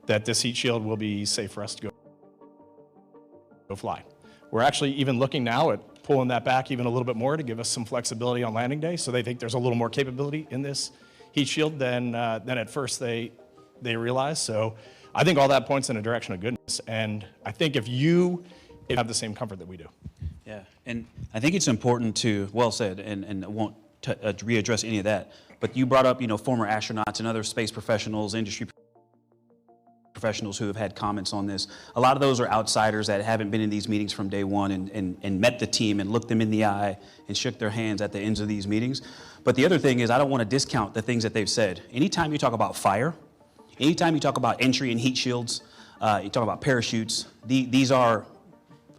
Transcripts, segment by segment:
that this heat shield will be safe for us to go fly. We're actually even looking now at pulling that back even a little bit more to give us some flexibility on landing day. So they think there's a little more capability in this heat shield than at first they realized. So I think all that points in a direction of goodness. And I think if you have the same comfort that we do. Yeah, and I think it's important to, well said, and I won't readdress any of that, but you brought up, former astronauts and other space professionals, industry professionals who have had comments on this. A lot of those are outsiders that haven't been in these meetings from day one and met the team and looked them in the eye and shook their hands at the ends of these meetings. But the other thing is, I don't want to discount the things that they've said. Anytime you talk about fire, anytime you talk about entry and heat shields, you talk about parachutes, these are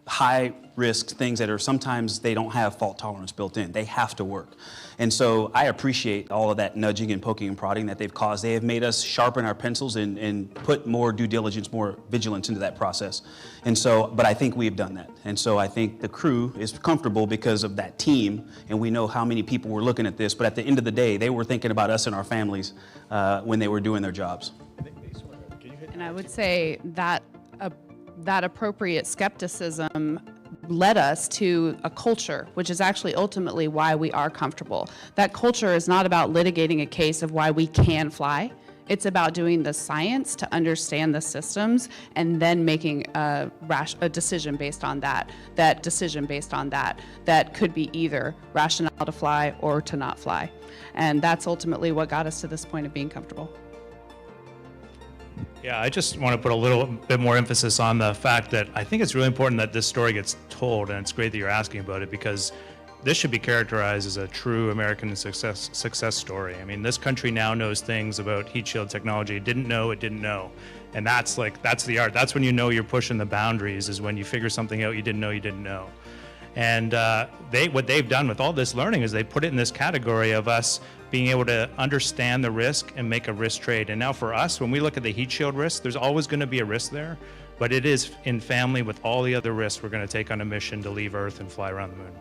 high risk things that are sometimes they don't have fault tolerance built in. They have to work. And so I appreciate all of that nudging and poking and prodding that they've caused. They have made us sharpen our pencils and put more due diligence, more vigilance into that process. And so, but I think we have done that. And so I think the crew is comfortable because of that team, and we know how many people were looking at this, but at the end of the day, they were thinking about us and our families when they were doing their jobs. And I would say that that appropriate skepticism led us to a culture, which is actually ultimately why we are comfortable. That culture is not about litigating a case of why we can fly. It's about doing the science to understand the systems and then making a decision based on that. That decision based on that could be either rationale to fly or to not fly. And that's ultimately what got us to this point of being comfortable. Yeah, I just want to put a little bit more emphasis on the fact that I think it's really important that this story gets told, and it's great that you're asking about it, because this should be characterized as a true American success story. I mean, this country now knows things about heat shield technology it didn't know. And that's the art. That's when you know you're pushing the boundaries, is when you figure something out you didn't know. And what they've done with all this learning is they put it in this category of us being able to understand the risk and make a risk trade. And now for us, when we look at the heat shield risk, there's always going to be a risk there, but it is in family with all the other risks we're going to take on a mission to leave Earth and fly around the moon.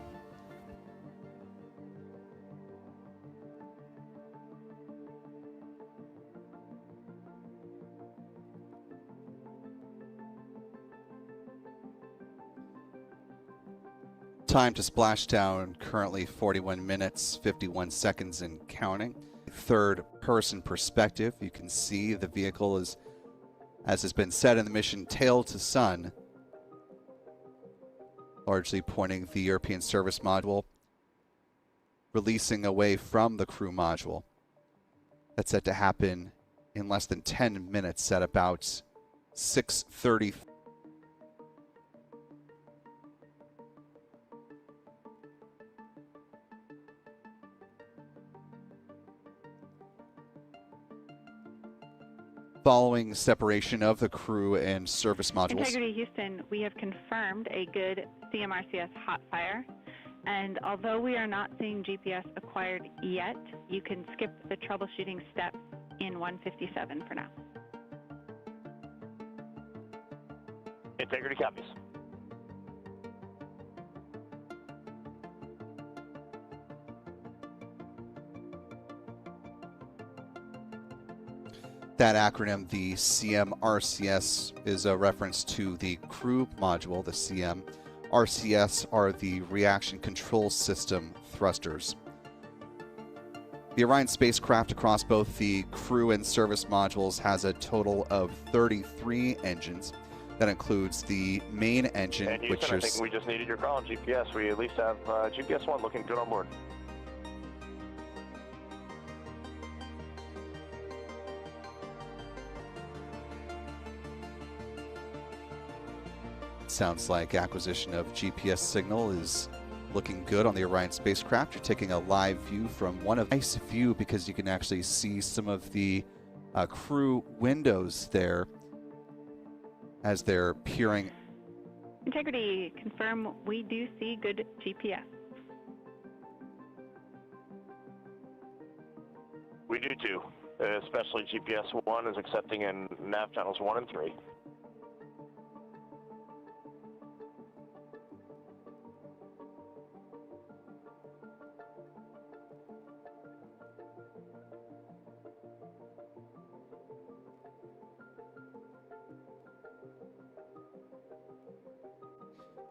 Time to splashdown, currently 41 minutes, 51 seconds and counting. Third person perspective, you can see the vehicle is, as has been said in the mission, tail to sun, largely pointing the European service module, releasing away from the crew module. That's set to happen in less than 10 minutes at about 6:30. Following separation of the crew and service modules. Integrity Houston, we have confirmed a good CMRCS hot fire, and although we are not seeing GPS acquired yet, you can skip the troubleshooting steps in 157 for now. Integrity copies. That acronym, the CMRCS, is a reference to the crew module. The CMRCS are the reaction control system thrusters. The Orion spacecraft across both the crew and service modules has a total of 33 engines. That includes the main engine, and Houston, which I is... think we just needed your call on GPS. We at least have GPS 1 looking good on board. Sounds like acquisition of GPS signal is looking good on the Orion spacecraft. You're taking a live view from one of nice view because you can actually see some of the crew windows there as they're peering. Integrity, confirm we do see good GPS. We do too, especially GPS 1 is accepting in nav channels 1 and 3.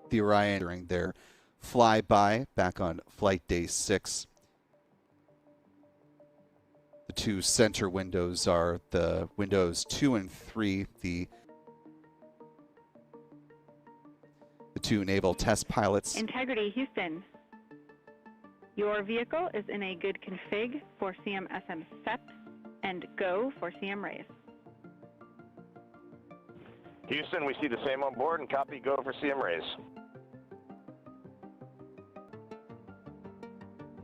the Orion during their flyby back on flight day 6. The two center windows are the windows 2 and 3, the two naval test pilots. Integrity, Houston. Your vehicle is in a good config for CM-SM set and go for CM raise. Houston, we see the same on board and copy go for CM raise.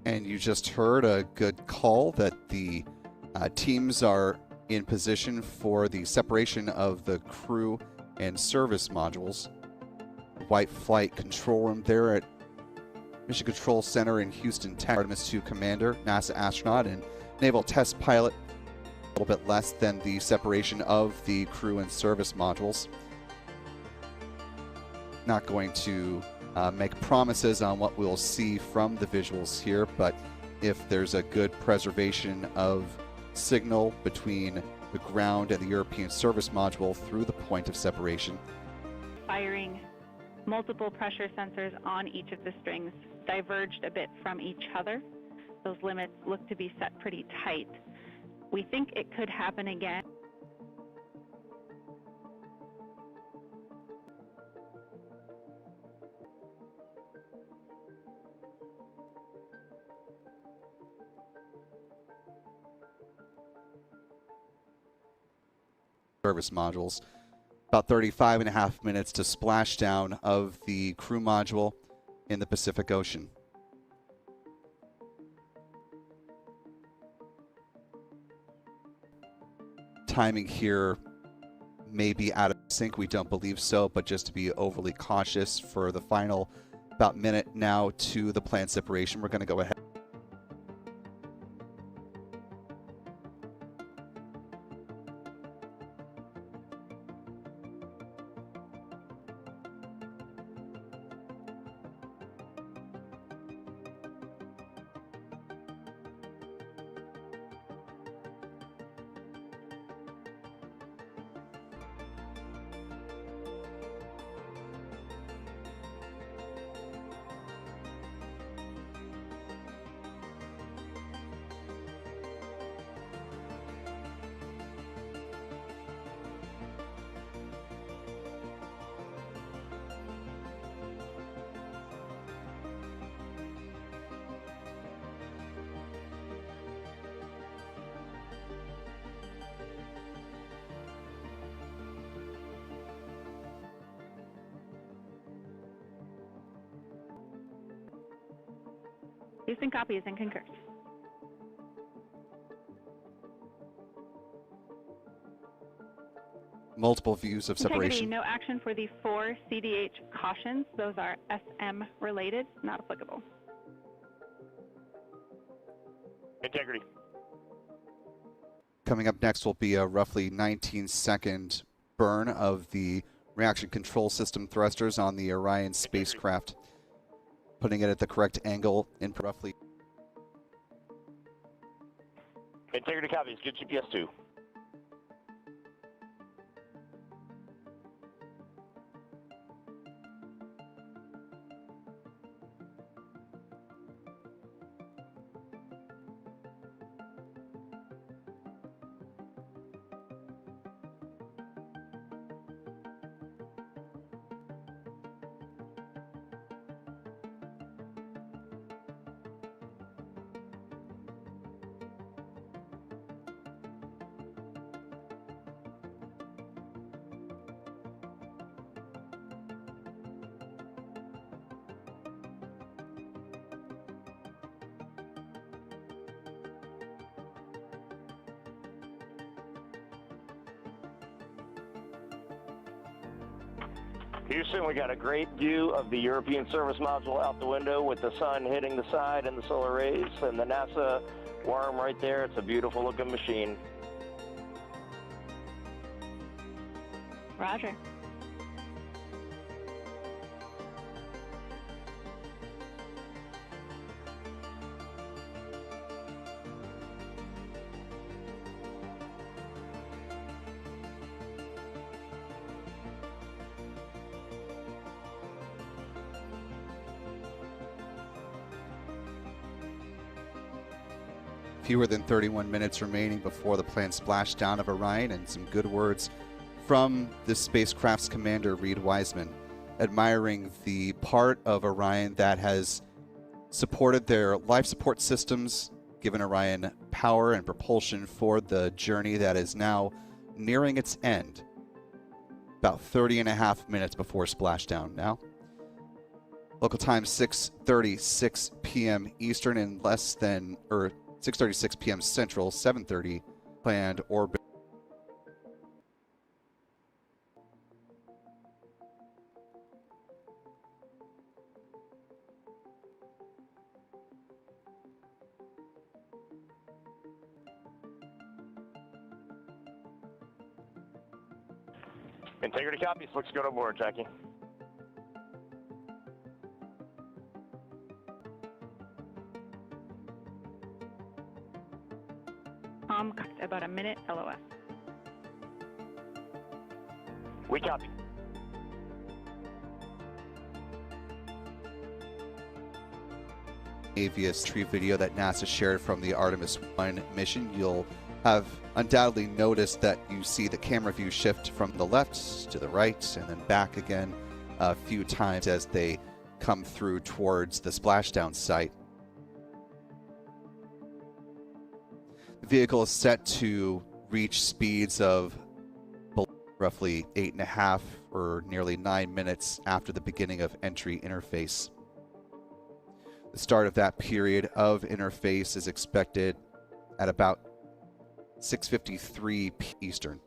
And you just heard a good call that the teams are in position for the separation of the crew and service modules. White Flight Control Room there at Mission Control Center in Houston, Texas. Artemis 2 commander, NASA astronaut, and naval test pilot. A little bit less than the separation of the crew and service modules. Not going to make promises on what we'll see from the visuals here, but if there's a good preservation of signal between the ground and the European service module through the point of separation. Firing multiple pressure sensors on each of the strings diverged a bit from each other. Those limits look to be set pretty tight. We think it could happen again. Service modules. About 35.5 minutes to splashdown of the crew module in the Pacific Ocean. Timing here may be out of sync. We don't believe so, but just to be overly cautious for the final about minute now to the planned separation, we're going to go ahead. Houston copies and concurs. Multiple views of separation. Integrity, no action for the 4 CDH cautions. Those are SM related, not applicable. Integrity. Coming up next will be a roughly 19-second burn of the reaction control system thrusters on the Orion spacecraft, putting it at the correct angle in roughly. Integrity copies. Good GPS 2. Houston, we got a great view of the European service module out the window with the sun hitting the side and the solar rays and the NASA worm right there. It's a beautiful looking machine. Roger. Fewer than 31 minutes remaining before the planned splashdown of Orion, and some good words from the spacecraft's commander, Reid Wiseman, admiring the part of Orion that has supported their life support systems, given Orion power and propulsion for the journey that is now nearing its end. About 30.5 minutes before splashdown now. Local time 6:36 p.m. Eastern and 6:36 p.m. Central, 7:30 planned orbit. Integrity copies. Looks good on board, Jackie. About a minute, LOS. We copy. Avius tree video that NASA shared from the Artemis 1 mission. You'll have undoubtedly noticed that you see the camera view shift from the left to the right and then back again a few times as they come through towards the splashdown site. The vehicle is set to reach speeds of roughly 8.5 or nearly 9 minutes after the beginning of entry interface. The start of that period of interface is expected at about 6:53 Eastern.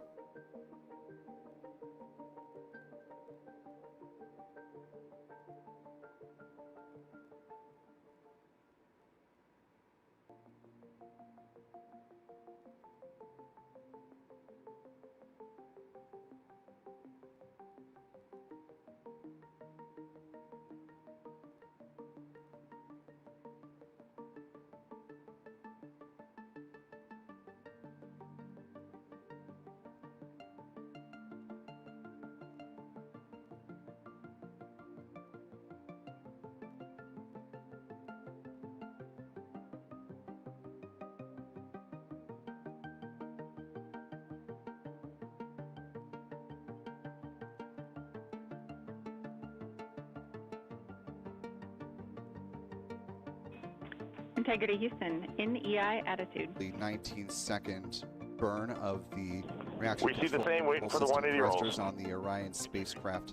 Integrity Houston, in EI attitude. The 19-second burn of the reaction. We see the same, waiting for the 180 rolls on the Orion spacecraft,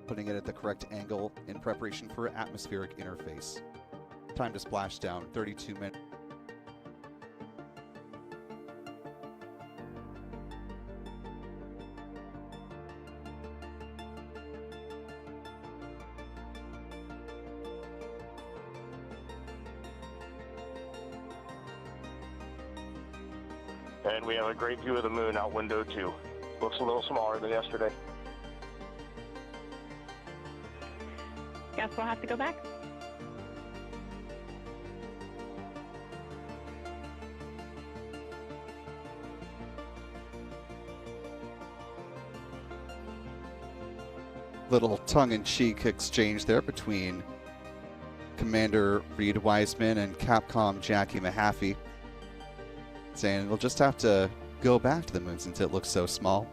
putting it at the correct angle in preparation for atmospheric interface. Time to splash down, 32 minutes. And we have a great view of the moon out window 2. Looks a little smaller than yesterday. Guess we'll have to go back. Little tongue-in-cheek exchange there between Commander Reid Wiseman and Capcom Jackie Mahaffey, saying we'll just have to go back to the moon since it looks so small.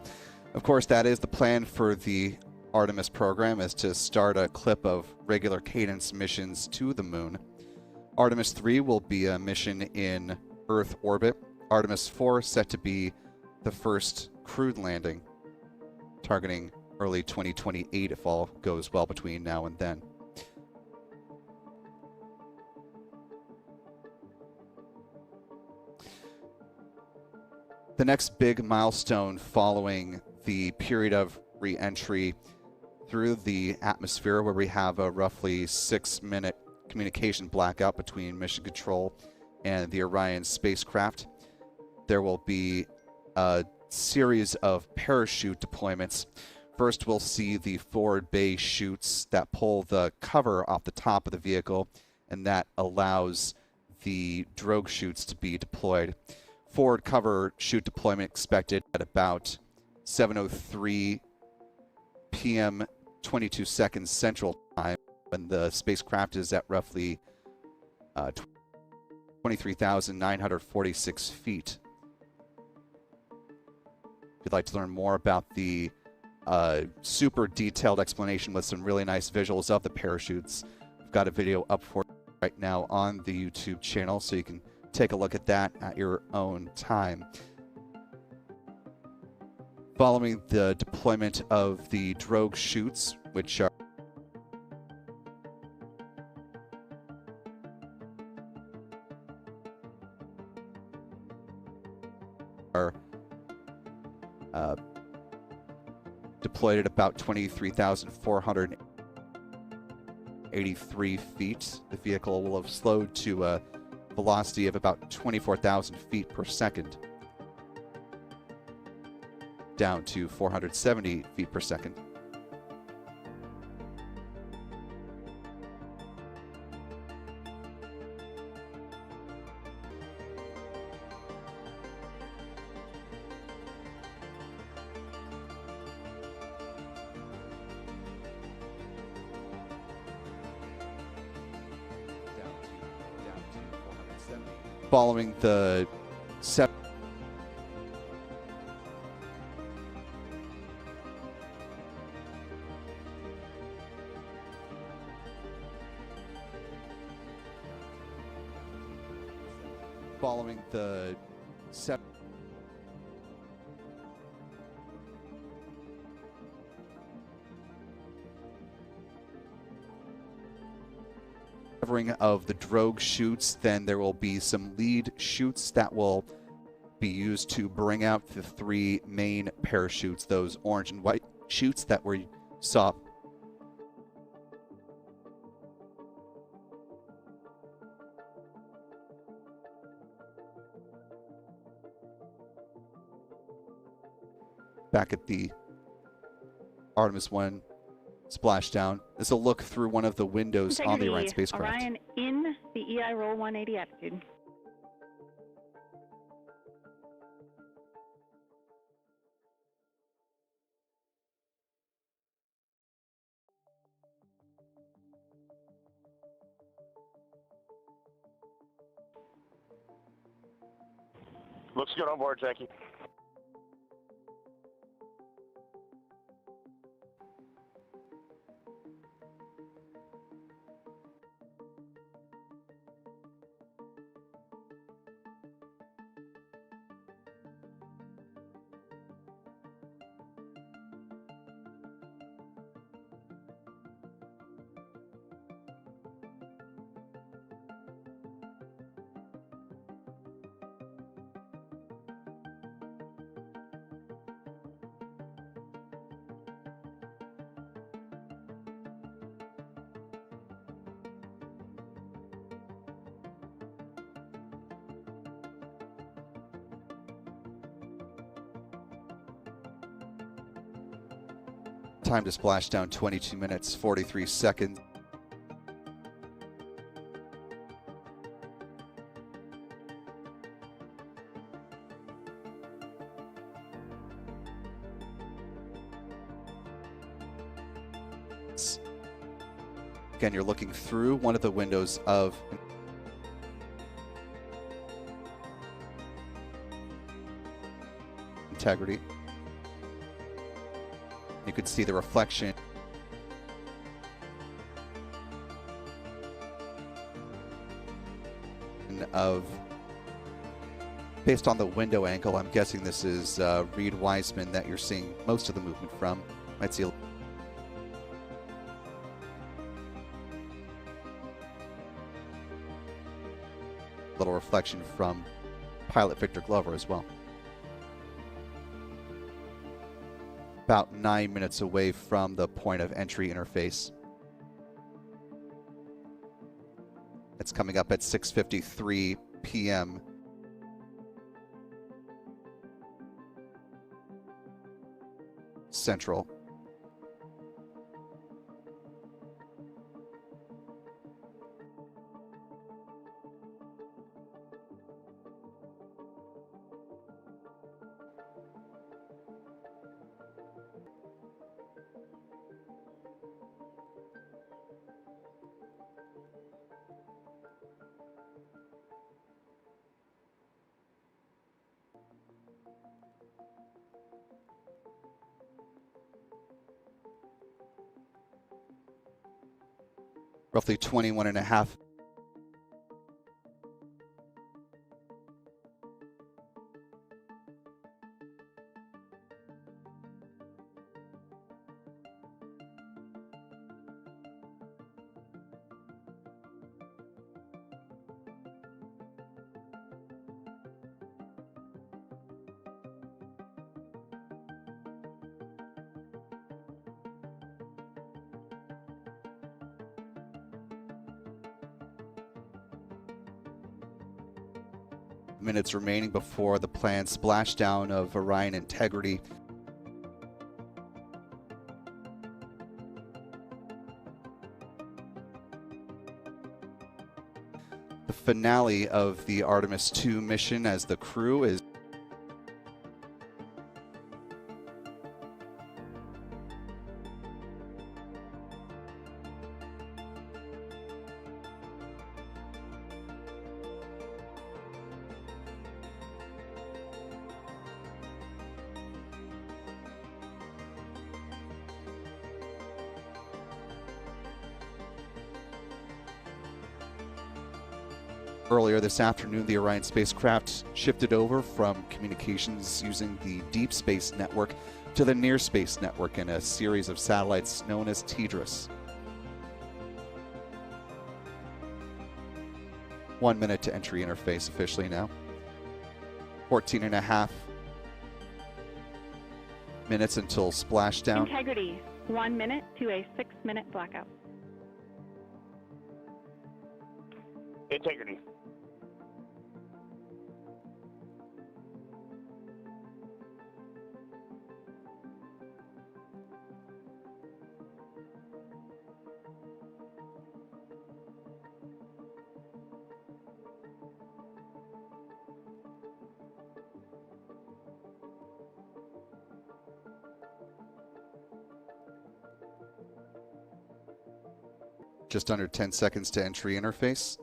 Of course, that is the plan for the Artemis program, is to start a clip of regular cadence missions to the moon. Artemis 3 will be a mission in Earth orbit. Artemis 4 set to be the first crewed landing, targeting early 2028 if all goes well between now and then. The next big milestone following the period of re-entry through the atmosphere, where we have a roughly 6-minute communication blackout between mission control and the Orion spacecraft. There will be a series of parachute deployments. First, we'll see the forward bay chutes that pull the cover off the top of the vehicle, and that allows the drogue chutes to be deployed. Forward cover chute deployment expected at about 7:03 p.m. 22 seconds Central Time, when the spacecraft is at roughly 23,946 feet. If you'd like to learn more about the super detailed explanation with some really nice visuals of the parachutes, I've got a video up for you right now on the YouTube channel, so you can take a look at that at your own time. Following the deployment of the drogue chutes, which are deployed at about 23,483 feet, the vehicle will have slowed to a velocity of about 24,000 feet per second, down to 470 feet per second. Following the severing of the drogue chutes, then there will be some lead chutes that will be used to bring out the three main parachutes, those orange and white chutes that we saw back at the Artemis 1 splashdown. This is a look through one of the windows on the Orion spacecraft. Orion in the EI roll 180 attitude. Looks good on board, Jackie. Time to splash down 22 minutes, 43 seconds. Again, you're looking through one of the windows of integrity. You could see the reflection of, based on the window angle, I'm guessing this is Reid Wiseman that you're seeing most of the movement from. Might see a little reflection from pilot Victor Glover as well. About 9 minutes away from the point of entry interface. It's coming up at 6:53 p.m. Central. Roughly 21 and a half minutes remaining before the planned splashdown of Orion integrity. The finale of the Artemis 2 mission as the crew is earlier this afternoon. The Orion spacecraft shifted over from communications using the Deep Space Network to the Near Space Network in a series of satellites known as TDRS. 1 minute to entry interface officially now. 14 and a half minutes until splashdown. Integrity, 1 minute to a 6-minute blackout. Integrity. Just under 10 seconds to entry interface.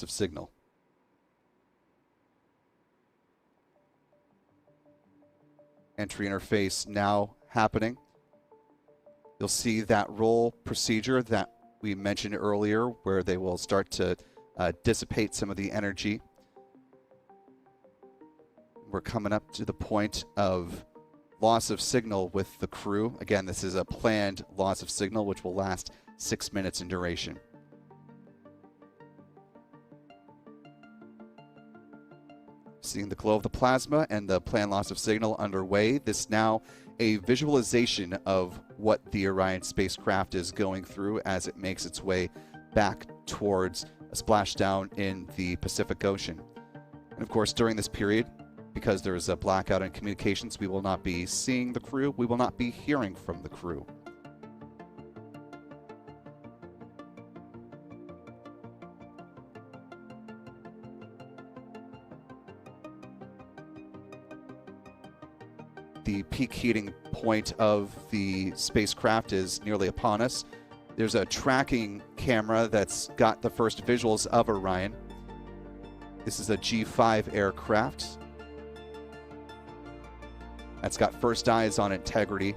Of signal. Entry interface now happening. You'll see that roll procedure that we mentioned earlier where they will start to dissipate some of the energy. We're coming up to the point of loss of signal with the crew. Again, this is a planned loss of signal which will last 6 minutes in duration. Seeing the glow of the plasma and the planned loss of signal underway. This now a visualization of what the Orion spacecraft is going through as it makes its way back towards a splashdown in the Pacific Ocean. And of course, during this period, because there is a blackout in communications, we will not be seeing the crew. We will not be hearing from the crew. The peak heating point of the spacecraft is nearly upon us. There's a tracking camera that's got the first visuals of Orion. This is a G5 aircraft. That's got first eyes on integrity.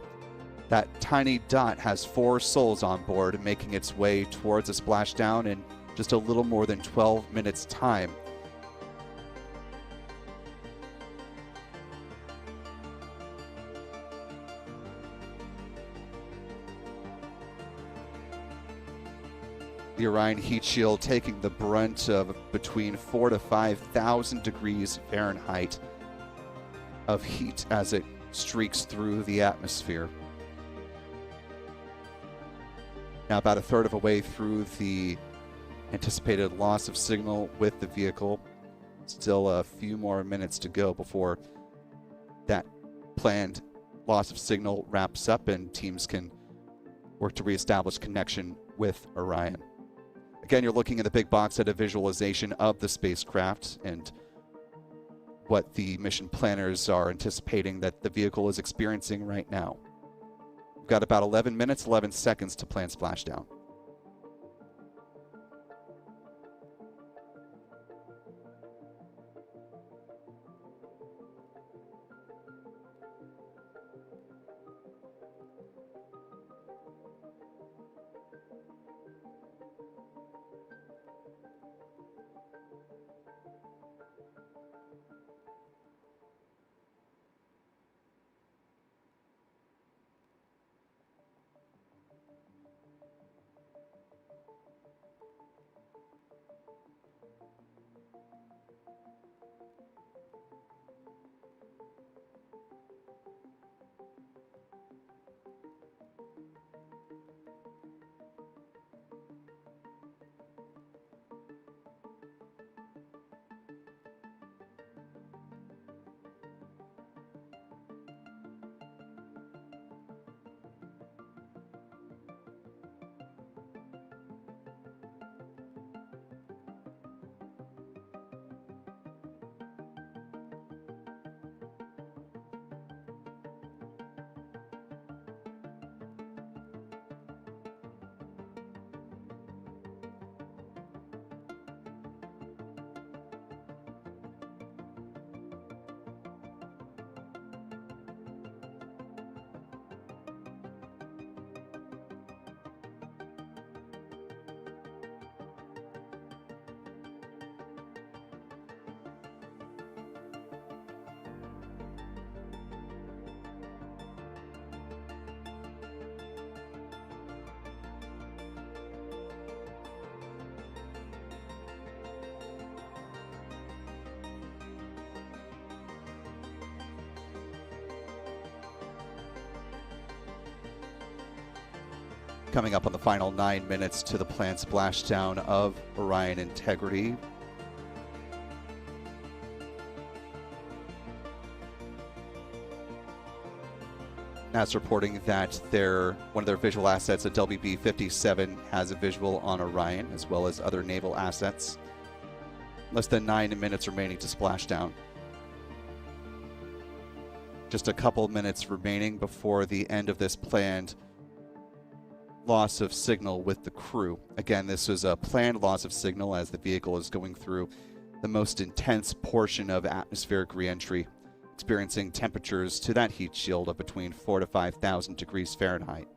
That tiny dot has 4 souls on board, making its way towards a splashdown in just a little more than 12 minutes' time. The Orion heat shield taking the brunt of between 4,000 to 5,000 degrees Fahrenheit of heat as it streaks through the atmosphere. Now about a third of a way through the anticipated loss of signal with the vehicle. Still a few more minutes to go before that planned loss of signal wraps up and teams can work to reestablish connection with Orion. Again, you're looking at the big box at a visualization of the spacecraft and what the mission planners are anticipating that the vehicle is experiencing right now. We've got about 11 minutes, 11 seconds to plan splashdown. Coming up on the final 9 minutes to the planned splashdown of Orion Integrity. NASA reporting that one of their visual assets, a WB-57, has a visual on Orion, as well as other naval assets. Less than 9 minutes remaining to splashdown. Just a couple minutes remaining before the end of this planned loss of signal with the crew. Again, this was a planned loss of signal as the vehicle is going through the most intense portion of atmospheric reentry, experiencing temperatures to that heat shield of between 4,000 to 5,000 degrees Fahrenheit.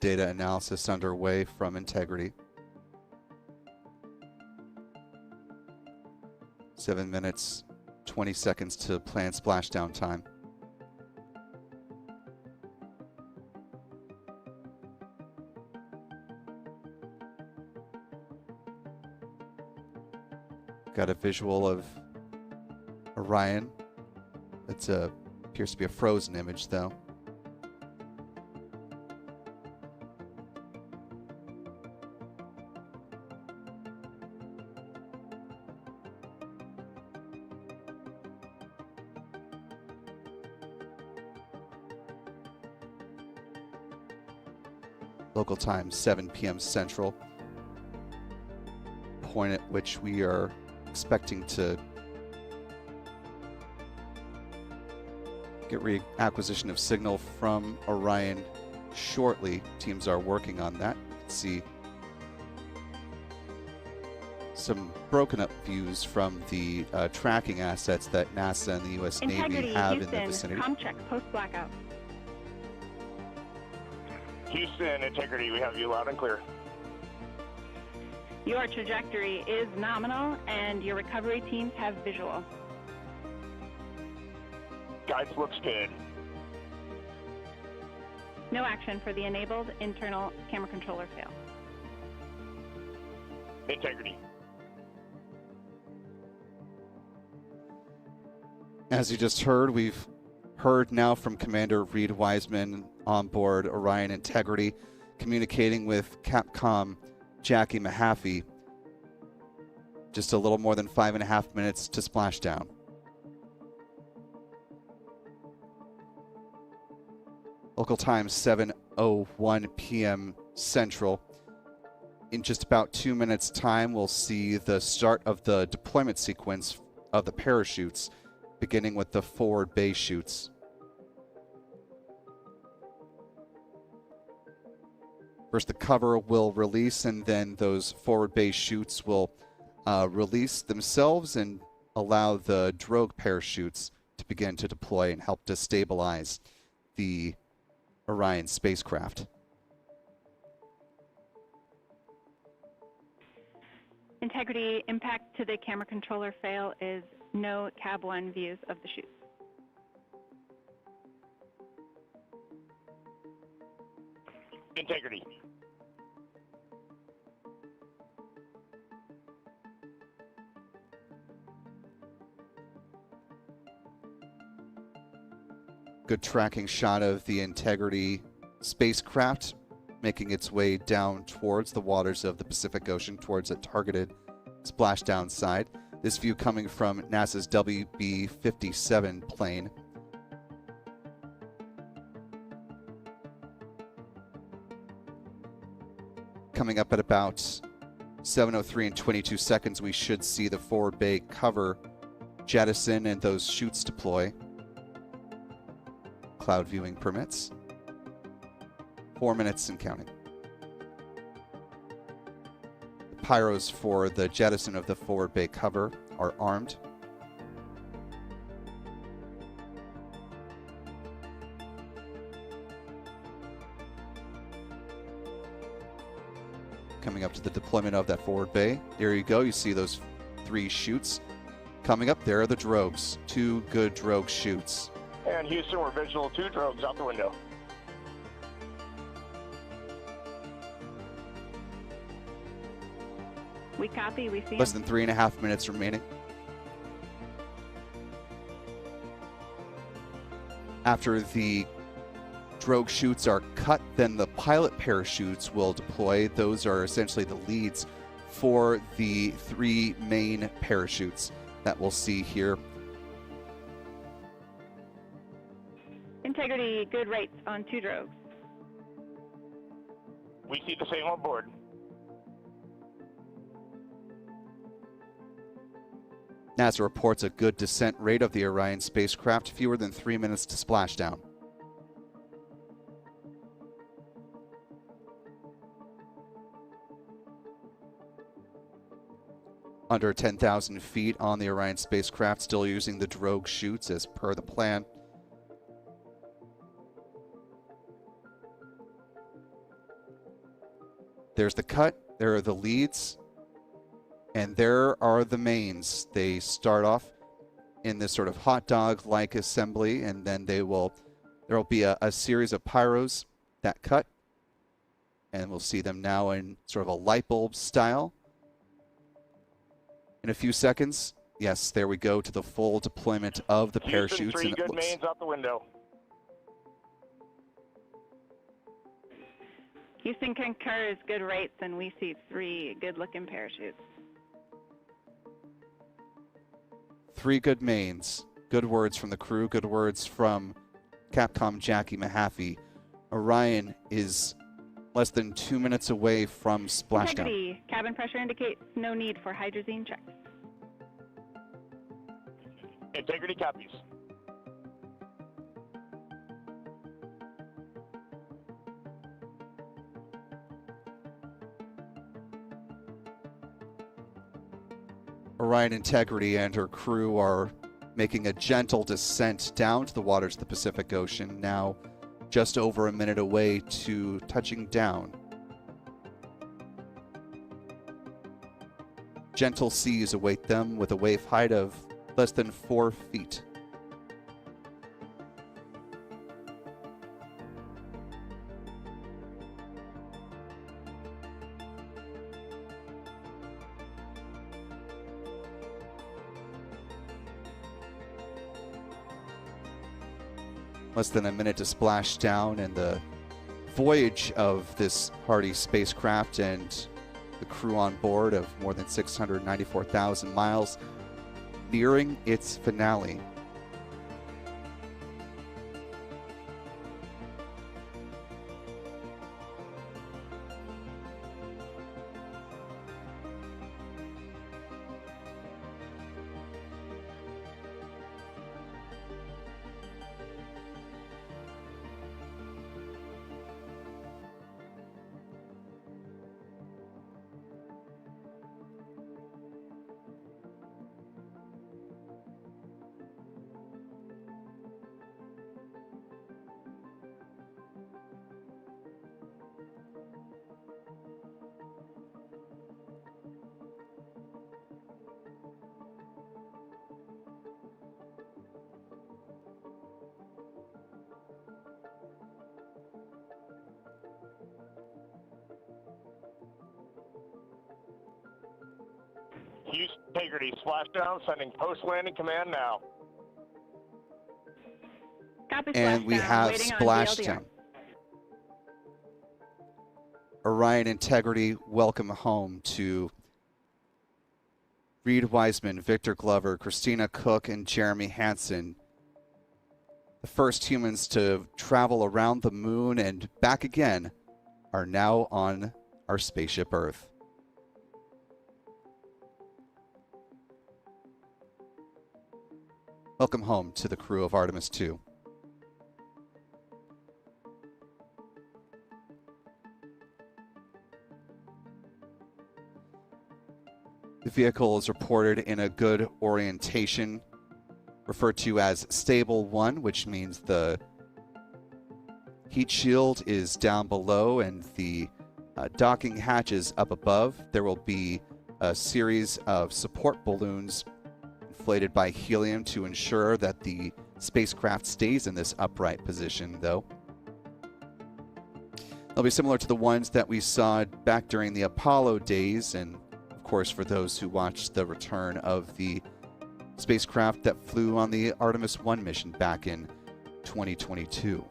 Data analysis underway from Integrity. 7 minutes, 20 seconds to planned splashdown time. Got a visual of Orion. It appears to be a frozen image, though. Local time, 7 p.m. Central. Point at which we are expecting to get reacquisition of signal from Orion shortly. Teams are working on that. Let's see some broken up views from the tracking assets that NASA and the U.S. Navy have Houston, in the vicinity. Com check, post blackout. Houston, Integrity, we have you loud and clear. Your trajectory is nominal and your recovery teams have visual. Guides looks good. No action for the enabled internal camera controller fail. Integrity. As you just heard, we've heard now from Commander Reid Wiseman on board Orion Integrity, communicating with Capcom Jackie Mahaffey. Just a little more than 5.5 minutes to splashdown. Local time 7:01 p.m. Central. In just about 2 minutes' time, we'll see the start of the deployment sequence of the parachutes, beginning with the forward base chutes. First, the cover will release, and then those forward base chutes will release themselves and allow the drogue parachutes to begin to deploy and help to stabilize the Orion spacecraft. Integrity, impact to the camera controller fail is no Cab 1 views of the chute. Integrity. Good tracking shot of the Integrity spacecraft making its way down towards the waters of the Pacific Ocean, towards a targeted splashdown side. This view coming from NASA's WB-57 plane. Coming up at about 7:03 and 22 seconds, we should see the forward bay cover jettison and those chutes deploy. Cloud viewing permits. 4 minutes and counting. The pyros for the jettison of the forward bay cover are armed. Coming up to the deployment of that forward bay. There you go. You see those 3 chutes. Coming up, there are the drogues. 2 good drogue chutes. And Houston, we're visual 2 drogues out the window. We copy, we see Less him. than 3.5 minutes remaining. After the drogue chutes are cut, then the pilot parachutes will deploy. Those are essentially the leads for the 3 main parachutes that we'll see here. Integrity, good rates on 2 drogues. We see the same on board. NASA reports a good descent rate of the Orion spacecraft, fewer than 3 minutes to splashdown. Under 10,000 feet on the Orion spacecraft, still using the drogue chutes as per the plan. There's the cut, there are the leads, and there are the mains. They start off in this sort of hot dog-like assembly, and then there will be a series of pyros that cut, and we'll see them now in sort of a light bulb style. In a few seconds, yes, there we go to the full deployment of the parachutes. Houston, 3 and good mains out the window. Houston concurs, good rates, and we see 3 good-looking parachutes. 3 good mains. Good words from the crew, good words from Capcom Jackie Mahaffey. Orion is less than 2 minutes away from splashdown. Integrity, cabin pressure indicates no need for hydrazine checks. Integrity copies. Orion Integrity and her crew are making a gentle descent down to the waters of the Pacific Ocean, now just over a minute away to touching down. Gentle seas await them with a wave height of less than 4 feet. less than a minute to splash down, and the voyage of this hardy spacecraft and the crew on board of more than 694,000 miles nearing its finale. Houston Integrity, splashdown, sending post-landing command now. Copy, And we Splashdown, have waiting on Splashdown. VLDR. Orion Integrity, welcome home to Reid Wiseman, Victor Glover, Christina Koch, and Jeremy Hansen. The first humans to travel around the moon and back again are now on our spaceship Earth. Welcome home to the crew of Artemis 2. The vehicle is reported in a good orientation, referred to as stable 1, which means the heat shield is down below and the docking hatch is up above. There will be a series of support balloons inflated by helium to ensure that the spacecraft stays in this upright position, though. They'll be similar to the ones that we saw back during the Apollo days, and of course for those who watched the return of the spacecraft that flew on the Artemis 1 mission back in 2022.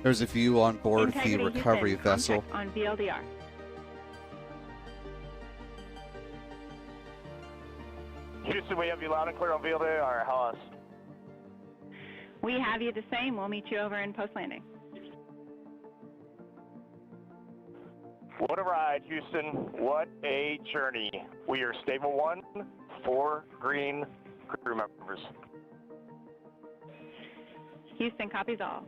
There's a view on board Integrity, the recovery Houston, vessel. contact on VLDR. Houston, we have you loud and clear on VLDR, or how else? We have you the same. We'll meet you over in post-landing. What a ride, Houston. What a journey. We are stable 1, 4 green crew members. Houston copies all.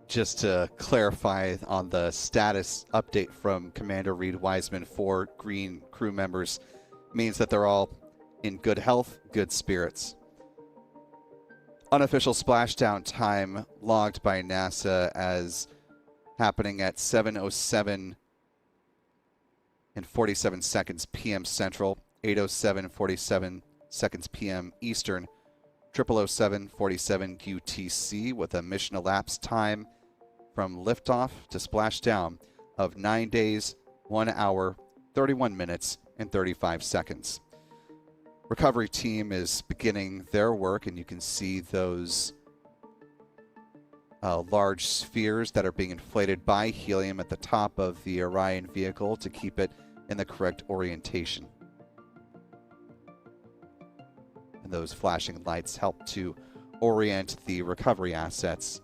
Just to clarify on the status update from Commander Reid Wiseman, 4 green crew members means that they're all in good health, good spirits. Unofficial splashdown time logged by NASA as happening at 7:07 and 47 seconds p.m. Central, 8:07 and 47 seconds p.m. Eastern, 00:07:47 UTC, with a mission elapsed time from liftoff to splashdown of 9 days, 1 hour, 31 minutes, and 35 seconds. Recovery team is beginning their work, and you can see those large spheres that are being inflated by helium at the top of the Orion vehicle to keep it in the correct orientation. And those flashing lights help to orient the recovery assets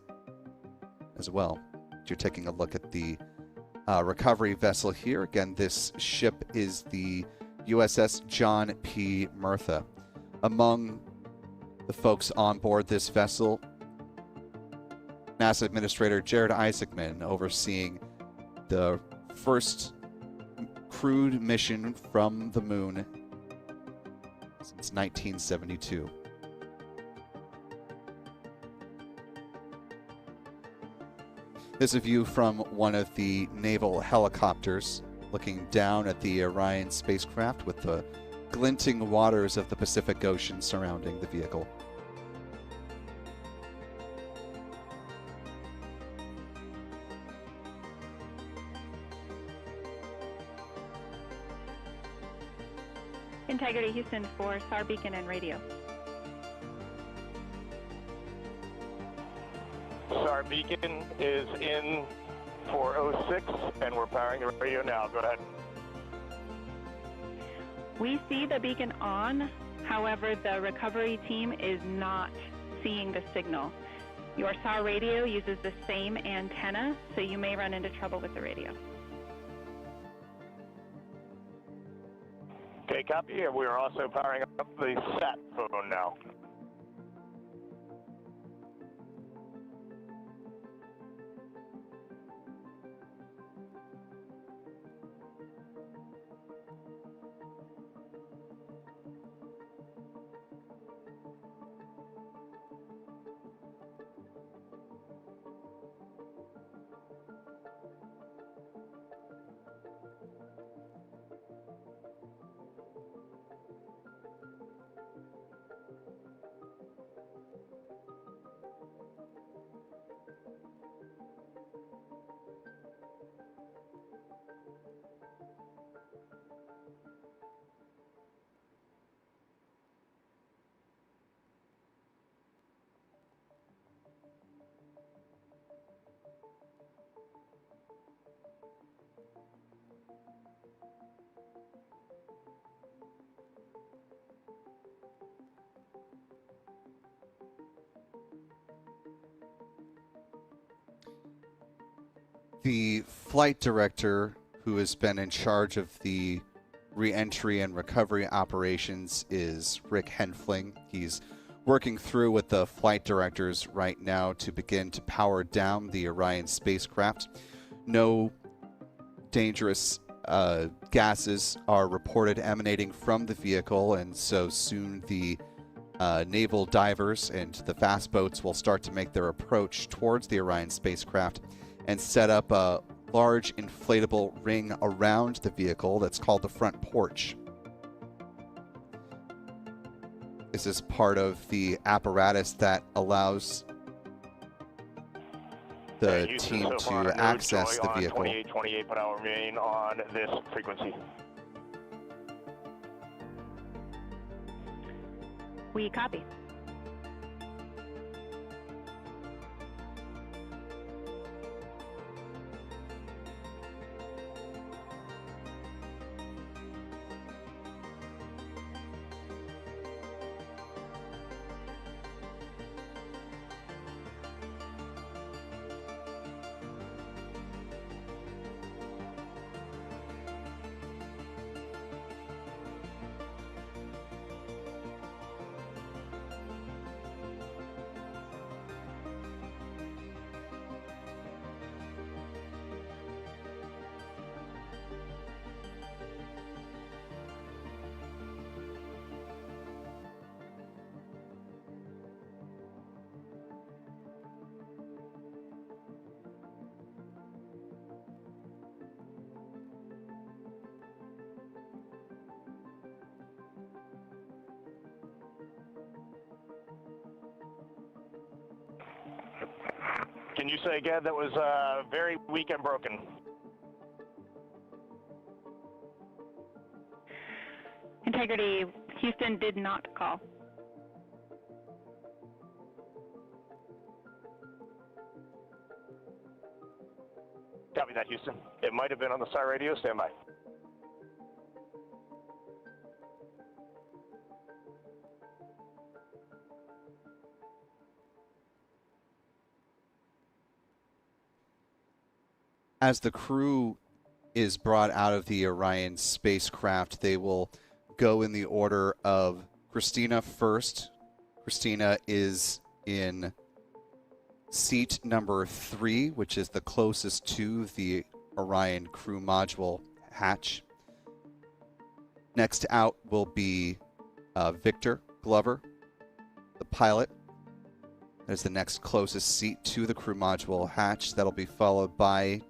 as well. You're taking a look at the recovery vessel here. Again, this ship is the USS John P. Murtha. Among the folks on board this vessel, NASA Administrator Jared Isaacman overseeing the first crewed mission from the moon since 1972. This is a view from one of the naval helicopters looking down at the Orion spacecraft with the glinting waters of the Pacific Ocean surrounding the vehicle. Integrity Houston for SAR beacon and radio. SAR beacon is in for 06, and we're powering the radio now. Go ahead. We see the beacon on, however, the recovery team is not seeing the signal. Your SAR radio uses the same antenna, so you may run into trouble with the radio. Okay, copy. And we are also powering up the sat phone now. The flight director, who has been in charge of the re-entry and recovery operations, is Rick Henfling. He's working through with the flight directors right now to begin to power down the Orion spacecraft. No dangerous gases are reported emanating from the vehicle, and so soon the naval divers and the fast boats will start to make their approach towards the Orion spacecraft and set up a large inflatable ring around the vehicle that's called the front porch. This is part of the apparatus that allows the team to access the vehicle. 28 but I'll remain on this frequency. We copy. Can you say again? That was very weak and broken. Integrity Houston did not call. Copy that, Houston. It might have been on the SAR radio. Stand by. As the crew is brought out of the Orion spacecraft, they will go in the order of Christina first. Christina is in seat number 3, which is the closest to the Orion crew module hatch. Next out will be Victor Glover, the pilot. That is the next closest seat to the crew module hatch. That'll be followed by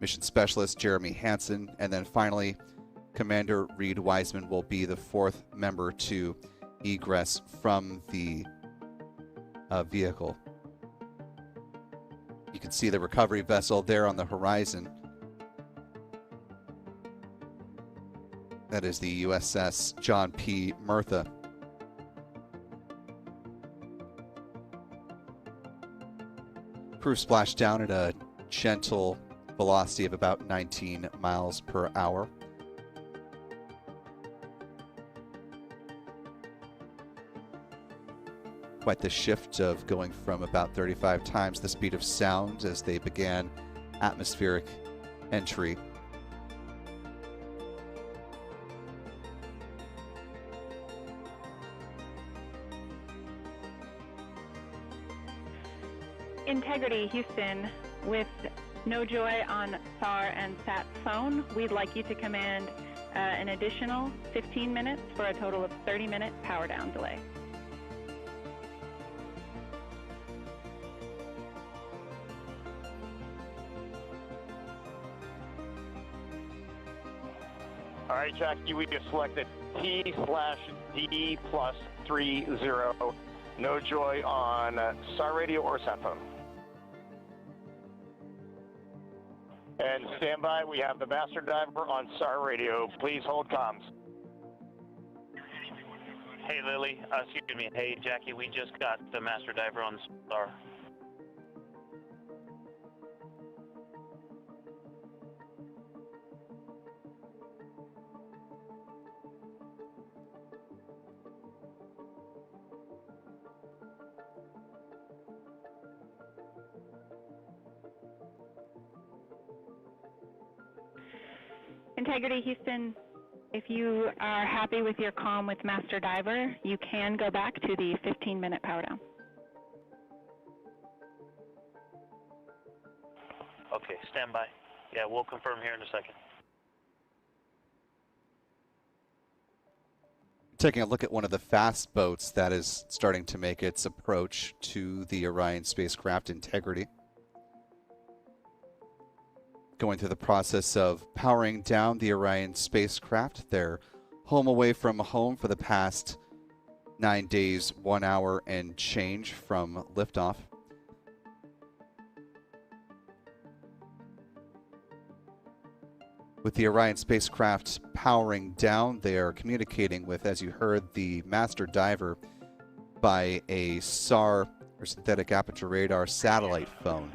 Mission Specialist Jeremy Hansen, and then finally, Commander Reid Wiseman will be the 4th member to egress from the vehicle. You can see the recovery vessel there on the horizon. That is the USS John P. Murtha. Crew splashed down at a gentle velocity of about 19 miles per hour. Quite the shift of going from about 35 times the speed of sound as they began atmospheric entry. Integrity, Houston, with no joy on SAR and SAT phone, we'd like you to command an additional 15 minutes for a total of 30-minute power down delay. All right, Jackie, we just selected T/D+30. No joy on SAR radio or sat phone. And stand by, we have the master diver on SAR radio. Please hold comms. Hey, Lily. Excuse me. Hey, Jackie, we just got the master diver on SAR. Integrity, Houston, if you are happy with your comm with Master Diver, you can go back to the 15-minute power down. Okay, stand by. Yeah, we'll confirm here in a second. Taking a look at one of the fast boats that is starting to make its approach to the Orion spacecraft, Integrity. Going through the process of powering down the Orion spacecraft. They're home away from home for the past 9 days, 1 hour and change from liftoff. With the Orion spacecraft powering down, they are communicating with, as you heard, the master diver by a SAR, or synthetic aperture radar, satellite phone.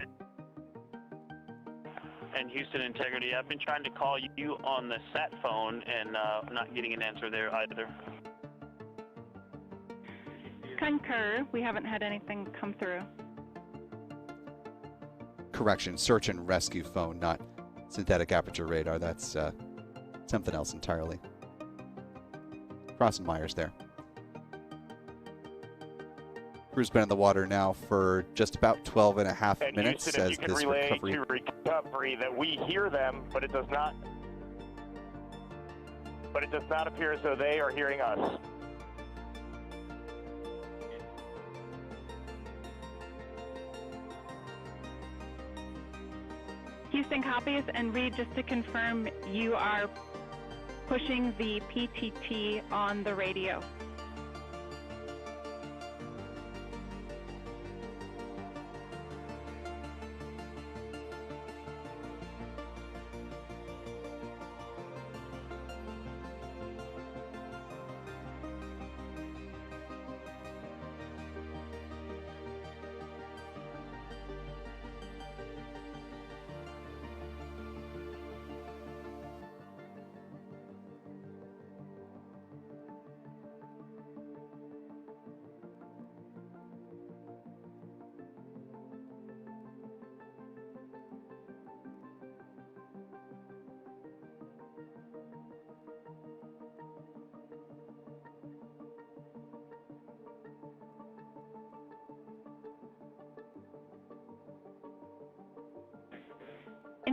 And Houston, Integrity, I've been trying to call you on the sat phone and not getting an answer there either. Concur, we haven't had anything come through. Correction, search and rescue phone, not synthetic aperture radar. That's something else entirely. Crossing wires there. Crew's been in the water now for just about 12 and a half And minutes Houston, if as you can this relay recovery. to recovery that we hear them, but it does not appear as though they are hearing us. Houston copies, and Reid, just to confirm, you are pushing the PTT on the radio.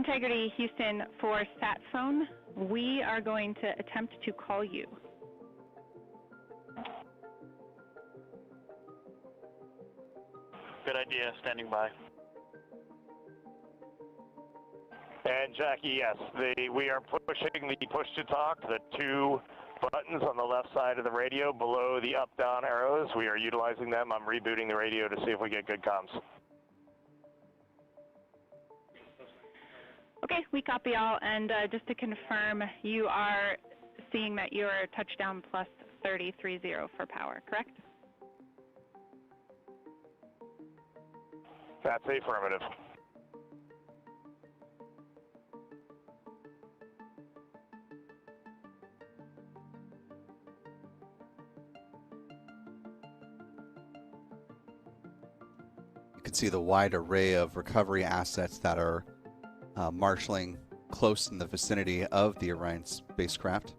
Integrity Houston, for sat phone, we are going to attempt to call you. Good idea, standing by. And Jackie, yes, we are pushing the push to talk, the two buttons on the left side of the radio below the up-down arrows. We are utilizing them. I'm rebooting the radio to see if we get good comms. Okay, we copy all, and just to confirm, you are seeing that you are touchdown plus 3030 for power, correct? That's affirmative. You can see the wide array of recovery assets that are marshaling close in the vicinity of the Orion spacecraft.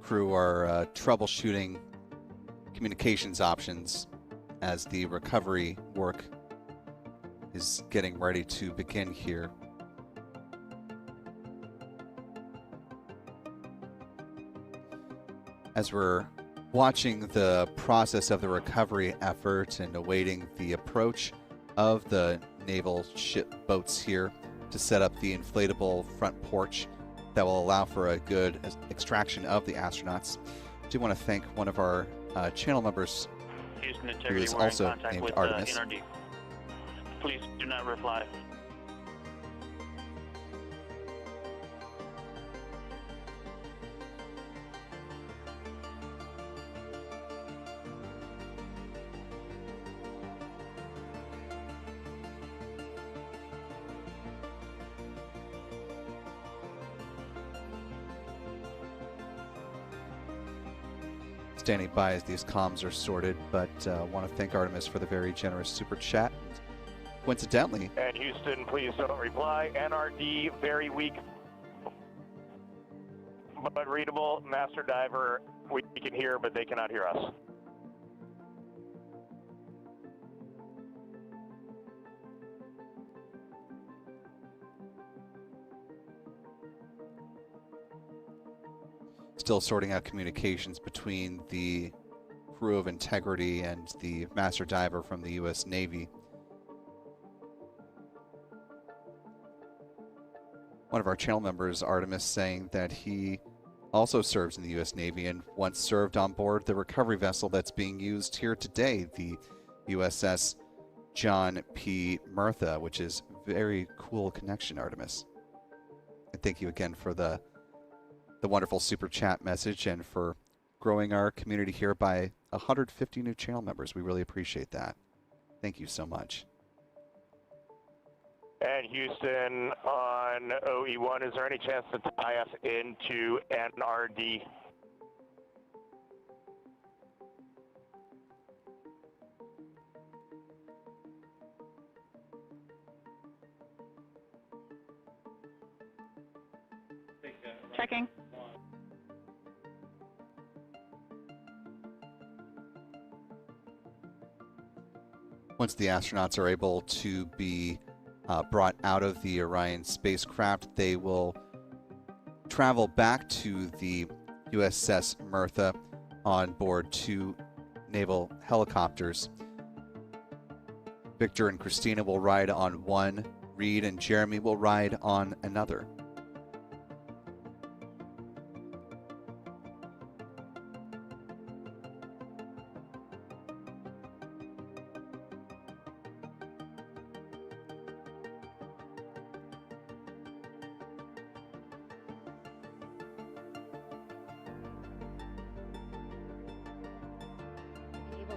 Crew are troubleshooting communications options as the recovery work is getting ready to begin here. As we're watching the process of the recovery effort and awaiting the approach of the naval ship boats here to set up the inflatable front porch that will allow for a good extraction of the astronauts, I do want to thank one of our channel members Houston who Integrity, is we're in also contact named with Artemis. NRD. Please do not reply. Standing by as these comms are sorted, but want to thank Artemis for the very generous super chat. Coincidentally, And Houston, please don't reply. NRD, very weak, but readable. Master Diver, we can hear, but they cannot hear us. still sorting out communications between the crew of Integrity and the master diver from the U.S. Navy. One of our channel members, Artemis, saying that he also serves in the U.S. Navy and once served on board the recovery vessel that's being used here today, the USS John P. Murtha, which is very cool connection, Artemis. And thank you again for the wonderful super chat message and for growing our community here by 150 new channel members. We really appreciate that. Thank you so much. And Houston on OE1, is there any chance to tie us into NRD? Checking. Once the astronauts are able to be brought out of the Orion spacecraft, they will travel back to the USS Murtha on board 2 naval helicopters. Victor and Christina will ride on one, Reid and Jeremy will ride on another.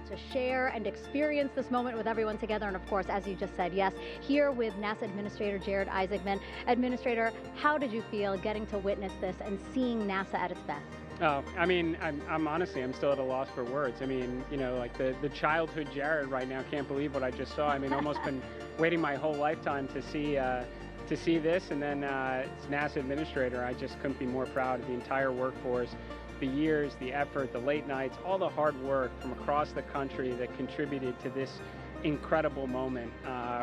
To share and experience this moment with everyone together. And of course, as you just said, yes, here with NASA Administrator Jared Isaacman. Administrator, how did you feel getting to witness this and seeing NASA at its best? Oh, I mean, I'm honestly, I'm still at a loss for words. I mean, you know, like the childhood Jared right now can't believe what I just saw. I mean, almost been waiting my whole lifetime to see this, and then as NASA Administrator, I just couldn't be more proud of the entire workforce. the years, the effort, the late nights, all the hard work from across the country that contributed to this incredible moment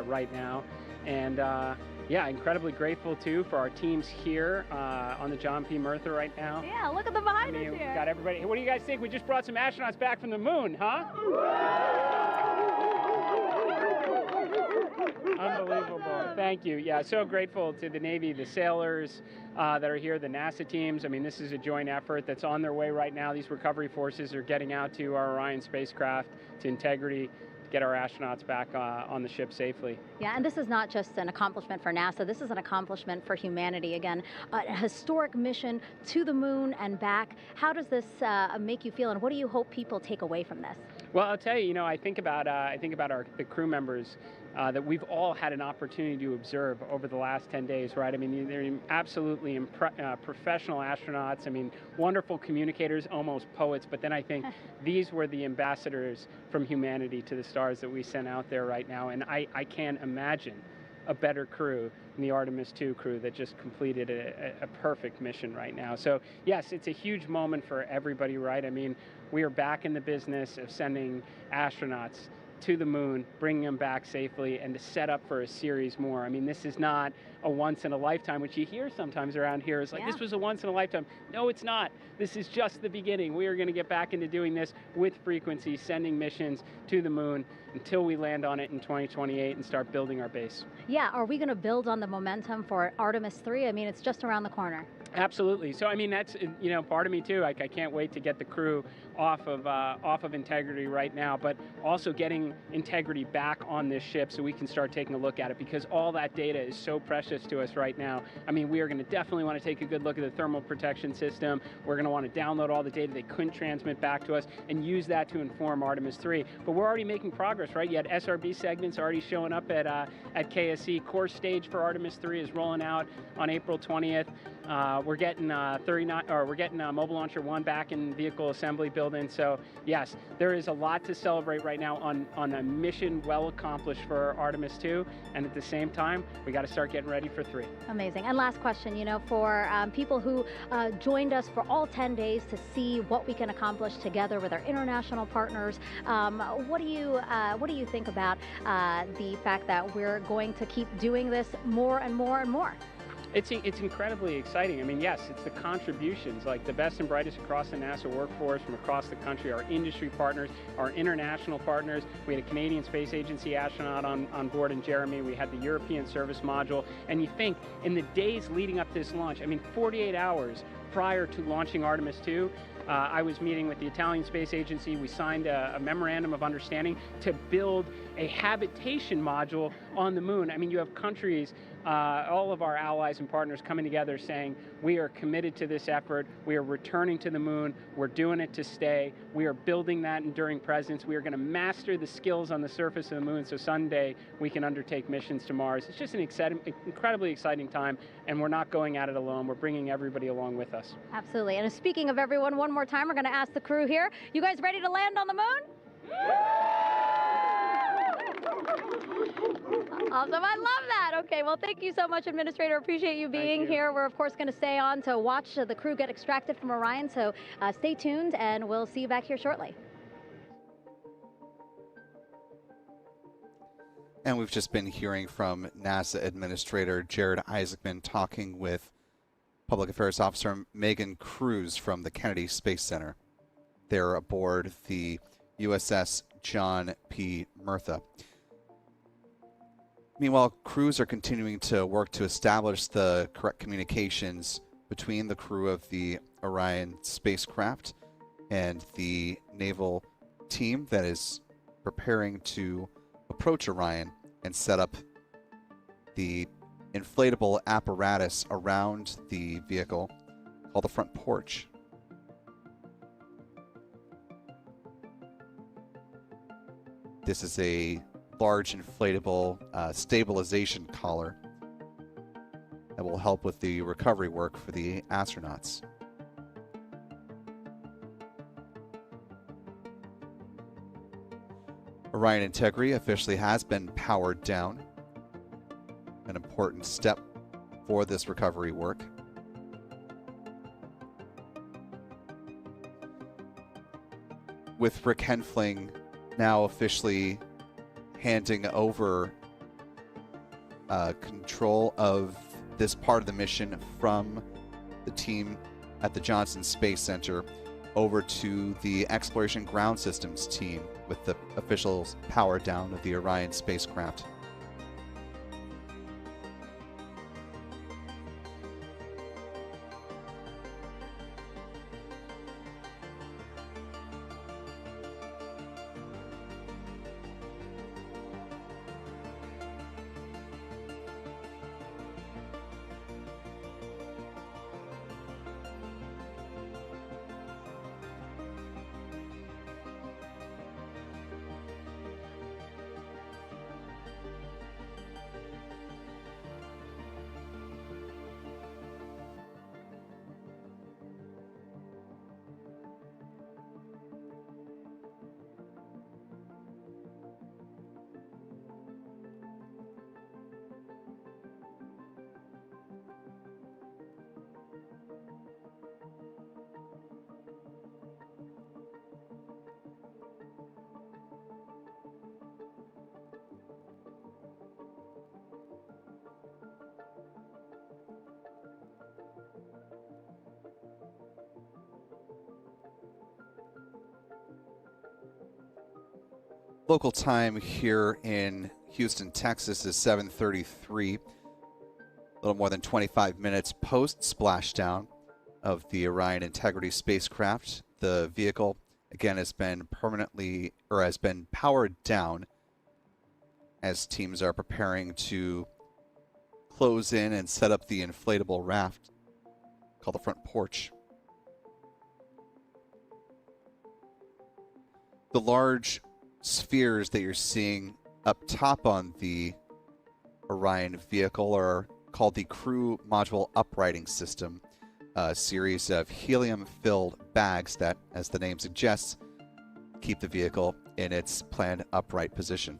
right now. And yeah, incredibly grateful too for our teams here on the John P. Murtha right now. Yeah, look at the behind us We here. got everybody. What do you guys think? We just brought some astronauts back from the moon, huh? Unbelievable. Thank you. Yeah, so grateful to the Navy, the sailors that are here, the NASA teams. I mean, this is a joint effort that's on their way right now. These recovery forces are getting out to our Orion spacecraft, to Integrity, get our astronauts back on the ship safely. Yeah, and this is not just an accomplishment for NASA. This is an accomplishment for humanity. Again, a historic mission to the moon and back. How does this make you feel, and what do you hope people take away from this? Well, I'll tell you, you know, I think about the crew members that we've all had an opportunity to observe over the last 10 days, right? I mean, they're absolutely professional astronauts. I mean, wonderful communicators, almost poets. But then I think these were the ambassadors from humanity to the stars that we sent out there right now. And I can't imagine a better crew than the Artemis II crew that just completed a perfect mission right now. So yes, it's a huge moment for everybody, right? I mean, we are back in the business of sending astronauts to the moon, bringing them back safely, and to set up for a series more. I mean, this is not a once in a lifetime, which you hear sometimes around here. It's like, this was a once in a lifetime. No, it's not. This is just the beginning. We are going to get back into doing this with frequency, sending missions to the moon until we land on it in 2028 and start building our base. Yeah, are we going to build on the momentum for Artemis 3? I mean, it's just around the corner. Absolutely. So I mean, that's, you know, part of me too. Like, I can't wait to get the crew off of Integrity right now, but also getting Integrity back on this ship so we can start taking a look at it, because all that data is so precious to us right now. I mean, we are going to definitely want to take a good look at the thermal protection system. We're going to want to download all the data they couldn't transmit back to us and use that to inform Artemis 3. But we're already making progress, right? You had SRB segments already showing up at KSC. Core stage for Artemis 3 is rolling out on April 20th. We're getting Mobile Launcher 1 back in vehicle assembly building. So yes, there is a lot to celebrate right now on a mission well accomplished for Artemis 2, and at the same time, we got to start getting ready for 3. Amazing. And last question, you know, for people who joined us for all 10 days to see what we can accomplish together with our international partners, what do you think about the fact that we're going to keep doing this more and more and more? It's incredibly exciting. I mean, yes, it's the contributions, like the best and brightest across the NASA workforce from across the country, our industry partners, our international partners. We had a Canadian Space Agency astronaut on board in Jeremy. We had the European Service Module. And you think, in the days leading up to this launch, I mean, 48 hours prior to launching Artemis 2, I was meeting with the Italian Space Agency. We signed a memorandum of understanding to build a habitation module on the moon. I mean, you have countries, all of our allies and partners coming together saying, we are committed to this effort. We are returning to the moon. We're doing it to stay. We are building that enduring presence. We are going to master the skills on the surface of the moon so someday we can undertake missions to Mars. It's just an incredibly exciting time, and we're not going at it alone. We're bringing everybody along with us. Absolutely. And speaking of everyone, one more time, we're going to ask the crew here, you guys ready to land on the moon? Awesome. I love that. Okay, well, thank you so much, Administrator. Appreciate you being here. We're, of course, going to stay on to watch the crew get extracted from Orion, so stay tuned, and we'll see you back here shortly. And we've just been hearing from NASA Administrator Jared Isaacman talking with Public Affairs Officer Megan Cruz from the Kennedy Space Center. They're aboard the USS John P. Murtha. Meanwhile, crews are continuing to work to establish the correct communications between the crew of the Orion spacecraft and the naval team that is preparing to approach Orion and set up the inflatable apparatus around the vehicle called the front porch. This is a large inflatable stabilization collar that will help with the recovery work for the astronauts. Orion Integrity officially has been powered down, an important step for this recovery work. with Rick Henfling now officially handing over control of this part of the mission from the team at the Johnson Space Center over to the Exploration Ground Systems team with the official power down of the Orion spacecraft. Local time here in Houston, Texas is 7:33, a little more than 25 minutes post splashdown of the Orion Integrity spacecraft. The vehicle, again, has been powered down as teams are preparing to close in and set up the inflatable raft called the front porch. The large spheres that you're seeing up top on the Orion vehicle are called the Crew Module Uprighting System, a series of helium-filled bags that, as the name suggests, keep the vehicle in its planned upright position.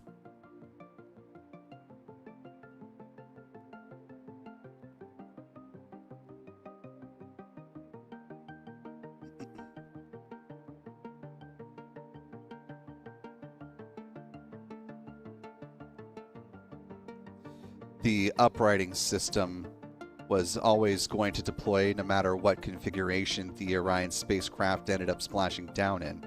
The uprighting system was always going to deploy no matter what configuration the Orion spacecraft ended up splashing down in.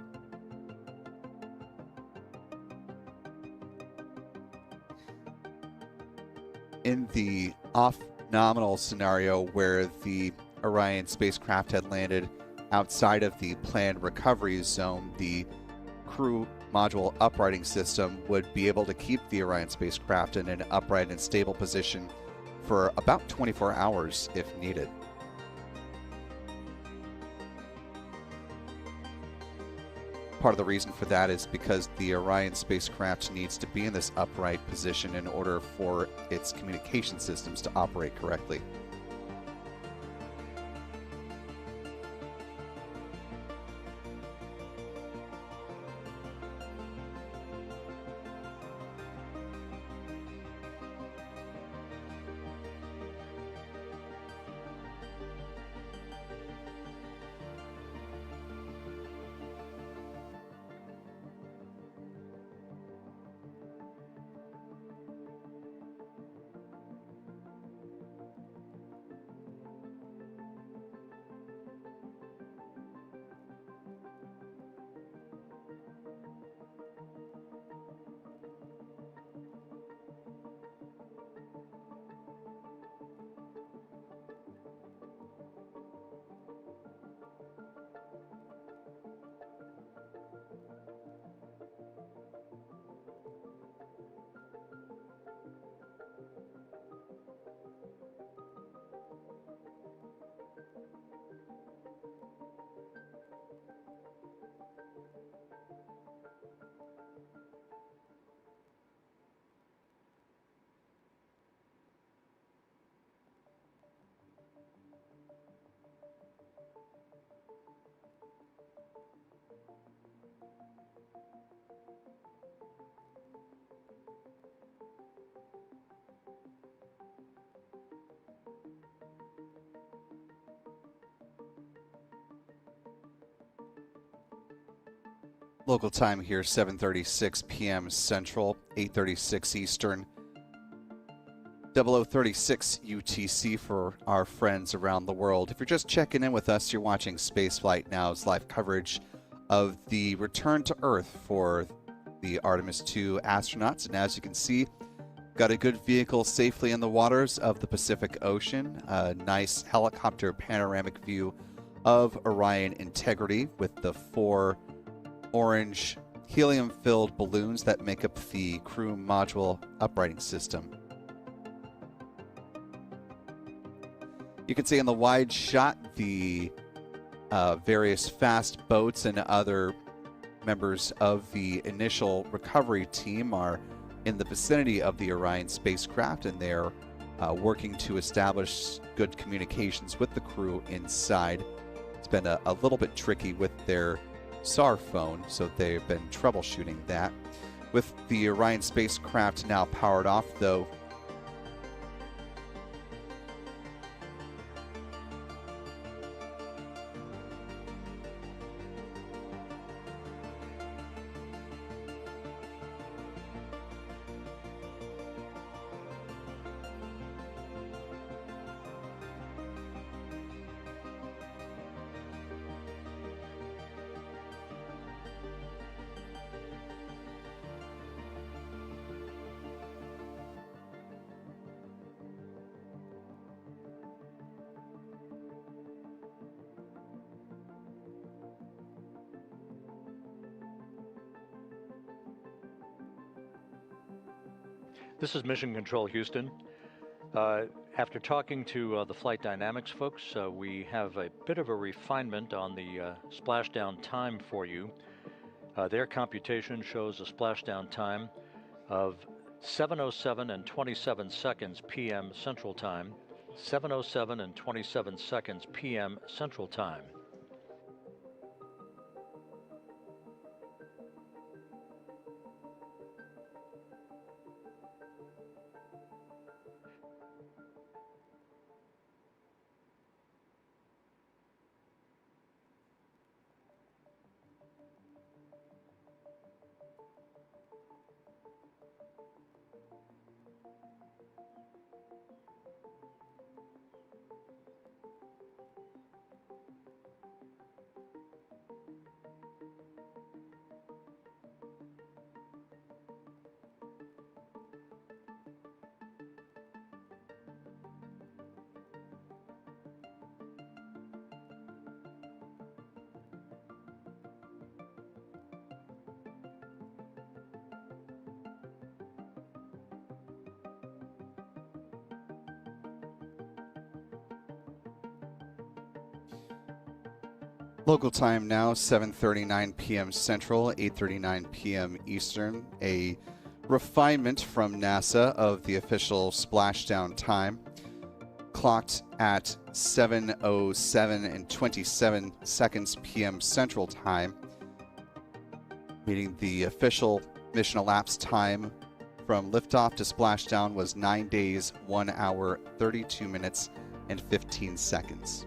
In the off-nominal scenario where the Orion spacecraft had landed outside of the planned recovery zone, the Crew Module Uprighting System would be able to keep the Orion spacecraft in an upright and stable position for about 24 hours if needed. Part of the reason for that is because the Orion spacecraft needs to be in this upright position in order for its communication systems to operate correctly. Local time here, 7:36 p.m. Central, 8:36 Eastern, 0036 UTC for our friends around the world. If you're just checking in with us, you're watching Spaceflight Now's live coverage of the return to Earth for the Artemis II astronauts. And as you can see, got a good vehicle safely in the waters of the Pacific Ocean. A nice helicopter panoramic view of Orion integrity with the 4 orange helium-filled balloons that make up the crew module uprighting system. You can see in the wide shot the various fast boats and other members of the initial recovery team are in the vicinity of the Orion spacecraft, and they're working to establish good communications with the crew inside. It's been a little bit tricky with their SAR phone, so they've been troubleshooting that. With the Orion spacecraft now powered off, though, This is Mission Control Houston. After talking to the flight dynamics folks, we have a bit of a refinement on the splashdown time for you. Their computation shows a splashdown time of 7:07 and 27 seconds p.m. Central Time, 7:07 and 27 seconds p.m. Central Time. local time now, 7:39 p.m. Central, 8:39 p.m. Eastern. A refinement from NASA of the official splashdown time, clocked at 7:07 and 27 seconds p.m. Central Time, meaning the official mission elapsed time from liftoff to splashdown was 9 days, 1 hour, 32 minutes, and 15 seconds.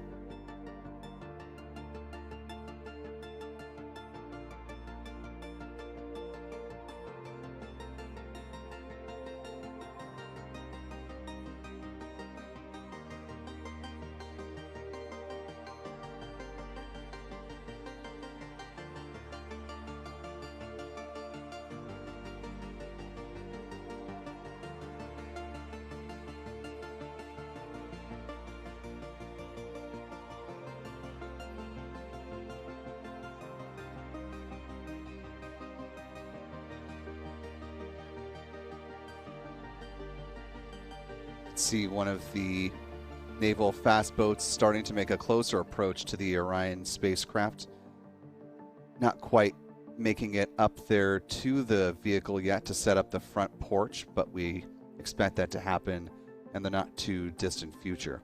See one of the naval fast boats starting to make a closer approach to the Orion spacecraft. Not quite making it up there to the vehicle yet to set up the front porch, but we expect that to happen in the not too distant future.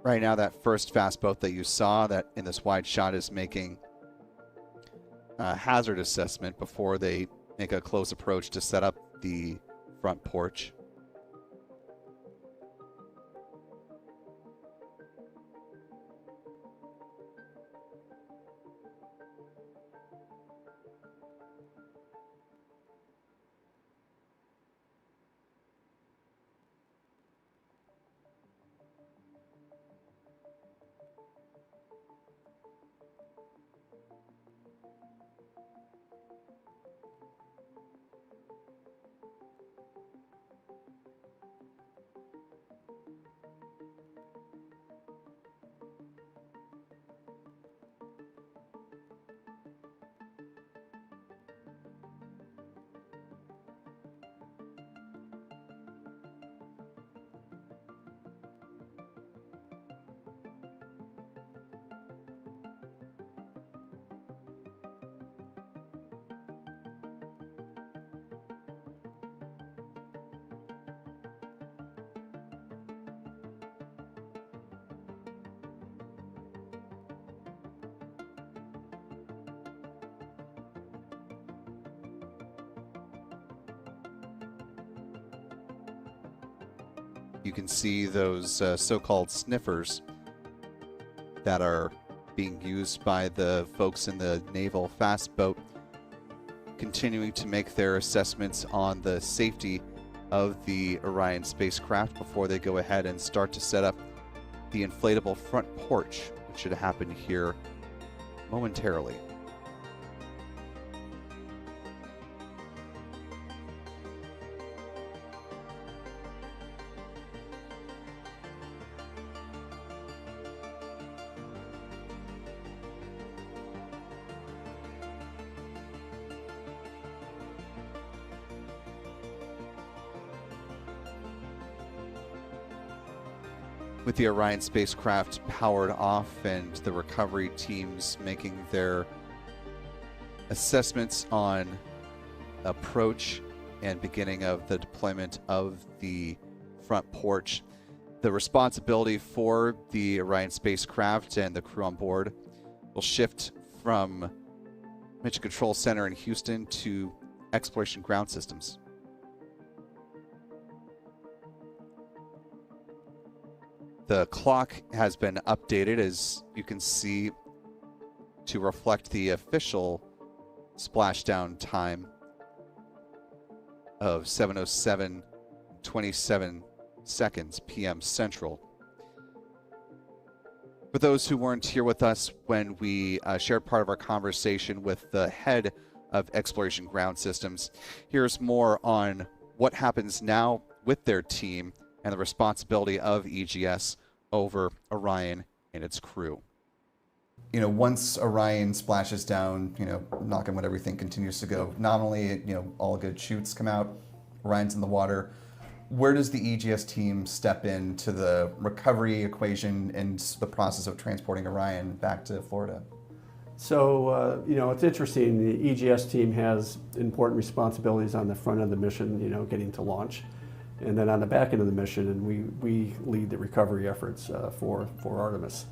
Right now, that first fast boat that you saw that in this wide shot is making a hazard assessment before they make a close approach to set up the front porch. You can see those so-called sniffers that are being used by the folks in the naval fast boat, continuing to make their assessments on the safety of the Orion spacecraft before they go ahead and start to set up the inflatable front porch, which should happen here momentarily. With the Orion spacecraft powered off and the recovery teams making their assessments on approach and beginning of the deployment of the front porch, the responsibility for the Orion spacecraft and the crew on board will shift from Mission Control Center in Houston to Exploration Ground Systems. The clock has been updated, as you can see, to reflect the official splashdown time of 7:07:27 p.m. Central. For those who weren't here with us when we shared part of our conversation with the head of Exploration Ground Systems, here's more on what happens now with their team and the responsibility of EGS over Orion and its crew. You know, once Orion splashes down, knock on wood, everything continues to go nominally, all good chutes come out, Orion's in the water. Where does the EGS team step into the recovery equation and the process of transporting Orion back to Florida? So, it's interesting. The EGS team has important responsibilities on the front of the mission, getting to launch. And then on the back end of the mission, and we lead the recovery efforts for Artemis.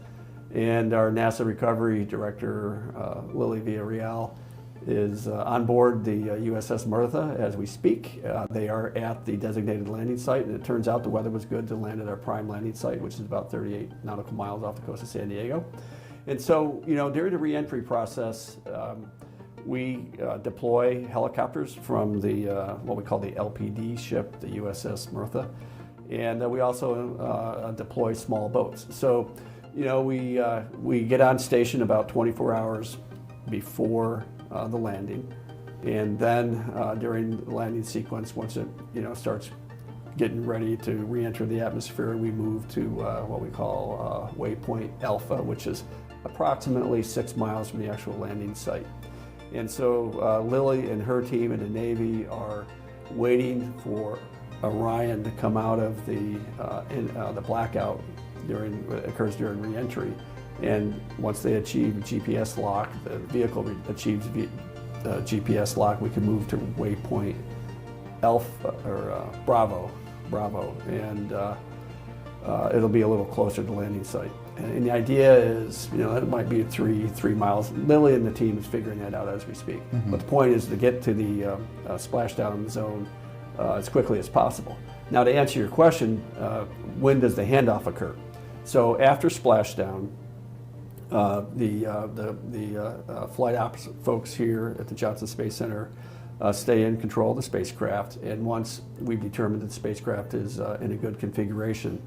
And our NASA recovery director, Lily Villarreal, is on board the USS Martha as we speak. They are at the designated landing site, and it turns out the weather was good to land at our prime landing site, which is about 38 nautical miles off the coast of San Diego. And so, during the re-entry process, we deploy helicopters from the what we call the LPD ship, the USS Martha, and we also deploy small boats. So, we get on station about 24 hours before the landing, and then during the landing sequence, once it starts getting ready to re-enter the atmosphere, we move to what we call waypoint Alpha, which is approximately 6 miles from the actual landing site. And so Lily and her team in the Navy are waiting for Orion to come out of the blackout occurs during re-entry. And once they achieve GPS lock, the vehicle achieves GPS lock, we can move to waypoint Alpha or Bravo, and it'll be a little closer to landing site. And the idea is, it might be 3 miles. Lily and the team is figuring that out as we speak. Mm-hmm. But the point is to get to the splashdown zone as quickly as possible. Now, to answer your question, when does the handoff occur? So after splashdown, the flight ops folks here at the Johnson Space Center stay in control of the spacecraft, and once we've determined that the spacecraft is in a good configuration,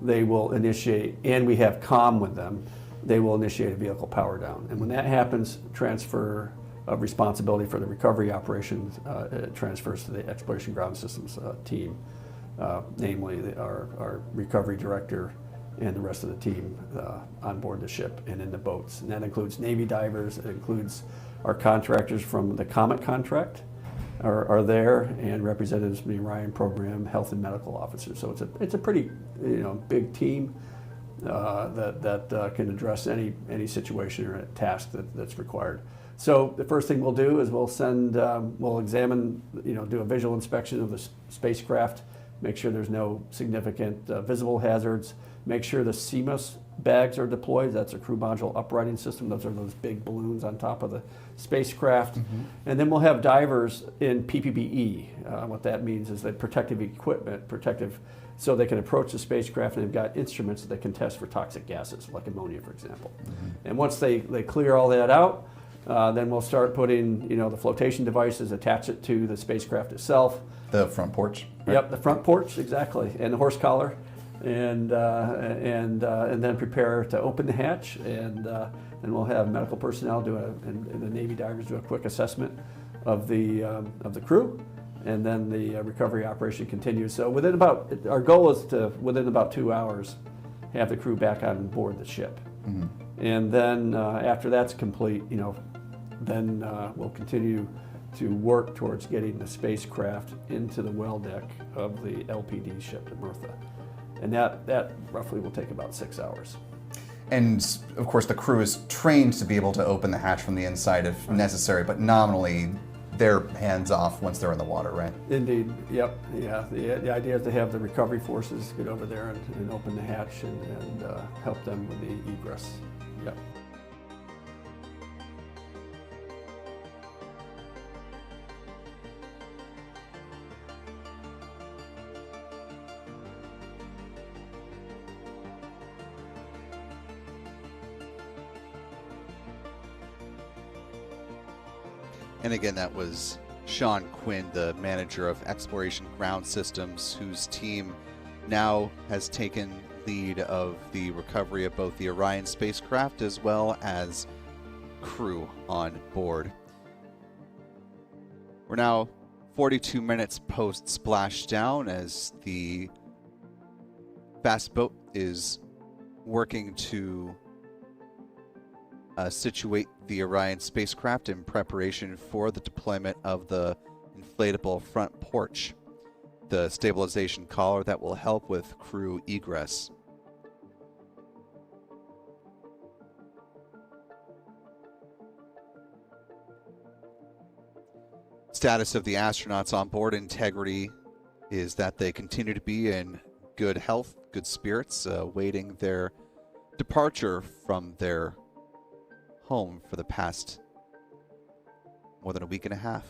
they will initiate, and we have comm with them, they will initiate a vehicle power down. And when that happens, transfer of responsibility for the recovery operations transfers to the Exploration Ground Systems team, namely our recovery director and the rest of the team on board the ship and in the boats. And that includes Navy divers, it includes our contractors from the Comet contract are there, and representatives from the Orion program, health and medical officers. So it's a pretty big team that can address any situation or task that's required. So the first thing we'll do is we'll examine, do a visual inspection of the spacecraft, make sure there's no significant visible hazards, make sure the CMOS bags are deployed. That's a crew module uprighting system. Those are those big balloons on top of the spacecraft. Mm-hmm. And then we'll have divers in PPE. What that means is that protective equipment, so they can approach the spacecraft, and they've got instruments that they can test for toxic gases, like ammonia, for example. Mm-hmm. And once they clear all that out, then we'll start putting, the flotation devices, attach it to the spacecraft itself. The front porch? Right? Yep, the front porch, exactly, and the horse collar, and then prepare to open the hatch, and we'll have medical personnel and the Navy divers do a quick assessment of the crew, and then the recovery operation continues. So our goal is to, within about 2 hours, have the crew back on board the ship. Mm-hmm. And then after that's complete, then we'll continue to work towards getting the spacecraft into the well deck of the LPD ship, the Mirtha. And that roughly will take about 6 hours. And of course the crew is trained to be able to open the hatch from the inside if necessary, but nominally they're hands off once they're in the water, right? Indeed, yep, yeah. The idea is to have the recovery forces get over there and open the hatch and help them with the egress, yep. And again, that was Sean Quinn, the manager of Exploration Ground Systems, whose team now has taken lead of the recovery of both the Orion spacecraft as well as crew on board. We're now 42 minutes post splashdown as the fast boat is working to situate the Orion spacecraft in preparation for the deployment of the inflatable front porch, the stabilization collar that will help with crew egress. Status of the astronauts on board integrity is that they continue to be in good health, good spirits, awaiting their departure from their home for the past more than a week and a half.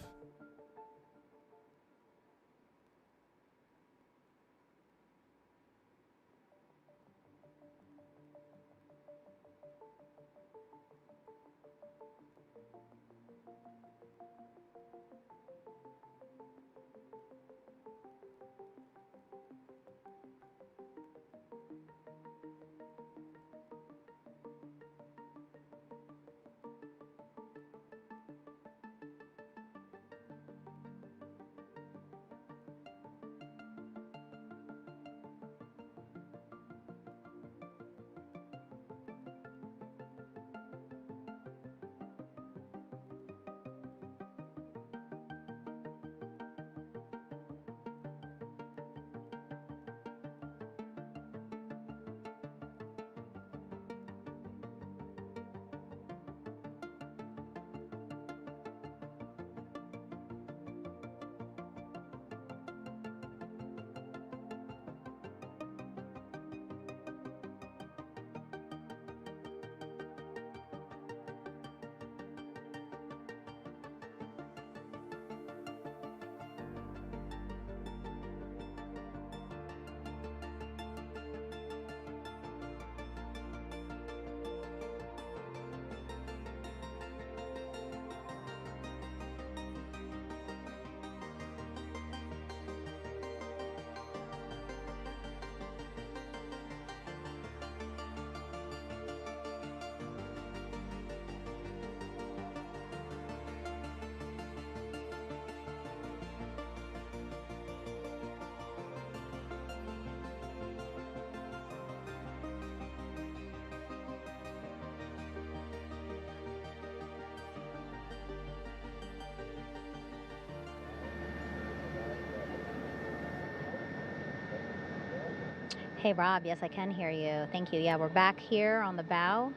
Hey, Rob. Yes, I can hear you. Thank you. Yeah, we're back here on the bow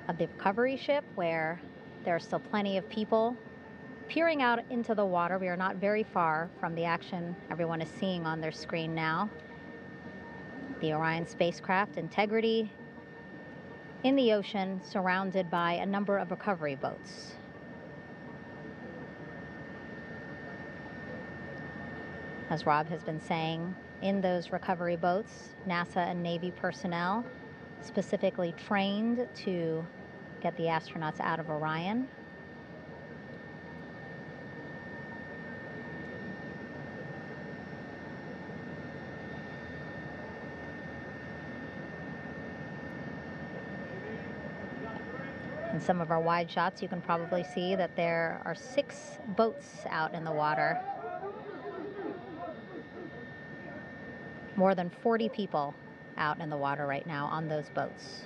of the recovery ship where there are still plenty of people peering out into the water. We are not very far from the action everyone is seeing on their screen now. The Orion spacecraft, Integrity, in the ocean, surrounded by a number of recovery boats. As Rob has been saying, in those recovery boats, NASA and Navy personnel specifically trained to get the astronauts out of Orion. In some of our wide shots, you can probably see that there are 6 boats out in the water. More than 40 people out in the water right now on those boats.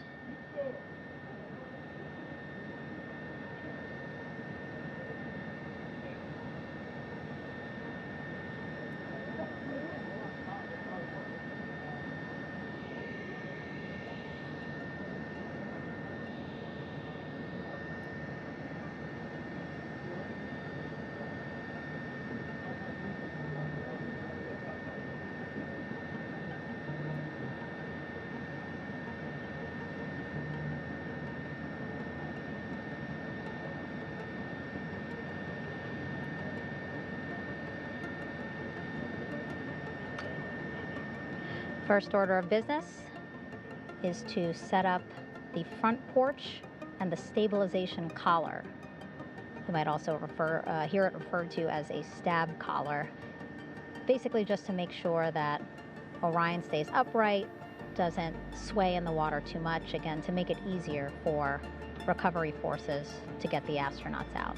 First order of business is to set up the front porch and the stabilization collar. You might also hear it referred to as a stab collar. Basically just to make sure that Orion stays upright, doesn't sway in the water too much, again, to make it easier for recovery forces to get the astronauts out.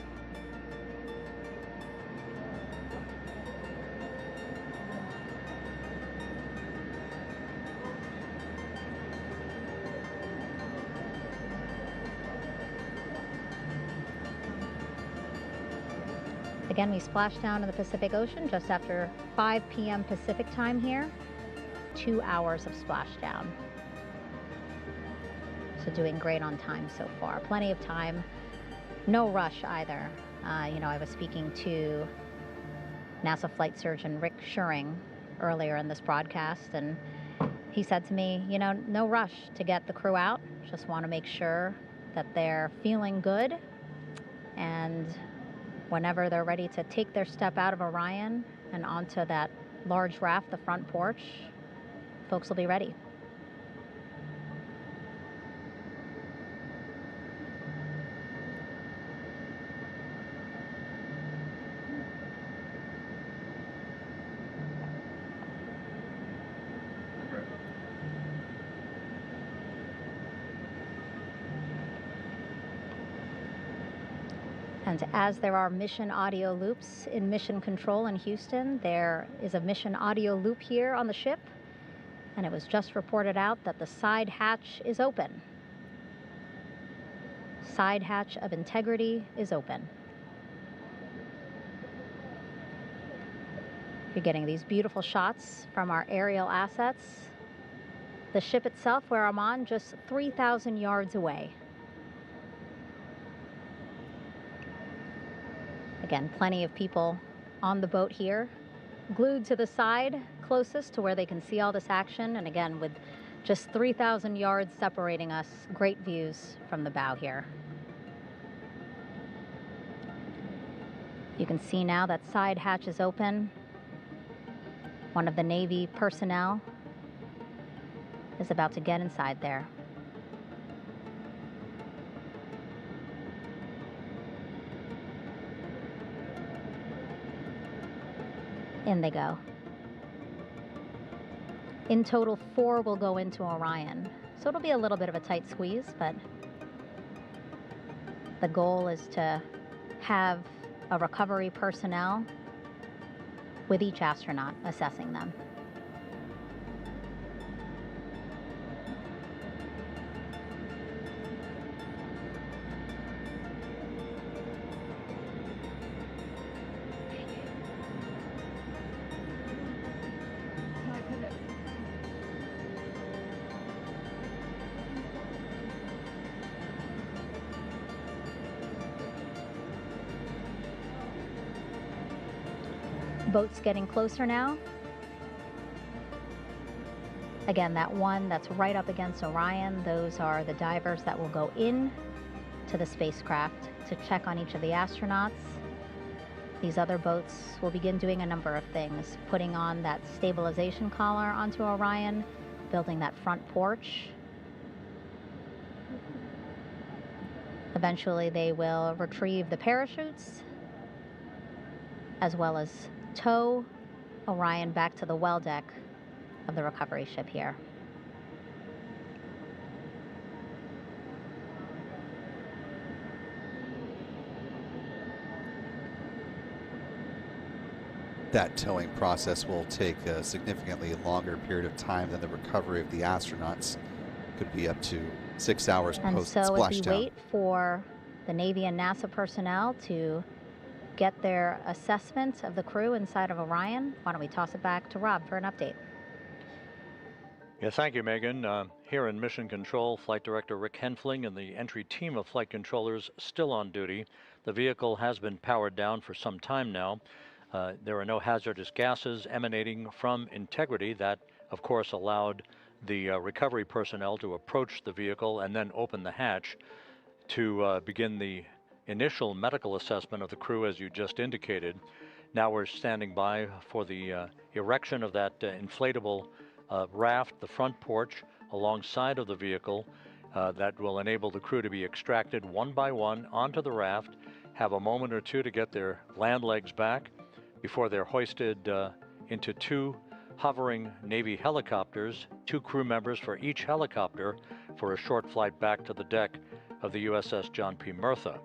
Again, we splashed down in the Pacific Ocean just after 5 p.m. Pacific time here. 2 hours of splashdown. So doing great on time so far. Plenty of time. No rush either. I was speaking to NASA flight surgeon Rick Schuring earlier in this broadcast, and he said to me, no rush to get the crew out. Just want to make sure that they're feeling good, and whenever they're ready to take their step out of Orion and onto that large raft, the front porch, folks will be ready. And as there are mission audio loops in mission control in Houston, there is a mission audio loop here on the ship, and it was just reported out that the side hatch is open. Side hatch of Integrity is open. You're getting these beautiful shots from our aerial assets. The ship itself, where I'm on, just 3,000 yards away. Again, plenty of people on the boat here, glued to the side closest to where they can see all this action. And again, with just 3,000 yards separating us, great views from the bow here. You can see now that side hatch is open. One of the Navy personnel is about to get inside there. In they go. In total, 4 will go into Orion. So it'll be a little bit of a tight squeeze, but the goal is to have a recovery personnel with each astronaut assessing them. boats getting closer now. Again, that one that's right up against Orion, those are the divers that will go in to the spacecraft to check on each of the astronauts. These other boats will begin doing a number of things, putting on that stabilization collar onto Orion, building that front porch. Eventually, they will retrieve the parachutes, as well as tow Orion back to the well deck of the recovery ship here. That towing process will take a significantly longer period of time than the recovery of the astronauts. Could be up to 6 hours post And so as we splashdown. wait for the Navy and NASA personnel to get their assessment of the crew inside of Orion, why don't we toss it back to Rob for an update? Yeah, thank you, Megan. Here in Mission Control, Flight Director Rick Henfling and the entry team of flight controllers still on duty. The vehicle has been powered down for some time now. There are no hazardous gases emanating from integrity. That, of course, allowed the recovery personnel to approach the vehicle and then open the hatch to begin the initial medical assessment of the crew, as you just indicated. Now we're standing by for the erection of that inflatable raft, the front porch, alongside of the vehicle that will enable the crew to be extracted one by one onto the raft, have a moment or two to get their land legs back before they're hoisted into two hovering Navy helicopters, 2 crew members for each helicopter, for a short flight back to the deck of the USS John P. Murtha.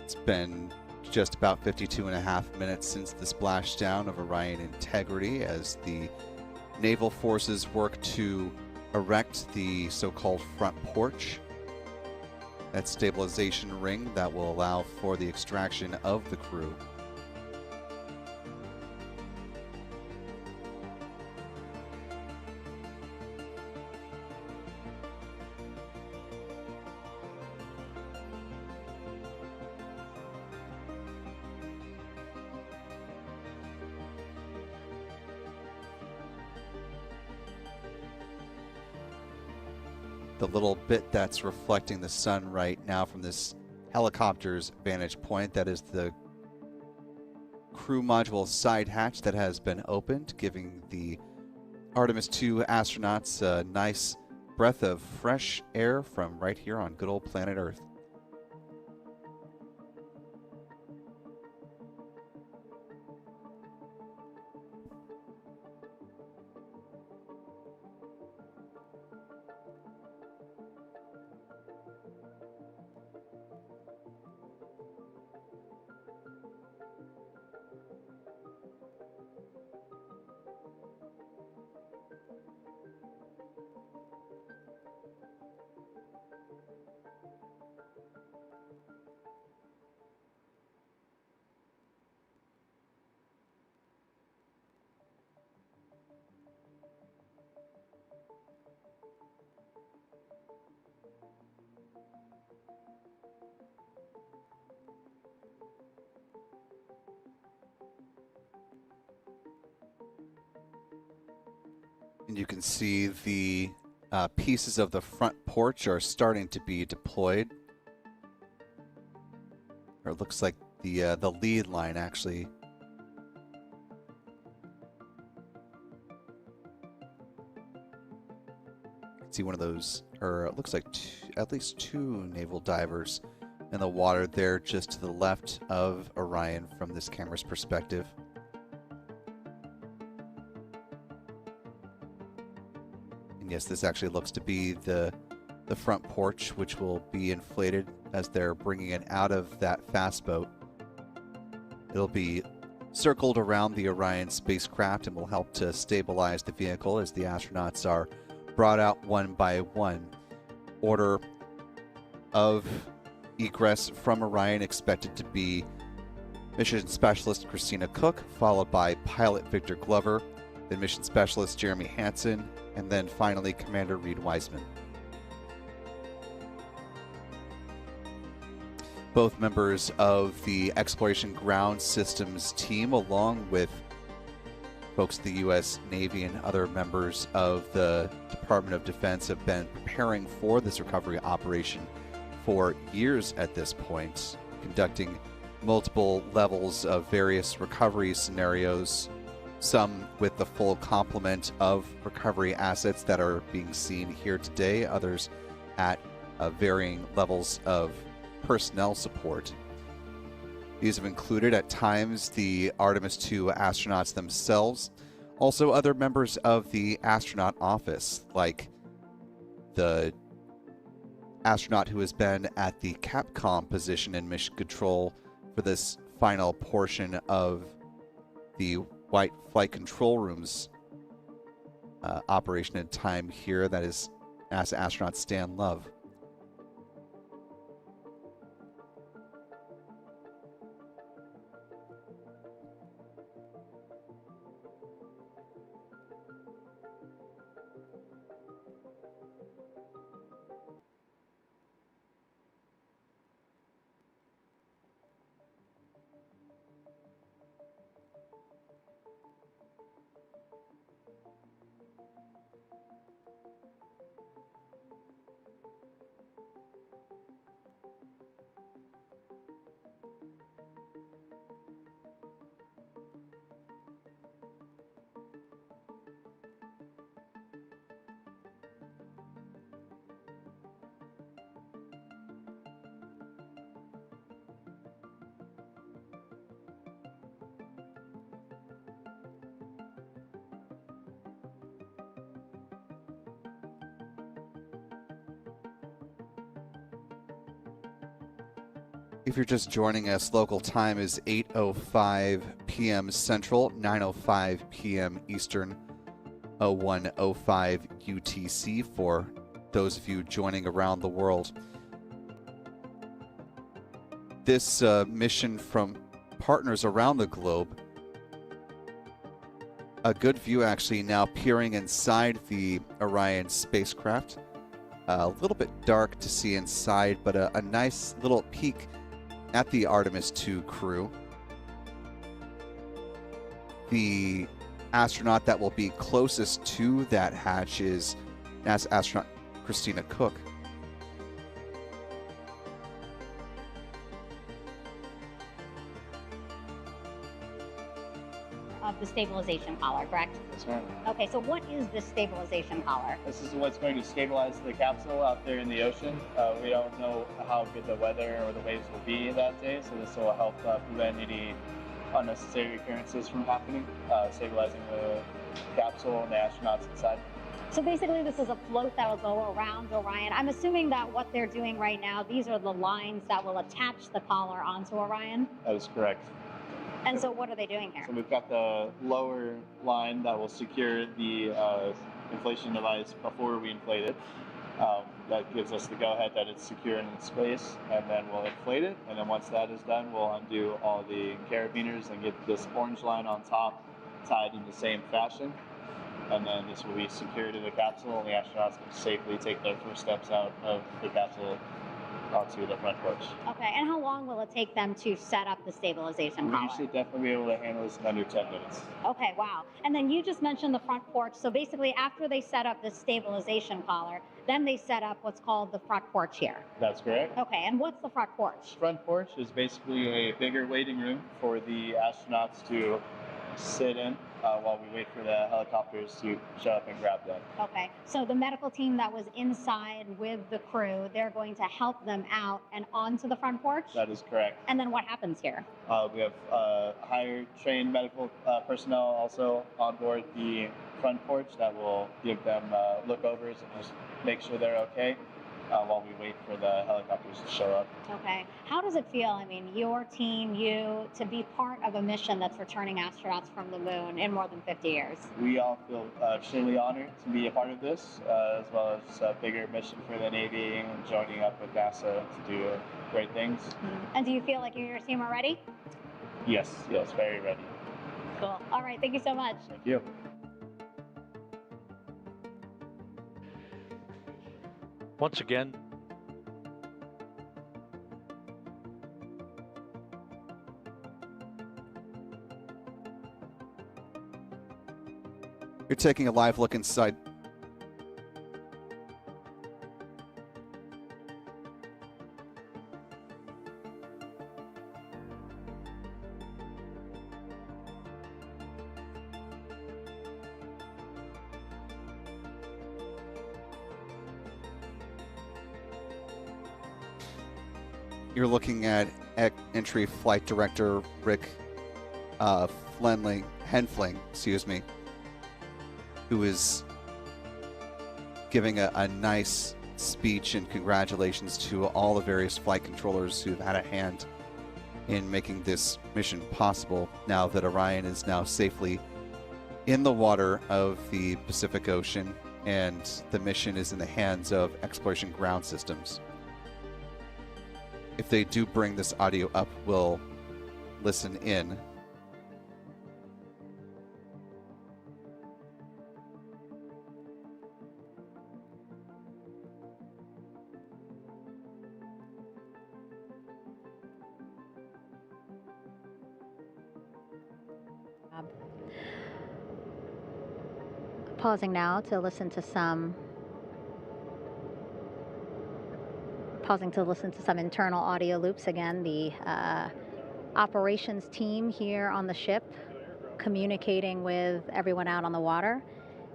It's been just about 52.5 minutes since the splashdown of Orion Integrity as the naval forces work to erect the so-called front porch, that stabilization ring that will allow for the extraction of the crew. The little bit that's reflecting the sun right now from this helicopter's vantage point, that is the crew module side hatch that has been opened, giving the Artemis II astronauts a nice breath of fresh air from right here on good old planet Earth. And you can see the pieces of the front porch are starting to be deployed. Or it looks like the lead line actually. You can see one of those, or it looks like at least 2 naval divers in the water there just to the left of Orion from this camera's perspective. Yes, this actually looks to be the front porch, which will be inflated as they're bringing it out of that fast boat. It'll be circled around the Orion spacecraft and will help to stabilize the vehicle as the astronauts are brought out one by one. Order of egress from Orion expected to be Mission Specialist Christina Koch, followed by Pilot Victor Glover, then Mission Specialist Jeremy Hansen, and then finally Commander Reid Wiseman. Both members of the Exploration Ground Systems team, along with folks at the U.S. Navy and other members of the Department of Defense, have been preparing for this recovery operation for years at this point, conducting multiple levels of various recovery scenarios, some with the full complement of recovery assets that are being seen here today, others at varying levels of personnel support. These have included at times the Artemis II astronauts themselves, also other members of the astronaut office, like the astronaut who has been at the Capcom position in mission control for this final portion of the White Flight Control Room's operation in time here. That is NASA astronaut Stan Love. If you're just joining us, local time is 8:05 p.m. Central, 9:05 p.m. Eastern, 01:05 UTC for those of you joining around the world. This mission from partners around the globe, a good view actually now peering inside the Orion spacecraft. A little bit dark to see inside, but a nice little peek at the Artemis II crew. The astronaut that will be closest to that hatch is NASA astronaut Christina Koch. Of the stabilization collar, correct? That's right. Okay, so what is this stabilization collar? This is what's going to stabilize the capsule out there in the ocean. We don't know how good the weather or the waves will be that day, so this will help prevent any unnecessary occurrences from happening, stabilizing the capsule and the astronauts inside. So basically this is a float that will go around Orion. I'm assuming that what they're doing right now, these are the lines that will attach the collar onto Orion? That is correct. And so what are they doing here? So we've got the lower line that will secure the inflation device before we inflate it. That gives us the go-ahead that it's secure in space, and then we'll inflate it. And then once that is done, we'll undo all the carabiners and get this orange line on top tied in the same fashion. And then this will be secured to the capsule, and the astronauts can safely take their first steps out of the capsule onto the front porch. Okay, and how long will it take them to set up the stabilization We collar? should definitely be able to handle this in under 10 minutes. Okay, wow. And then you just mentioned the front porch. So basically after they set up the stabilization collar, then they set up what's called the front porch here. That's correct. Okay, and what's the front porch? Front porch is basically a bigger waiting room for the astronauts to sit in while we wait for the helicopters to show up and grab them. Okay, so the medical team that was inside with the crew, they're going to help them out and onto the front porch? That is correct. And then what happens here? We have higher trained medical personnel also on board the front porch that will give them look-overs and just make sure they're okay while we wait for the helicopters helicopters to show up. Okay. How does it feel? I mean, your team, you, to be part of a mission that's returning astronauts from the moon in more than 50 years? We all feel extremely honored to be a part of this, as well as a bigger mission for the Navy and joining up with NASA to do great things. And do you feel like you and your team are ready? Yes, very ready. Cool. All right. Thank you so much. Thank you. Once again, You're taking a live look inside. You're looking at entry flight director Rick Henfling, who is giving a nice speech and congratulations to all the various flight controllers who've had a hand in making this mission possible now that Orion is now safely in the water of the Pacific Ocean and the mission is in the hands of Exploration Ground Systems. If they do bring this audio up, we'll listen in. Pausing now to listen to some internal audio loops. Again, the operations team here on the ship communicating with everyone out on the water.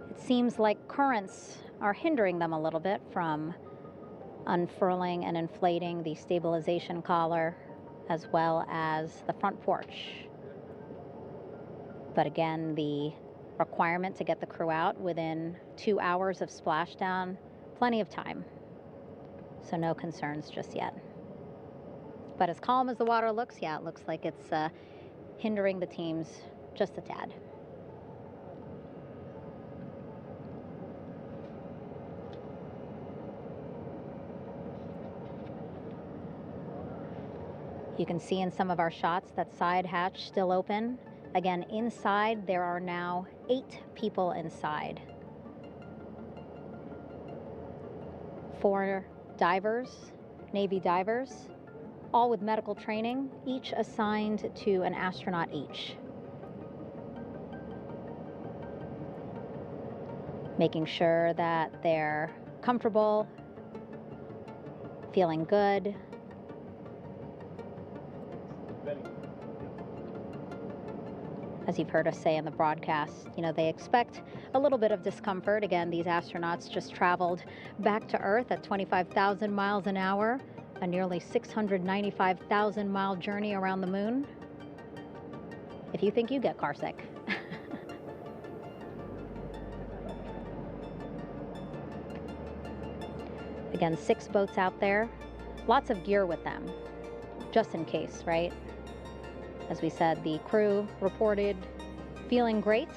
It seems like currents are hindering them a little bit from unfurling and inflating the stabilization collar as well as the front porch. But again, the requirement to get the crew out within 2 hours of splashdown, plenty of time. So no concerns just yet. But as calm as the water looks, yeah, it looks like it's hindering the teams just a tad. You can see in some of our shots that side hatch still open. Again, inside there are now 8 people inside. 4 divers, Navy divers, all with medical training, each assigned to an astronaut each. Making sure that they're comfortable, feeling good. As you've heard us say in the broadcast, they expect a little bit of discomfort. Again, these astronauts just traveled back to Earth at 25,000 miles an hour, a nearly 695,000 mile journey around the moon. If you think you get carsick. Again, 6 boats out there, lots of gear with them, just in case, right? As we said, the crew reported feeling great.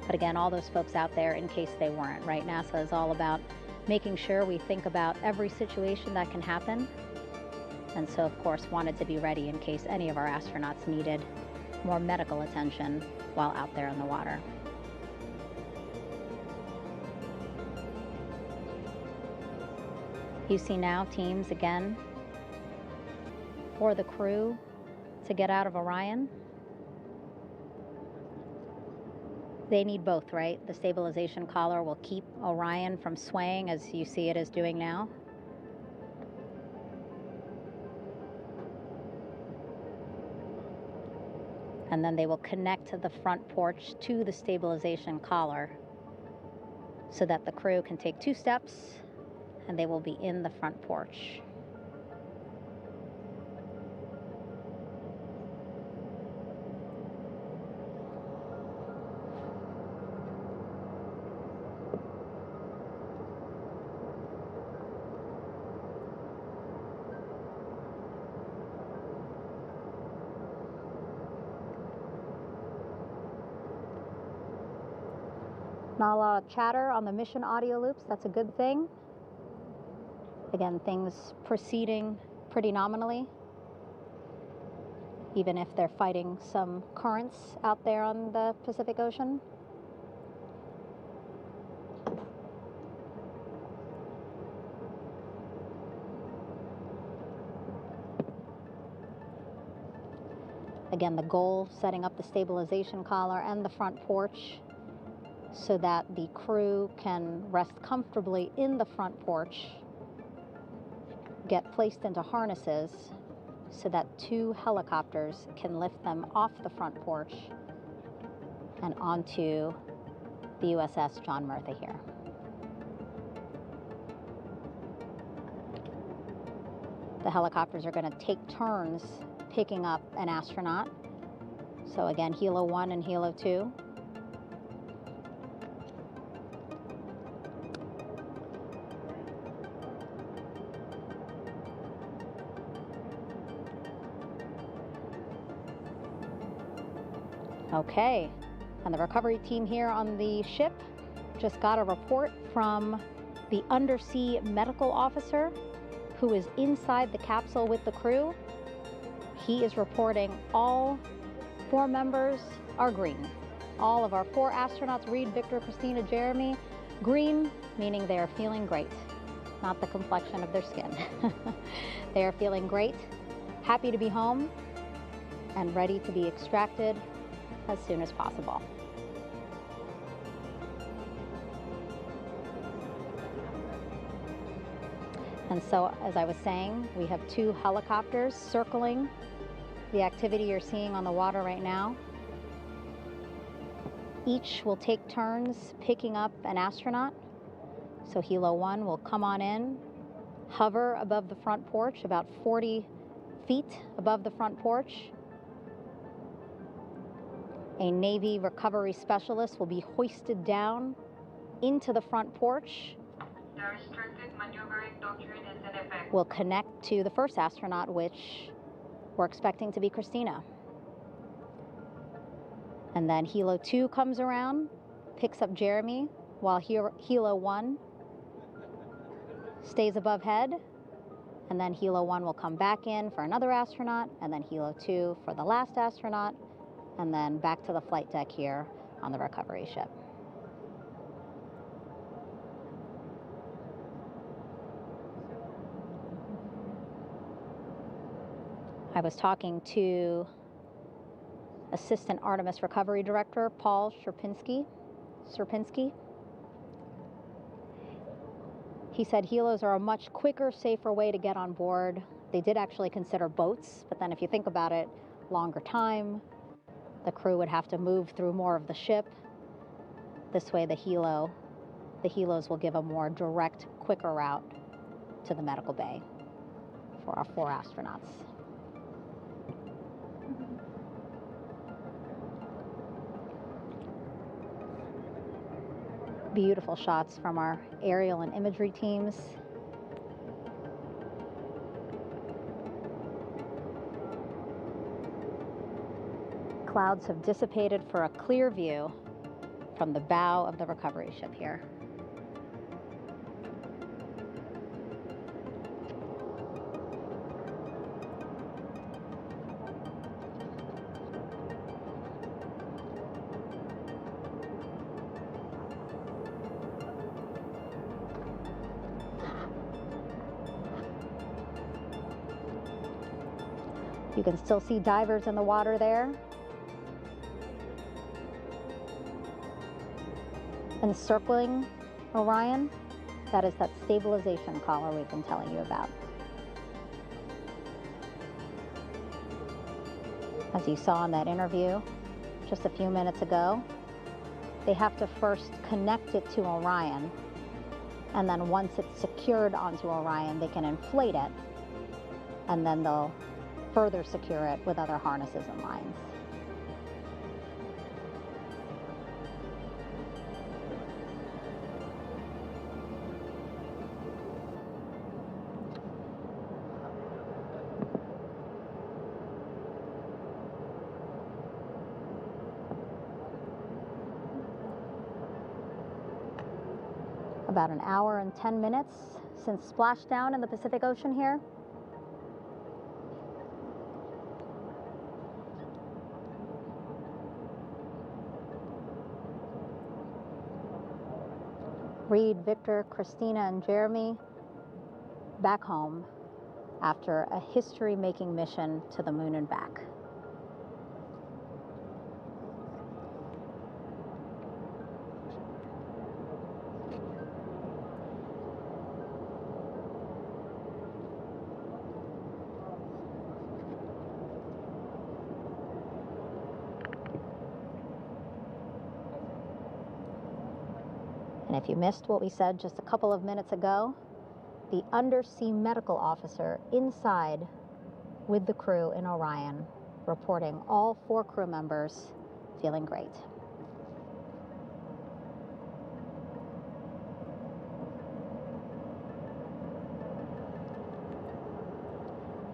But again, all those folks out there in case they weren't, right? NASA is all about making sure we think about every situation that can happen. And so, of course, wanted to be ready in case any of our astronauts needed more medical attention while out there in the water. You see now teams again for the crew to get out of Orion. They need both, right? The stabilization collar will keep Orion from swaying as you see it is doing now. And then they will connect the front porch to the stabilization collar so that the crew can take 2 steps and they will be in the front porch. Not a lot of chatter on the mission audio loops. That's a good thing. Again, things proceeding pretty nominally, even if they're fighting some currents out there on the Pacific Ocean. Again, the goal, setting up the stabilization collar and the front porch so that the crew can rest comfortably in the front porch, get placed into harnesses so that 2 helicopters can lift them off the front porch and onto the USS John Murtha here. The helicopters are going to take turns picking up an astronaut. So again, Helo 1 and Helo 2. Okay, and the recovery team here on the ship just got a report from the undersea medical officer who is inside the capsule with the crew. He is reporting all 4 members are green. All of our 4 astronauts, Reid, Victor, Christina, Jeremy, green, meaning they are feeling great, not the complexion of their skin. They are feeling great, happy to be home, and ready to be extracted as soon as possible. And so, as I was saying, we have 2 helicopters circling the activity you're seeing on the water right now. Each will take turns picking up an astronaut. So Helo 1 will come on in, hover above the front porch, about 40 feet above the front porch. A Navy recovery specialist will be hoisted down into the front porch. The restricted maneuvering doctrine is in effect. Will connect to the first astronaut, which we're expecting to be Christina. And then Helo 2 comes around, picks up Jeremy, while Helo 1 stays above head. And then Helo 1 will come back in for another astronaut, and then Helo 2 for the last astronaut, and then back to the flight deck here on the recovery ship. I was talking to Assistant Artemis Recovery Director Paul Sierpinski. He said helos are a much quicker, safer way to get on board. They did actually consider boats, but then if you think about it, longer time, the crew would have to move through more of the ship. This way the helos will give a more direct, quicker route to the medical bay for our 4 astronauts. Beautiful shots from our aerial and imagery teams. Clouds have dissipated for a clear view from the bow of the recovery ship here. You can still see divers in the water there. Encircling Orion, that is that stabilization collar we've been telling you about. As you saw in that interview just a few minutes ago, they have to first connect it to Orion, and then once it's secured onto Orion, they can inflate it, and then they'll further secure it with other harnesses and lines. About an hour and 10 minutes since splashdown in the Pacific Ocean here. Reid, Victor, Christina, and Jeremy back home after a history-making mission to the moon and back. And if you missed what we said just a couple of minutes ago, the undersea medical officer inside with the crew in Orion reporting all 4 crew members feeling great.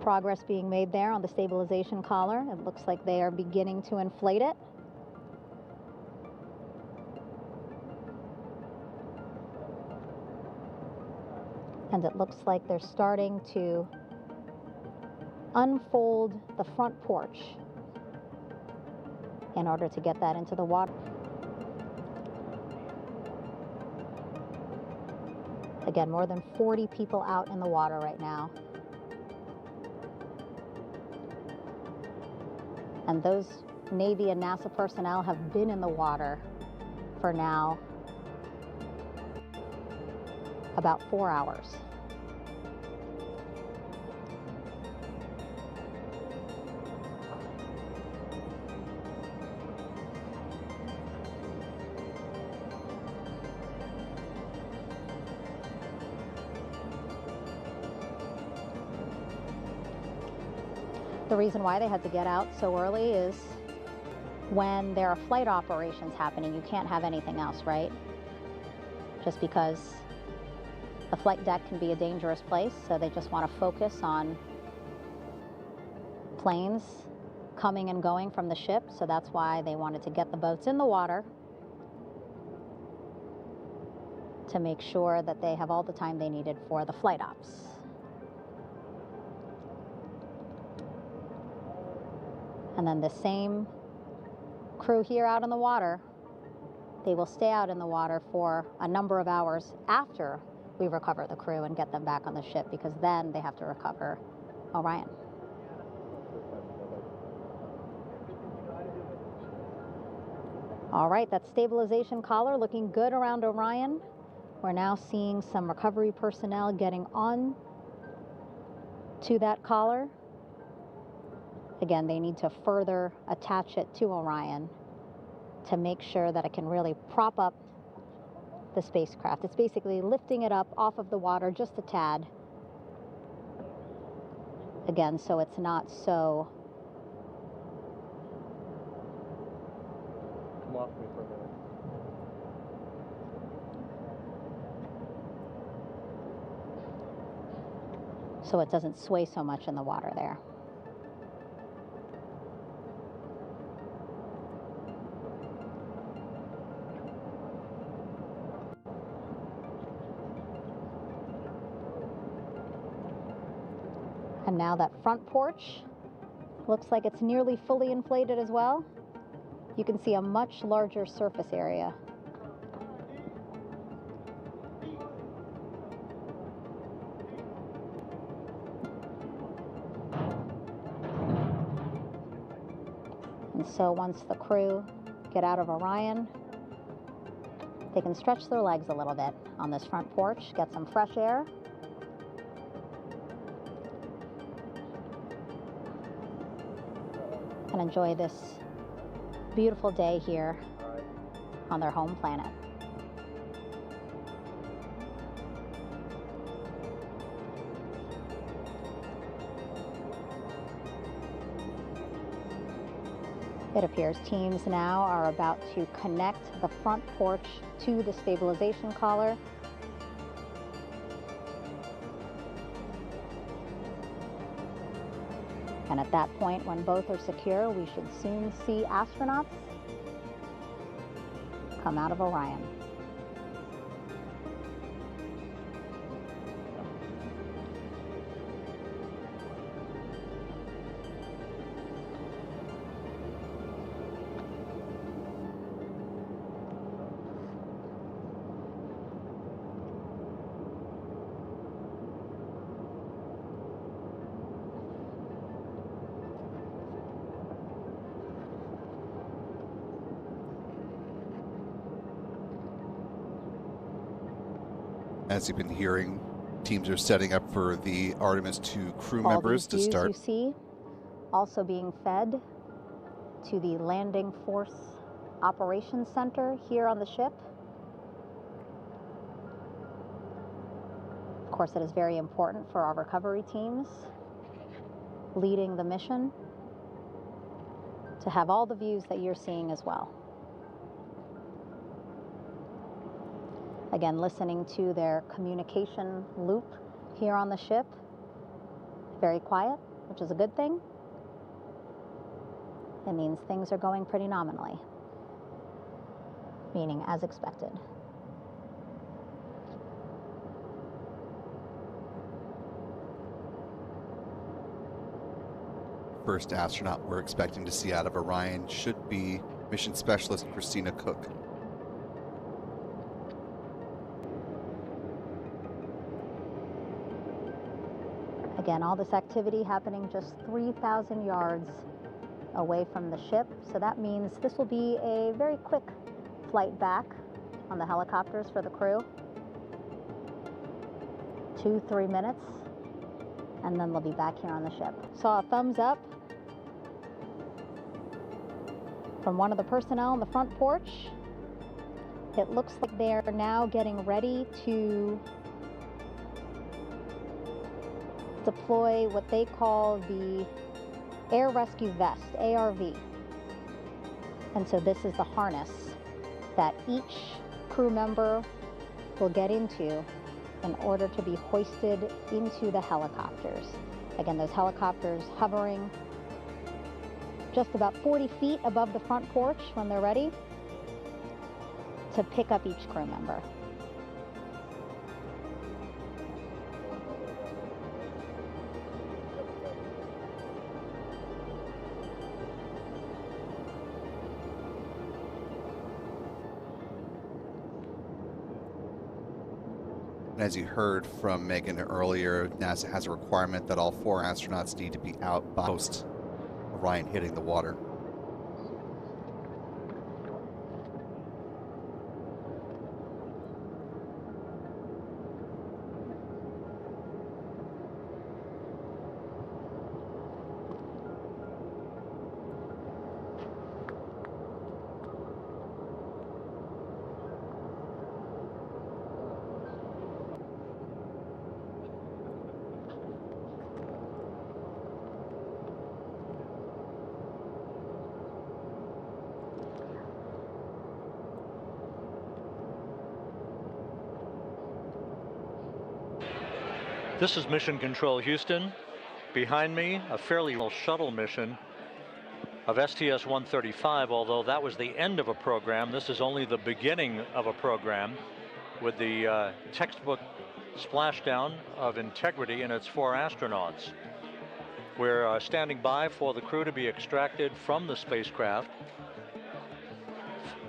Progress being made there on the stabilization collar. It looks like they are beginning to inflate it. And it looks like they're starting to unfold the front porch in order to get that into the water. Again, more than 40 people out in the water right now. And those Navy and NASA personnel have been in the water for now about 4 hours. The reason why they had to get out so early is when there are flight operations happening, you can't have anything else, right? Just because the flight deck can be a dangerous place, so they just want to focus on planes coming and going from the ship, so that's why they wanted to get the boats in the water to make sure that they have all the time they needed for the flight ops. And then the same crew here out in the water, they will stay out in the water for a number of hours after we recover the crew and get them back on the ship, because then they have to recover Orion. All right, that stabilization collar looking good around Orion. We're now seeing some recovery personnel getting on to that collar. Again, they need to further attach it to Orion to make sure that it can really prop up the spacecraft. It's basically lifting it up off of the water just a tad. Again, so it's not so... Come off me for a minute. So it doesn't sway so much in the water there. And now that front porch looks like it's nearly fully inflated as well. You can see a much larger surface area. And so once the crew get out of Orion, they can stretch their legs a little bit on this front porch, get some fresh air. And enjoy this beautiful day here on their home planet. It appears teams now are about to connect the front porch to the stabilization collar. And at that point, when both are secure, we should soon see astronauts come out of Orion. As you've been hearing, teams are setting up for the Artemis 2 crew All members these to views start. you see also being fed to the Landing Force Operations Center here on the ship. Of course, it is very important for our recovery teams leading the mission to have all the views that you're seeing as well. Again, listening to their communication loop here on the ship. Very quiet, which is a good thing. It means things are going pretty nominally, meaning as expected. First astronaut we're expecting to see out of Orion should be mission specialist Christina Cook. Again, all this activity happening just 3,000 yards away from the ship. So that means this will be a very quick flight back on the helicopters for the crew. 2-3 minutes, and then they'll be back here on the ship. Saw a thumbs up from one of the personnel on the front porch. It looks like they are now getting ready to deploy what they call the Air Rescue Vest, ARV. And so this is the harness that each crew member will get into in order to be hoisted into the helicopters. Again, those helicopters hovering just about 40 feet above the front porch when they're ready to pick up each crew member. And as you heard from Megan earlier, NASA has a requirement that all 4 astronauts need to be out by post Orion hitting the water. This is Mission Control Houston. Behind me, a fairly little shuttle mission of STS-135, although that was the end of a program. This is only the beginning of a program with the textbook splashdown of Integrity and its 4 astronauts. We're standing by for the crew to be extracted from the spacecraft.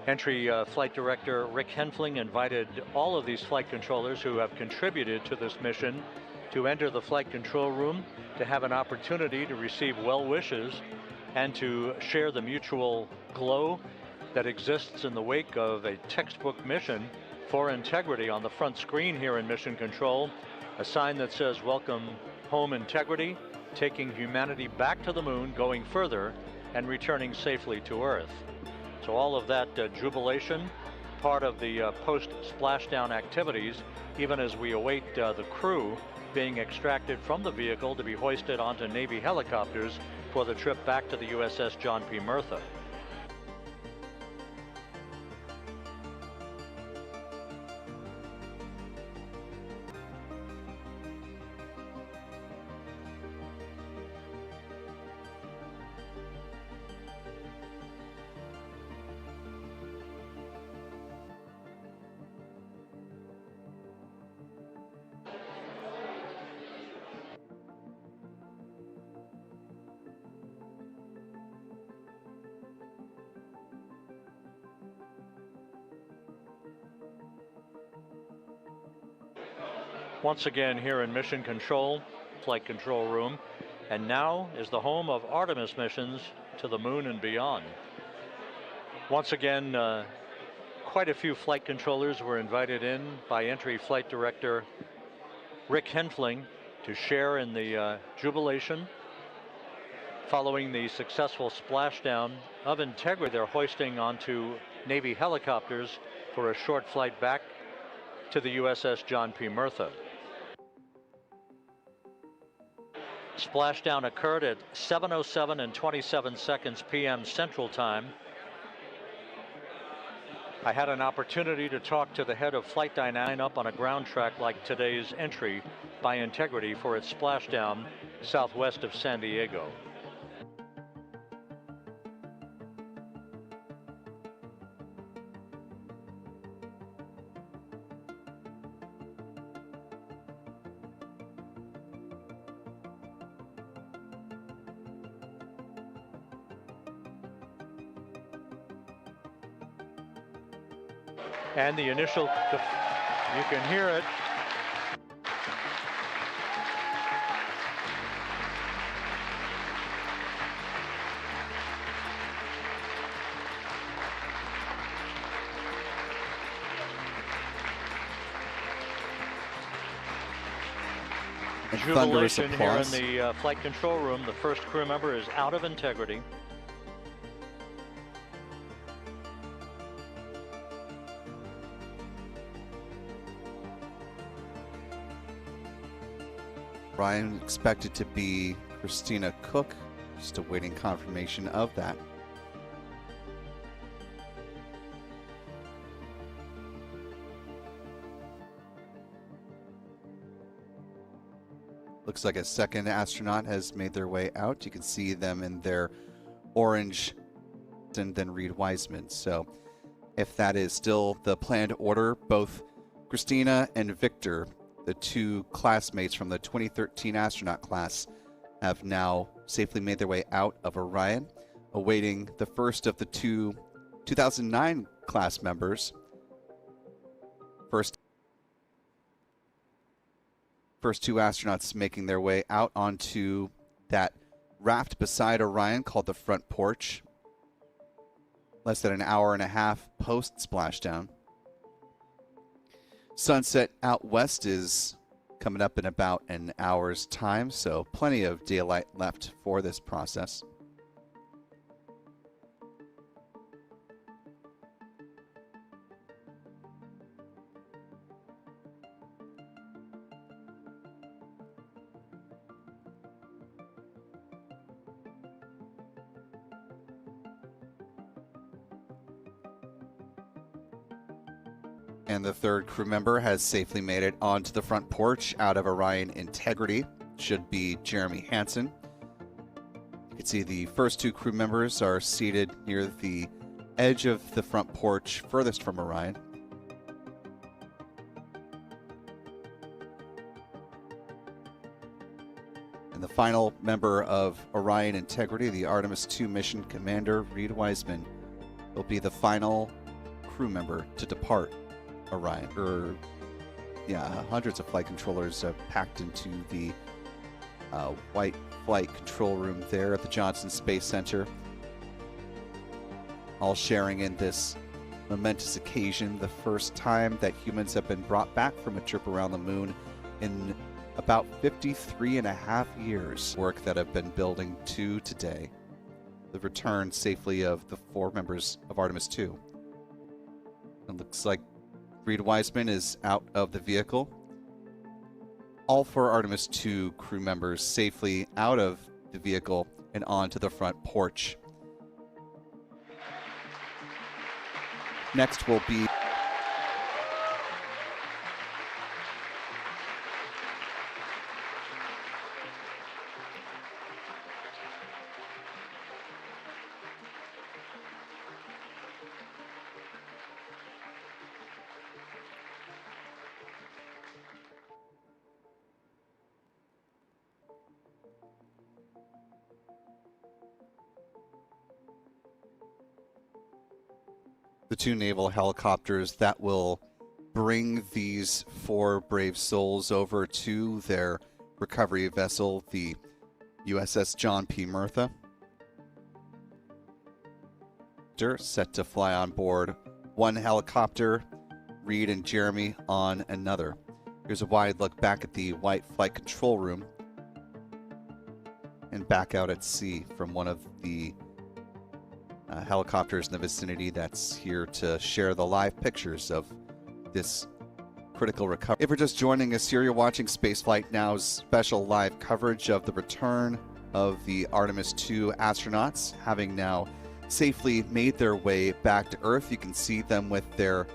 Entry Flight Director Rick Henfling invited all of these flight controllers who have contributed to this mission to enter the flight control room to have an opportunity to receive well wishes and to share the mutual glow that exists in the wake of a textbook mission for Integrity. On the front screen here in Mission Control, a sign that says "Welcome home, Integrity, taking humanity back to the moon, going further, and returning safely to Earth." So all of that jubilation, part of the post-splashdown activities, even as we await the crew being extracted from the vehicle to be hoisted onto Navy helicopters for the trip back to the USS John P. Murtha. Once again here in Mission Control, Flight Control Room, and now is the home of Artemis missions to the moon and beyond. Once again, quite a few flight controllers were invited in by Entry Flight Director Rick Henfling to share in the jubilation. Following the successful splashdown of Integrity, they're hoisting onto Navy helicopters for a short flight back to the USS John P. Murtha. Splashdown occurred at 7:07 and 27 seconds p.m. Central Time. I had an opportunity to talk to the head of flight dynamics up on a ground track like today's entry by Integrity for its splashdown southwest of San Diego. And the initial, you can hear it. Jubilation here in the flight control room. The first crew member is out of Integrity. Orion expected to be Christina Cook, just awaiting confirmation of that. Looks like a second astronaut has made their way out. You can see them in their orange, and then Reid Wiseman. So if that is still the planned order, both Christina and Victor, the two classmates from the 2013 astronaut class, have now safely made their way out of Orion, awaiting the first of the two 2009 class members. First two astronauts making their way out onto that raft beside Orion called the front porch. Less than an hour and a half post splashdown. Sunset out west is coming up in about an hour's time, so plenty of daylight left for this process. And the third crew member has safely made it onto the front porch out of Orion Integrity. Should be Jeremy Hansen. You can see the first two crew members are seated near the edge of the front porch furthest from Orion. And the final member of Orion Integrity, the Artemis II mission commander, Reid Wiseman, will be the final crew member to depart Orion. Hundreds of flight controllers packed into the white flight control room there at the Johnson Space Center, all sharing in this momentous occasion, the first time that humans have been brought back from a trip around the moon in about 53 and a half years. Work that have been building to today. The return safely of the four members of Artemis II. It looks like Reid Wiseman is out of the vehicle. All four Artemis II crew members safely out of the vehicle and onto the front porch. Next will be the two naval helicopters that will bring these four brave souls over to their recovery vessel, the USS John P. Murtha. Set to fly on board one helicopter, Reid and Jeremy on another. Here's a wide look back at the white flight control room and back out at sea from one of the helicopters in the vicinity that's here to share the live pictures of this critical recovery. If you're just joining us here, you're watching Spaceflight Now's special live coverage of the return of the Artemis II astronauts, having now safely made their way back to Earth. You can see them with their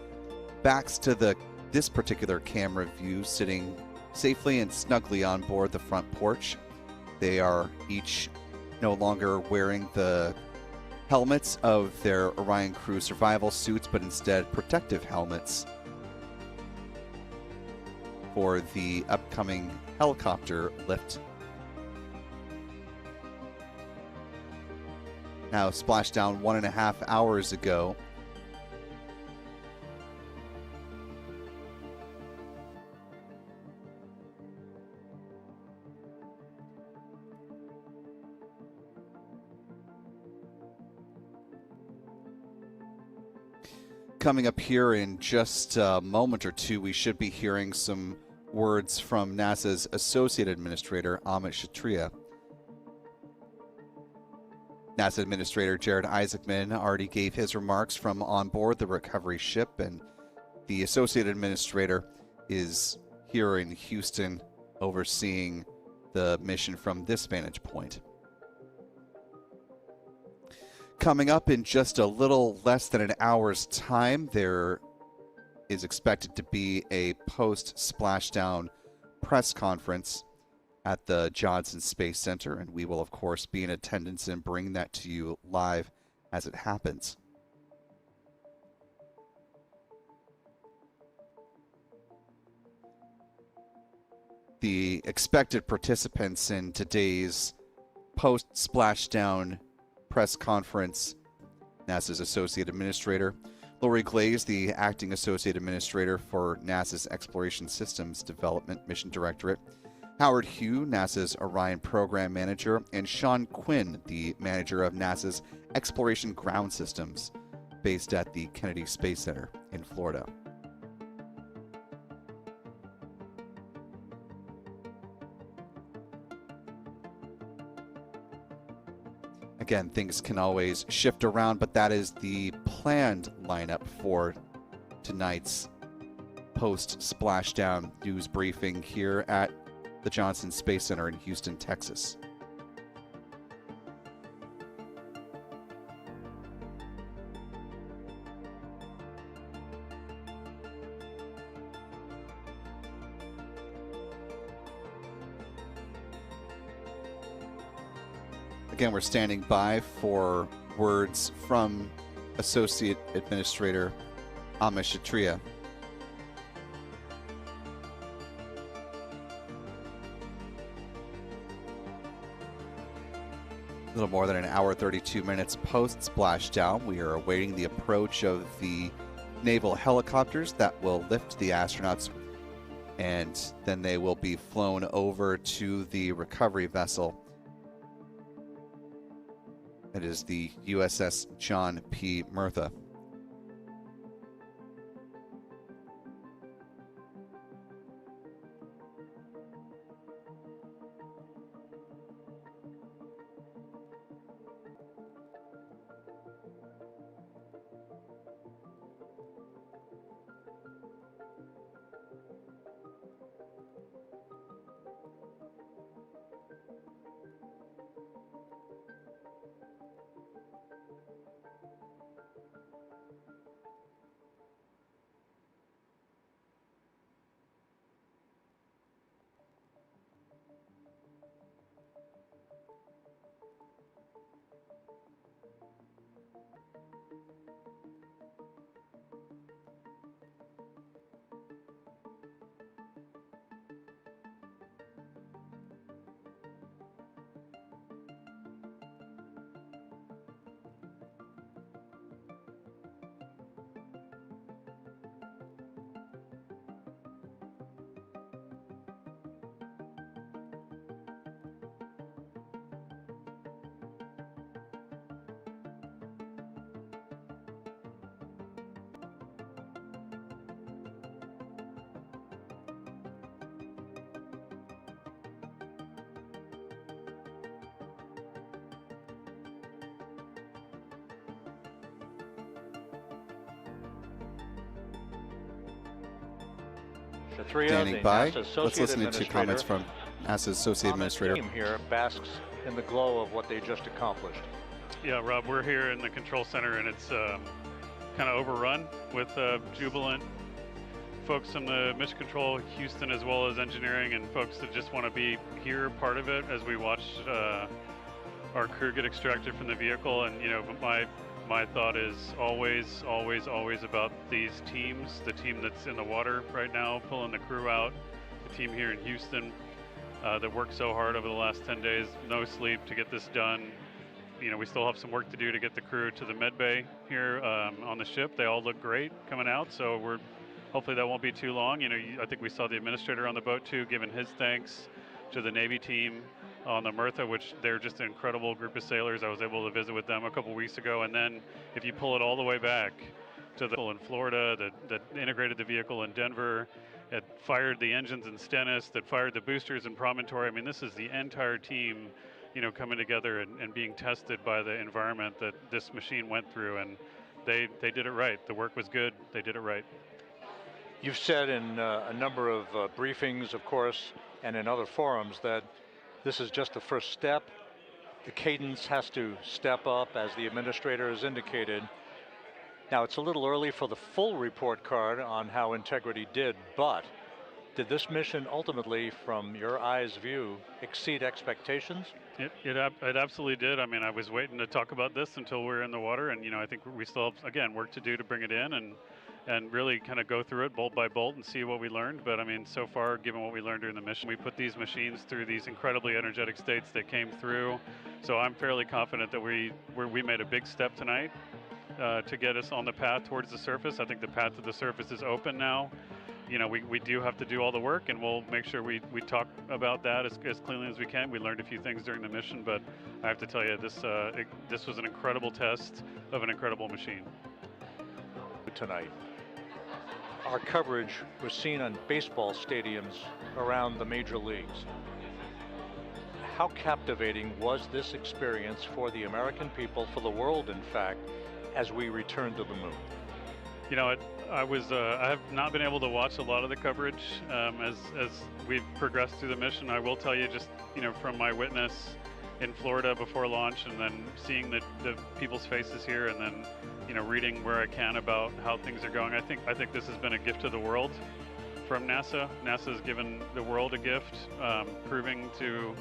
backs to this particular camera view, sitting safely and snugly on board the front porch. They are each no longer wearing the helmets of their Orion crew survival suits, but instead protective helmets for the upcoming helicopter lift. Now splashdown 1.5 hours ago. Coming up here in just a moment or two, we should be hearing some words from NASA's Associate Administrator, Amit Kshatriya. NASA Administrator Jared Isaacman already gave his remarks from on board the recovery ship, and the Associate Administrator is here in Houston overseeing the mission from this vantage point. Coming up in just a little less than an hour's time, there is expected to be a post-splashdown press conference at the Johnson Space Center, and we will, of course, be in attendance and bring that to you live as it happens. The expected participants in today's post-splashdown press conference: NASA's Associate Administrator Lori Glaze, the Acting Associate Administrator for NASA's Exploration Systems Development Mission Directorate; Howard Hugh, NASA's Orion Program Manager; and Sean Quinn, the Manager of NASA's Exploration Ground Systems, based at the Kennedy Space Center in Florida. Again, things can always shift around, but that is the planned lineup for tonight's post-splashdown news briefing here at the Johnson Space Center in Houston, Texas. Again, we're standing by for words from Associate Administrator Amit Kshatriya. A little more than an hour, 32 minutes post-splashdown, we are awaiting the approach of the naval helicopters that will lift the astronauts, and then they will be flown over to the recovery vessel. It is the USS John P. Murtha. standing by. Let's listen to comments from NASA's Associate Administrator. The team here basks in the glow of what they just accomplished. Yeah, Rob, we're here in the control center, and it's kind of overrun with jubilant folks in the mission control, Houston, as well as engineering, and folks that just want to be here, part of it, as we watch our crew get extracted from the vehicle. And, you know, my thought is always, always, always about these teams, the team that's in the water right now, pulling the crew out, the team here in Houston that worked so hard over the last 10 days, no sleep to get this done. You know, we still have some work to do to get the crew to the med bay here on the ship. They all look great coming out, so hopefully that won't be too long. You know, I think we saw the administrator on the boat too, giving his thanks to the Navy team on the Mirtha, which they're just an incredible group of sailors. I was able to visit with them a couple weeks ago. And then if you pull it all the way back to the in Florida that integrated the vehicle in Denver, that fired the engines in Stennis, that fired the boosters in Promontory. I mean, this is the entire team, you know, coming together and being tested by the environment that this machine went through. And they did it right. The work was good. They did it right. You've said in a number of briefings, of course, and in other forums that this is just the first step. The cadence has to step up, as the administrator has indicated. Now, it's a little early for the full report card on how Integrity did, but did this mission ultimately, from your eyes view, exceed expectations? It absolutely did. I mean, I was waiting to talk about this until we were in the water, and, you know, I think we still have, again, work to do to bring it in and really kind of go through it bolt by bolt and see what we learned. But I mean, so far, given what we learned during the mission, we put these machines through these incredibly energetic states that came through. So I'm fairly confident that we made a big step tonight to get us on the path towards the surface. I think the path to the surface is open now. You know, we do have to do all the work, and we'll make sure we talk about that as cleanly as we can. We learned a few things during the mission, but I have to tell you, this was an incredible test of an incredible machine. Tonight, our coverage was seen on baseball stadiums around the major leagues. How captivating was this experience for the American people, for the world, in fact, as we returned to the moon? You know, I have not been able to watch a lot of the coverage as we've progressed through the mission. I will tell you, just, you know, from my witness in Florida before launch, and then seeing the people's faces here, and then, you know, reading where I can about how things are going. I think this has been a gift to the world from NASA. NASA has given the world a gift, proving to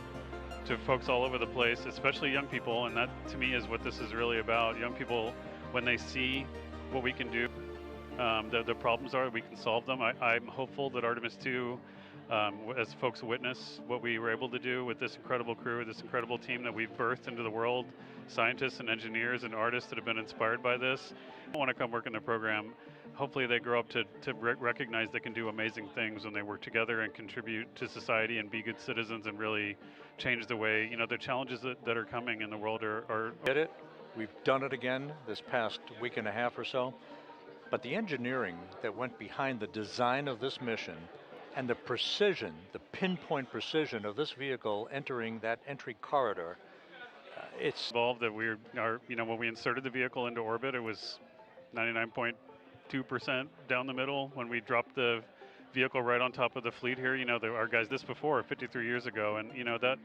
folks all over the place, especially young people, and that to me is what this is really about. Young people, when they see what we can do, the problems are, we can solve them. I'm hopeful that Artemis 2, as folks witness what we were able to do with this incredible crew, this incredible team that we've birthed into the world, scientists and engineers and artists that have been inspired by this, want to come work in the program. Hopefully they grow up to recognize they can do amazing things when they work together and contribute to society and be good citizens and really change the way, you know, the challenges that are coming in the world are. Get it? We've done it again this past week and a half or so. But the engineering that went behind the design of this mission and the precision, the pinpoint precision of this vehicle entering that entry corridor, it's involved that you know, when we inserted the vehicle into orbit, it was 99.2% down the middle. When we dropped the vehicle right on top of the fleet here, you know, our guys this before 53 years ago, and you know that.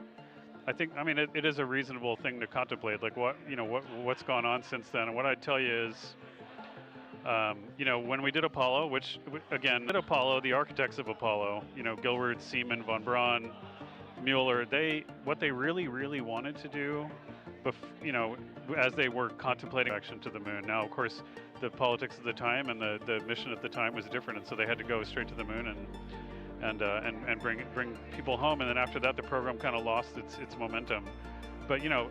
I mean, it is a reasonable thing to contemplate, like what's gone on since then. And what I'd tell you is, you know, when we did Apollo, which again, Apollo, the architects of Apollo, you know, Gilbert, Seaman, von Braun, Mueller, what they really, really wanted to do, you know, as they were contemplating action to the moon. Now, of course, the politics of the time and the mission at the time was different, and so they had to go straight to the moon and bring people home. And then after that, the program kind of lost its momentum. But you know,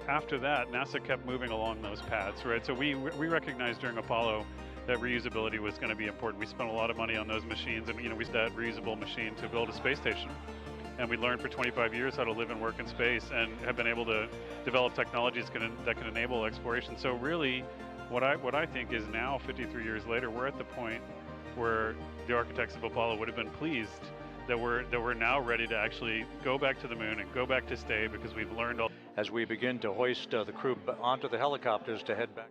after that, NASA kept moving along those paths, right? So we recognized during Apollo that reusability was going to be important. We spent a lot of money on those machines, and you know, we used that reusable machine to build a space station. And we learned for 25 years how to live and work in space, and have been able to develop technologies that can enable exploration. So really, what I think is now, 53 years later, we're at the point where the architects of Apollo would have been pleased that we're now ready to actually go back to the moon and go back to stay, because we've learned all. As we begin to hoist the crew onto the helicopters to head back.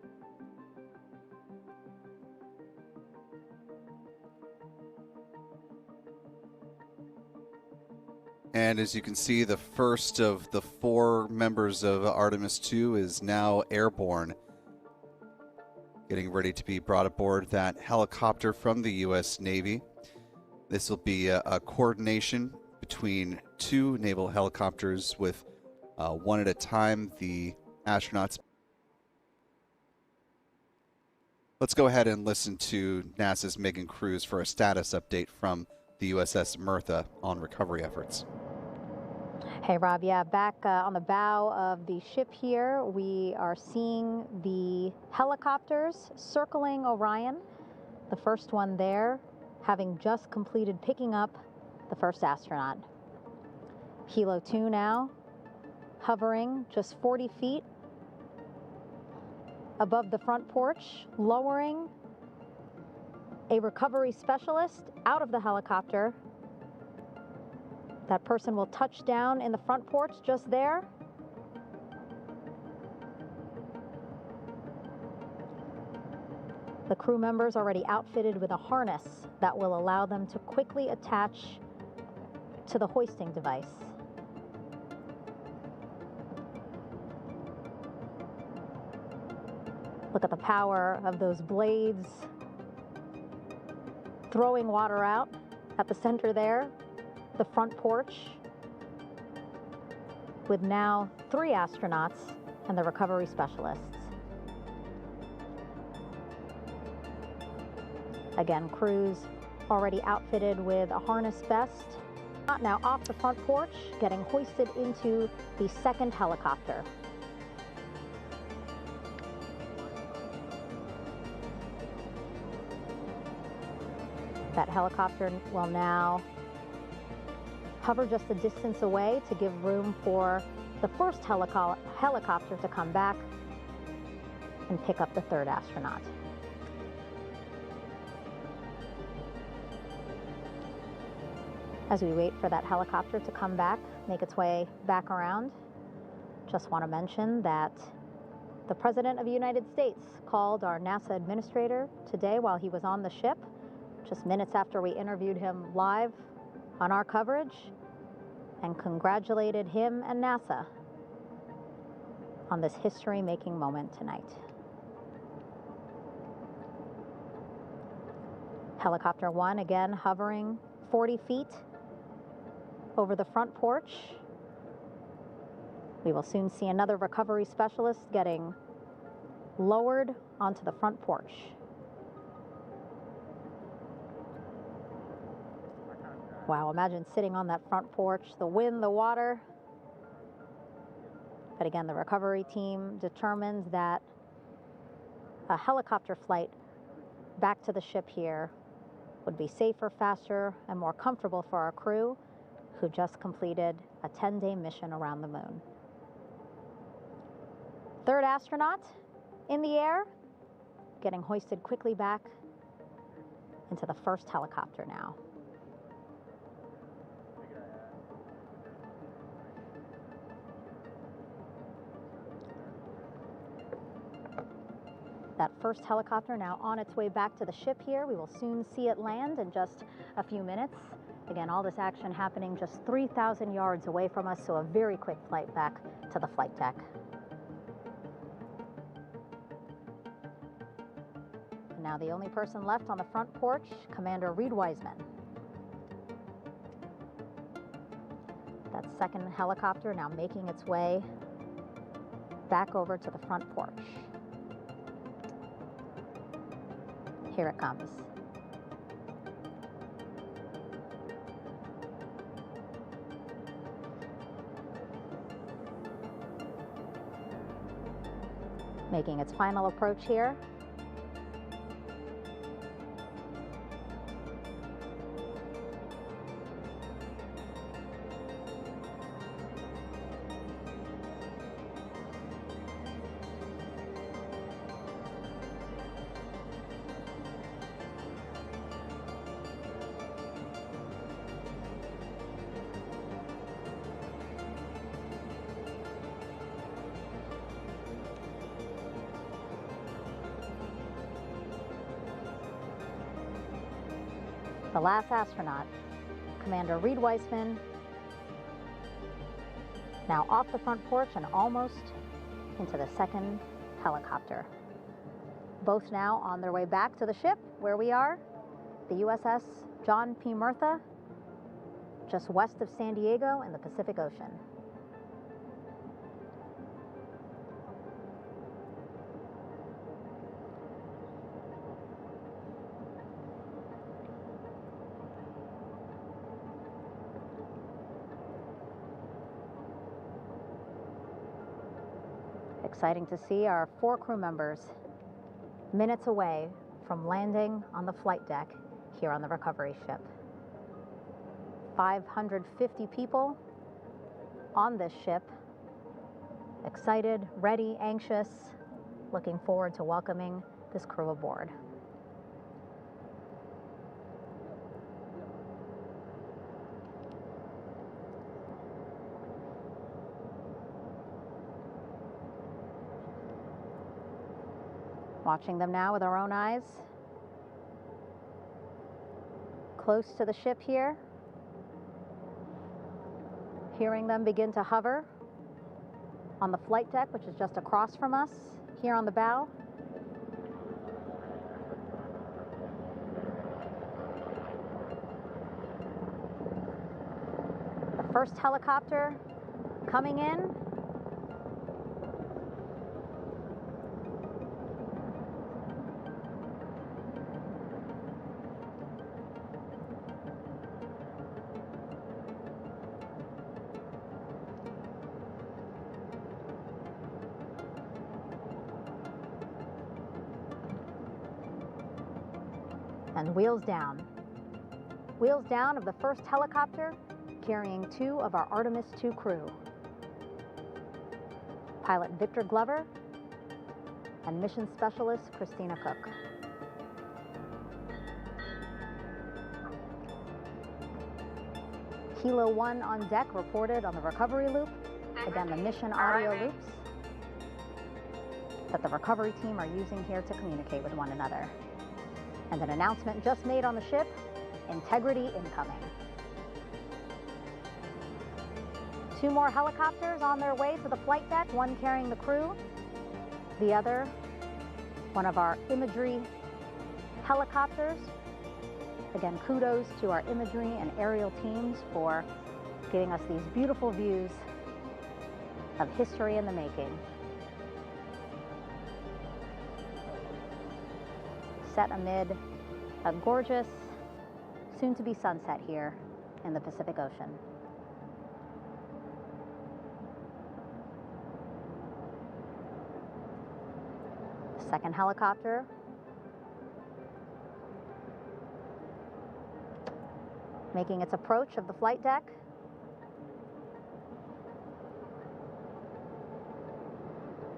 And as you can see, the first of the 4 members of Artemis 2 is now airborne, getting ready to be brought aboard that helicopter from the U.S. Navy. This will be a coordination between 2 naval helicopters with one at a time, the astronauts. Let's go ahead and listen to NASA's Megan Cruz for a status update from the USS Mirtha on recovery efforts. Hey, Rob. Yeah, back on the bow of the ship here, we are seeing the helicopters circling Orion. The first one there having just completed picking up the first astronaut. Helo 2 now hovering just 40 feet above the front porch, lowering a recovery specialist out of the helicopter. That person will touch down in the front porch just there. The crew members already outfitted with a harness that will allow them to quickly attach to the hoisting device. Look at the power of those blades throwing water out at the center there. The front porch with now 3 astronauts and the recovery specialists. Again, crews already outfitted with a harness vest. Now off the front porch, getting hoisted into the second helicopter. That helicopter will now hover just a distance away to give room for the first helicopter to come back and pick up the 3rd astronaut. As we wait for that helicopter to come back, make its way back around, just want to mention that the President of the United States called our NASA administrator today while he was on the ship, just minutes after we interviewed him live on our coverage, and congratulated him and NASA on this history-making moment tonight. Helicopter 1 again hovering 40 feet over the front porch. We will soon see another recovery specialist getting lowered onto the front porch. Wow, imagine sitting on that front porch, the wind, the water. But again, the recovery team determined that a helicopter flight back to the ship here would be safer, faster, and more comfortable for our crew who just completed a 10-day mission around the moon. 3rd astronaut in the air, getting hoisted quickly back into the first helicopter now. That first helicopter now on its way back to the ship here. We will soon see it land in just a few minutes. Again, all this action happening just 3,000 yards away from us, so a very quick flight back to the flight deck. And now the only person left on the front porch, Commander Reid Wiseman. That second helicopter now making its way back over to the front porch. Here it comes. Making its final approach here. The last astronaut, Commander Reid Wiseman, Now off the front porch and almost into the second helicopter. Both now on their way back to the ship where we are, the USS John P. Murtha, just west of San Diego in the Pacific Ocean. Exciting to see our 4 crew members minutes away from landing on the flight deck here on the recovery ship. 550 people on this ship, excited, ready, anxious, looking forward to welcoming this crew aboard. Watching them now with our own eyes. Close to the ship here. Hearing them begin to hover on the flight deck, which is just across from us, here on the bow. The first helicopter coming in. And wheels down. Wheels down of the first helicopter carrying 2 of our Artemis II crew. Pilot Victor Glover and mission specialist Christina Cook. Kilo 1 on deck reported on the recovery loop. Again, the mission audio loops that the recovery team are using here to communicate with one another. And an announcement just made on the ship, integrity incoming. 2 more helicopters on their way to the flight deck, one carrying the crew, the other, one of our imagery helicopters. Again, kudos to our imagery and aerial teams for giving us these beautiful views of history in the making. Set amid a gorgeous, soon-to-be sunset here in the Pacific Ocean. Second helicopter. Making its approach of the flight deck.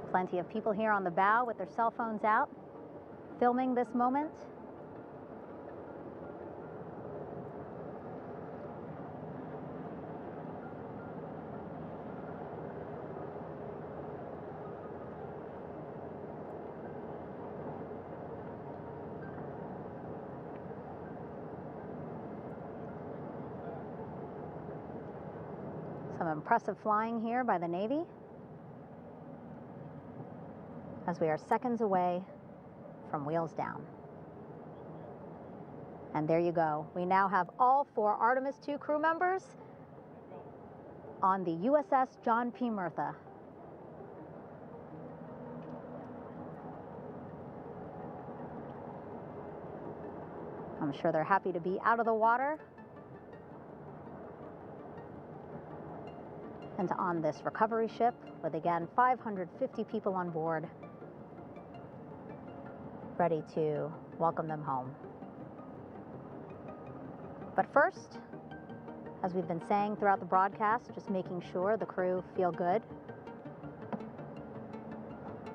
Plenty of people here on the bow with their cell phones out, filming this moment. Some impressive flying here by the Navy as we are seconds away from wheels down. And there you go. We now have all 4 Artemis II crew members on the USS John P. Murtha. I'm sure they're happy to be out of the water and on this recovery ship with, again, 550 people on board, ready to welcome them home. But first, as we've been saying throughout the broadcast, just making sure the crew feel good.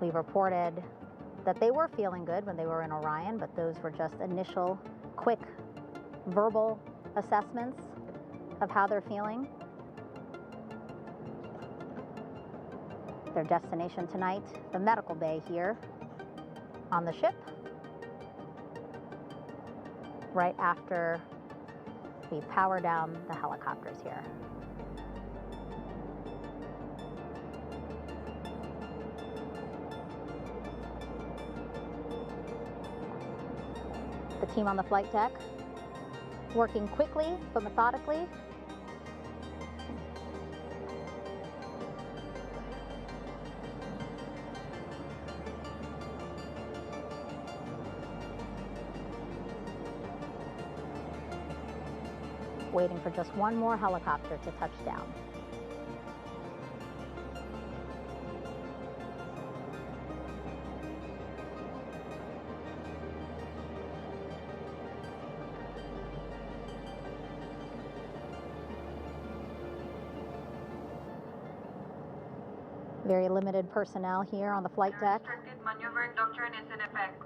We reported that they were feeling good when they were in Orion, but those were just initial, quick, verbal assessments of how they're feeling. Their destination tonight, the medical bay here on the ship, right after we power down the helicopters here. The team on the flight deck working quickly but methodically. Waiting for just one more helicopter to touch down. Very limited personnel here on the flight deck. Restricted maneuvering doctrine is in effect.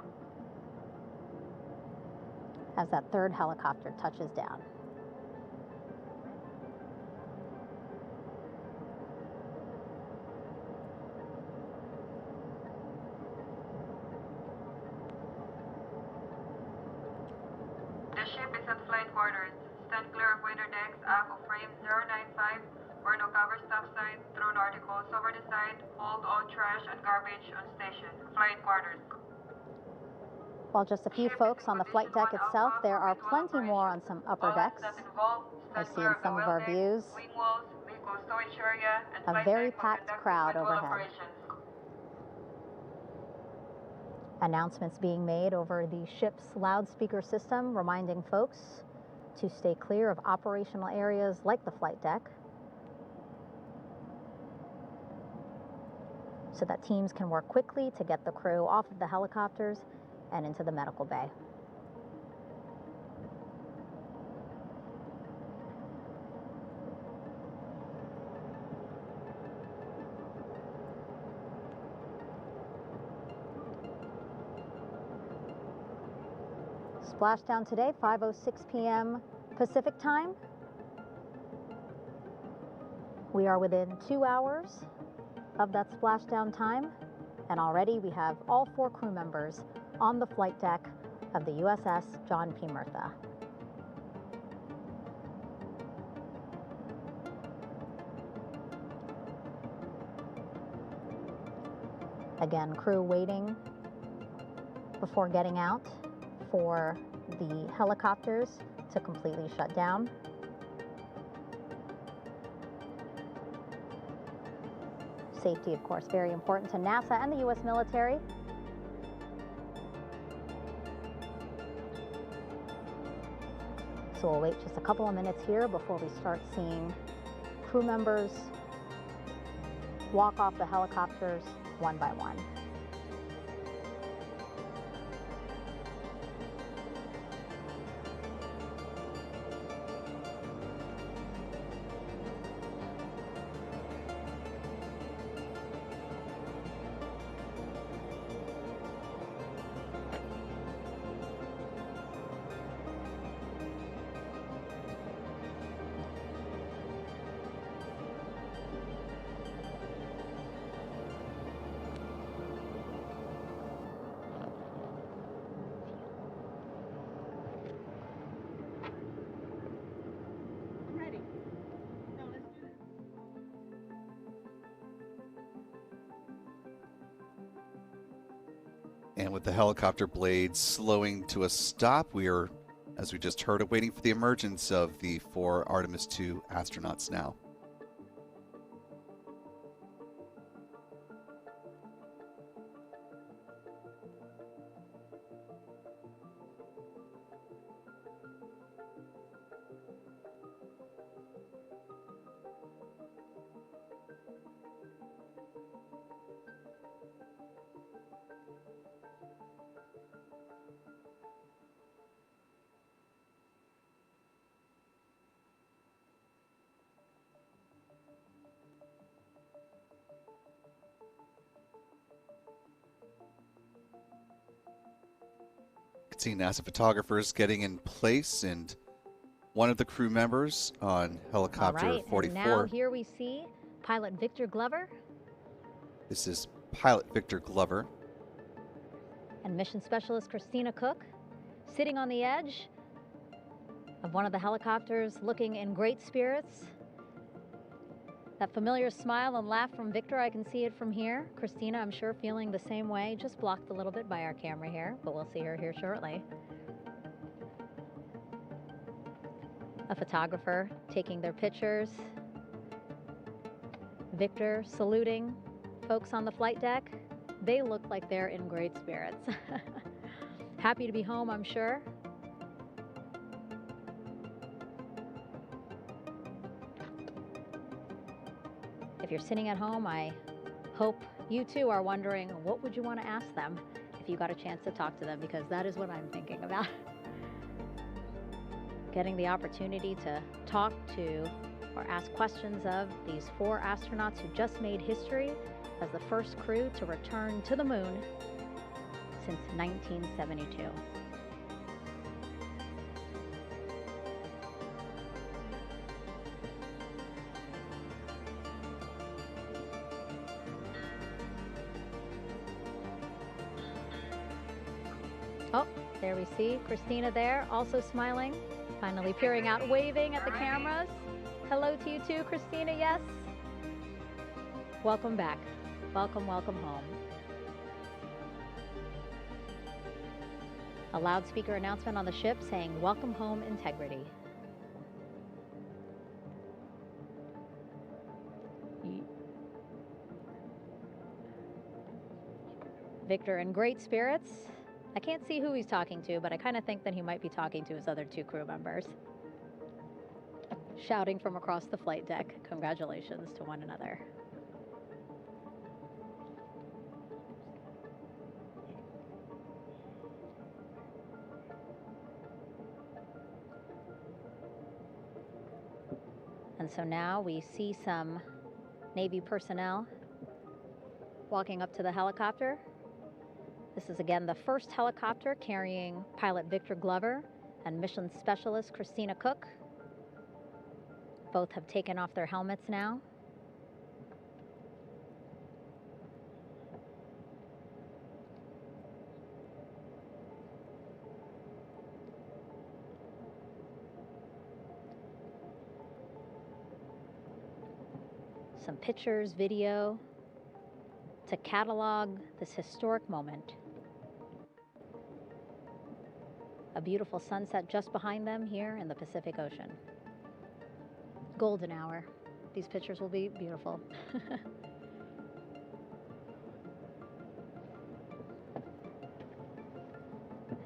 As that third helicopter touches down. The ship is at flight quarters. Stand clear of weather decks, aft of frame 095, or no cover stop sign, thrown articles over the side, hold all trash and garbage on station. Flight quarters. While just a few folks on the flight deck itself, there are plenty more on some upper decks. I see in some of our views a very packed crowd overhead. Announcements being made over the ship's loudspeaker system, reminding folks to stay clear of operational areas like the flight deck, so that teams can work quickly to get the crew off of the helicopters and into the medical bay. Splashdown today, 5:06 p.m. Pacific time. We are within 2 hours of that splashdown time, and already we have all 4 crew members on the flight deck of the USS John P. Murtha. Again, crew waiting before getting out for the helicopters to completely shut down. Safety, of course, very important to NASA and the U.S. military. So we'll wait just a couple of minutes here before we start seeing crew members walk off the helicopters one by one. And with the helicopter blades slowing to a stop, we are, as we just heard, waiting for the emergence of the 4 Artemis II astronauts now. See NASA photographers getting in place, and one of the crew members on helicopter All right, 44. And now here we see pilot Victor Glover This is pilot Victor Glover. and mission specialist Christina Cook sitting on the edge of one of the helicopters, looking in great spirits. That familiar smile and laugh from Victor, I can see it from here. Christina, I'm sure, feeling the same way, just blocked a little bit by our camera here, but we'll see her here shortly. a photographer taking their pictures. Victor saluting folks on the flight deck. They look like they're in great spirits. Happy to be home, I'm sure. If you're sitting at home, I hope you too are wondering, what would you want to ask them if you got a chance to talk to them, because that is what I'm thinking about. Getting the opportunity to talk to or ask questions of these 4 astronauts who just made history as the first crew to return to the moon since 1972. Oh, there we see Christina there, also smiling, finally peering out, waving at the cameras. Hello to you too, Christina, yes. Welcome back. Welcome, welcome home. A loudspeaker announcement on the ship saying, "Welcome home, Integrity." Victor in great spirits. I can't see who he's talking to, but I kind of think that he might be talking to his other 2 crew members. Shouting from across the flight deck, congratulations to one another. And so now we see some Navy personnel walking up to the helicopter. This is again the first helicopter carrying pilot Victor Glover and mission specialist Christina Cook. Both have taken off their helmets now. Some pictures, video to catalog this historic moment. A beautiful sunset just behind them here in the Pacific Ocean. Golden hour. These pictures will be beautiful.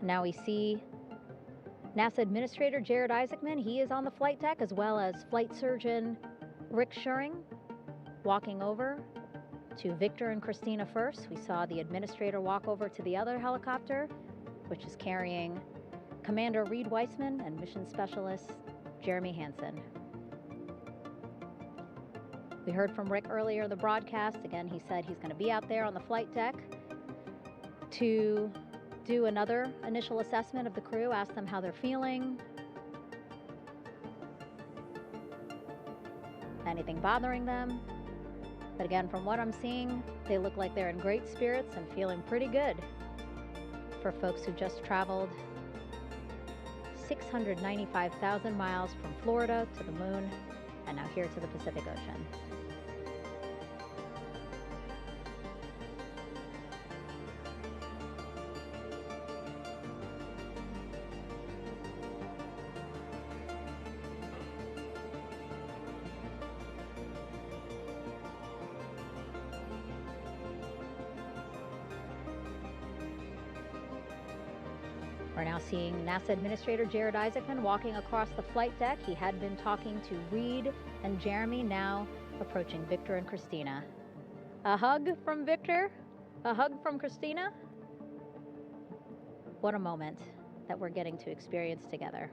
Now we see NASA Administrator Jared Isaacman. He is on the flight deck, as well as Flight Surgeon Rick Schuring walking over to Victor and Christina first. We saw the administrator walk over to the other helicopter, which is carrying Commander Reid Wiseman and Mission Specialist Jeremy Hansen. We heard from Rick earlier in the broadcast. Again, he said he's going to be out there on the flight deck to do another initial assessment of the crew, ask them how they're feeling, anything bothering them. But again, from what I'm seeing, they look like they're in great spirits and feeling pretty good for folks who just traveled 695,000 miles from Florida to the moon and now here to the Pacific Ocean. We're now seeing NASA Administrator Jared Isaacman walking across the flight deck. He had been talking to Reid and Jeremy, now approaching Victor and Christina. A hug from Victor, a hug from Christina. What a moment that we're getting to experience together.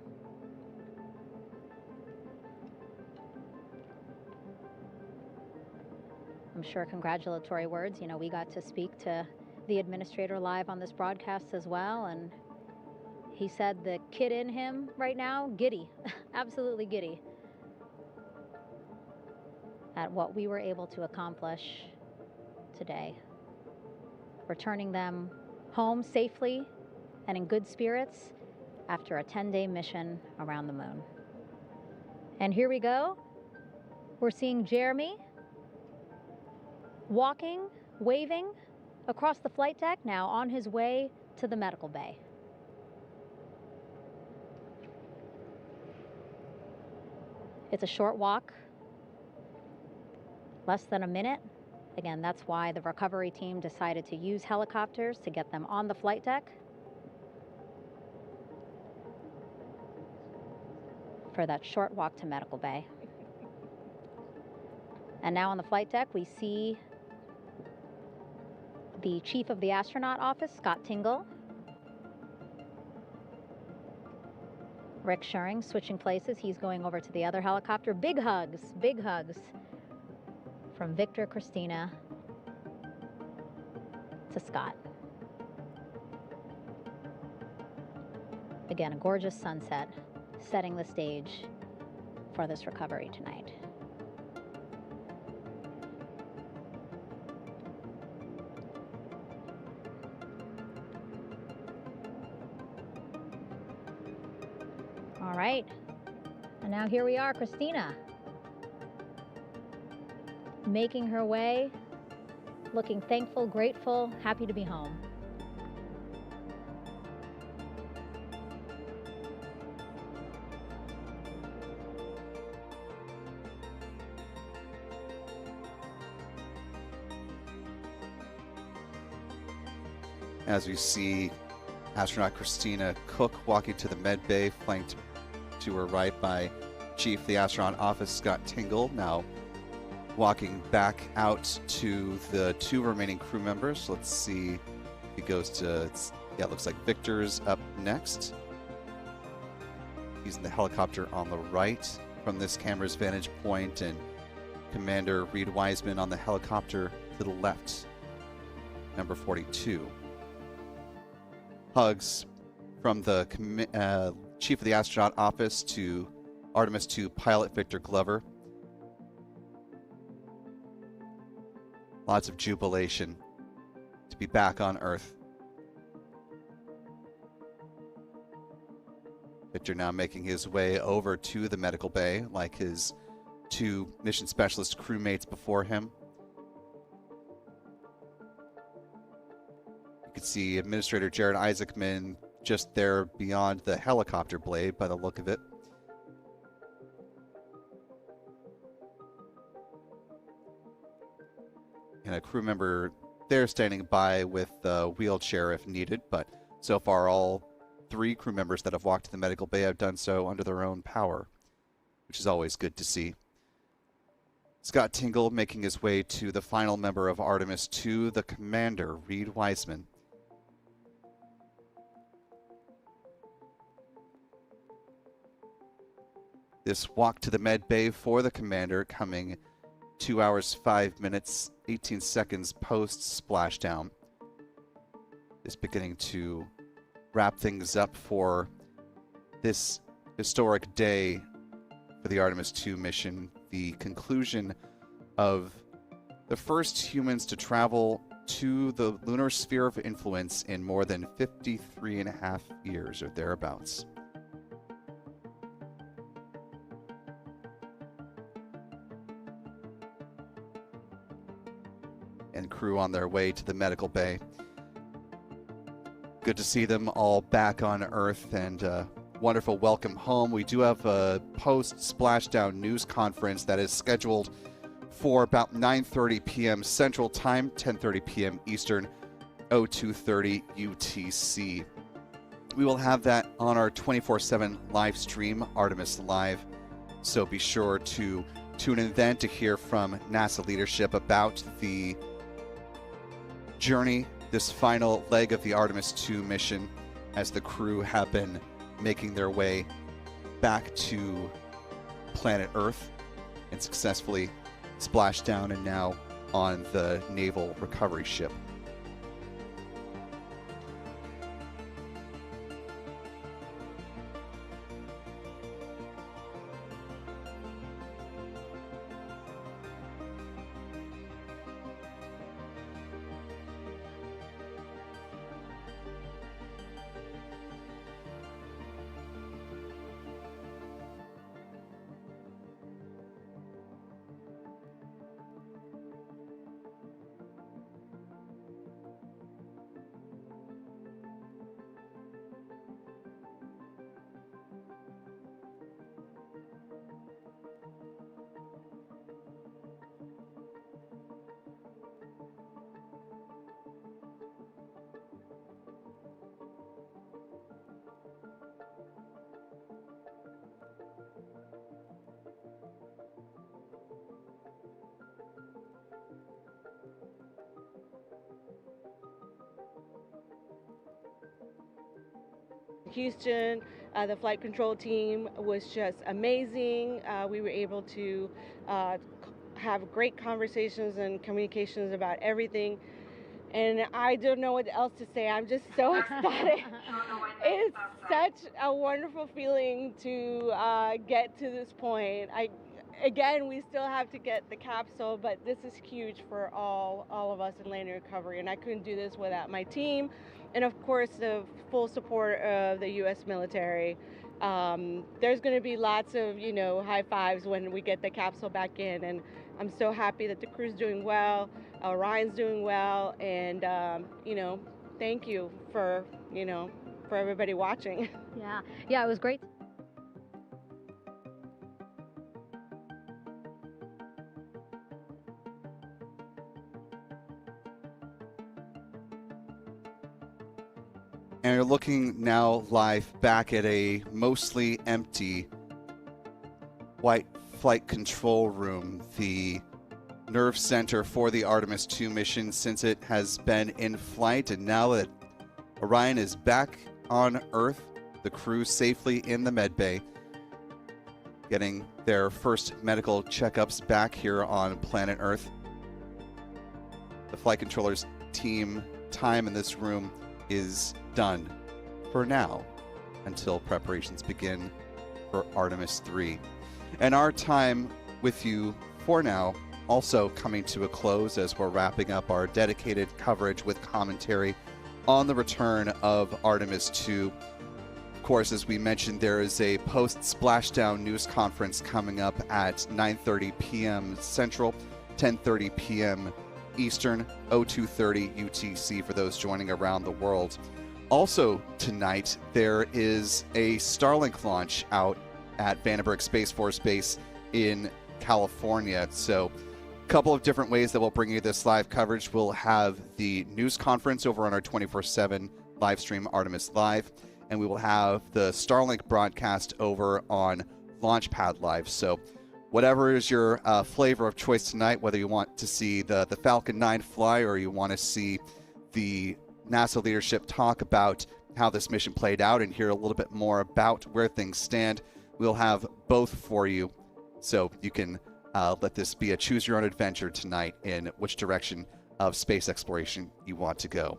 I'm sure congratulatory words. You know, we got to speak to the administrator live on this broadcast as well, and he said the kid in him right now, giddy, absolutely giddy at what we were able to accomplish today. Returning them home safely and in good spirits after a 10-day mission around the moon. And here we go. We're seeing Jeremy walking, waving across the flight deck, now on his way to the medical bay. It's a short walk, less than a minute. Again, that's why the recovery team decided to use helicopters to get them on the flight deck for that short walk to medical bay. And now on the flight deck, we see the chief of the astronaut office, Scott Tingle. Rick Schuring switching places. He's going over to the other helicopter. Big hugs from Victor, Christina to Scott. Again, a gorgeous sunset setting the stage for this recovery tonight. All right, and now here we are, Christina, making her way, looking thankful, grateful, happy to be home. As we see astronaut Christina Cook walking to the med bay, flanked to her right by Chief of the Astronaut Office, Scott Tingle, now walking back out to the two remaining crew members. Let's see if he goes to, yeah, it looks like Victor's up next. He's in the helicopter on the right from this camera's vantage point, and Commander Reid Wiseman on the helicopter to the left, number 42. Hugs from the Chief of the Astronaut Office to Artemis II pilot Victor Glover. Lots of jubilation to be back on Earth. Victor now making his way over to the medical bay like his two mission specialist crewmates before him. You can see Administrator Jared Isaacman just there beyond the helicopter blade by the look of it. And a crew member there standing by with a wheelchair if needed, but so far all three crew members that have walked to the medical bay have done so under their own power, which is always good to see. Scott Tingle making his way to the final member of Artemis II, the commander, Reid Wiseman. This walk to the med bay for the commander coming 2 hours, 5 minutes, 18 seconds post splashdown. Is beginning to wrap things up for this historic day for the Artemis II mission, the conclusion of the first humans to travel to the lunar sphere of influence in more than 53.5 years or thereabouts. And crew on their way to the medical bay. Good to see them all back on Earth, and wonderful welcome home. We do have a post-splashdown news conference that is scheduled for about 9:30 p.m. Central Time, 10:30 p.m. Eastern, 02:30 UTC. We will have that on our 24/7 live stream, Artemis Live, so be sure to tune in then to hear from NASA leadership about the journey, this final leg of the Artemis II mission, as the crew have been making their way back to planet Earth and successfully splashed down and now on the naval recovery ship. Houston. The flight control team was just amazing. We were able to have great conversations and communications about everything. And I don't know what else to say. I'm just so ecstatic. It's such a wonderful feeling to get to this point. Again, we still have to get the capsule, but this is huge for all of us in landing recovery. And I couldn't do this without my team. And of course, the full support of the U.S. military. There's going to be lots of, high fives when we get the capsule back in. And I'm so happy that the crew's doing well, Orion's doing well, and, thank you for everybody watching. Yeah, it was great. And you're looking now live back at a mostly empty white flight control room, the nerve center for the Artemis II mission since it has been in flight. And now that Orion is back on Earth, the crew safely in the med bay, getting their first medical checkups back here on planet Earth. The flight controllers team time in this room is done for now until preparations begin for Artemis 3. And our time with you for now also coming to a close as we're wrapping up our dedicated coverage with commentary on the return of Artemis 2. Of course, as we mentioned, there is a post-Splashdown news conference coming up at 9:30 p.m. Central, 10:30 p.m. Eastern, 0230 UTC for those joining around the world. Also tonight, there is a Starlink launch out at Vandenberg Space Force Base in California. So a couple of different ways that we'll bring you this live coverage. We'll have the news conference over on our 24/7 live stream Artemis Live, and we will have the Starlink broadcast over on Launchpad Live. So whatever is your flavor of choice tonight, whether you want to see the Falcon 9 fly or you want to see the NASA leadership talk about how this mission played out and hear a little bit more about where things stand, we'll have both for you. So you can let this be a choose your own adventure tonight in which direction of space exploration you want to go.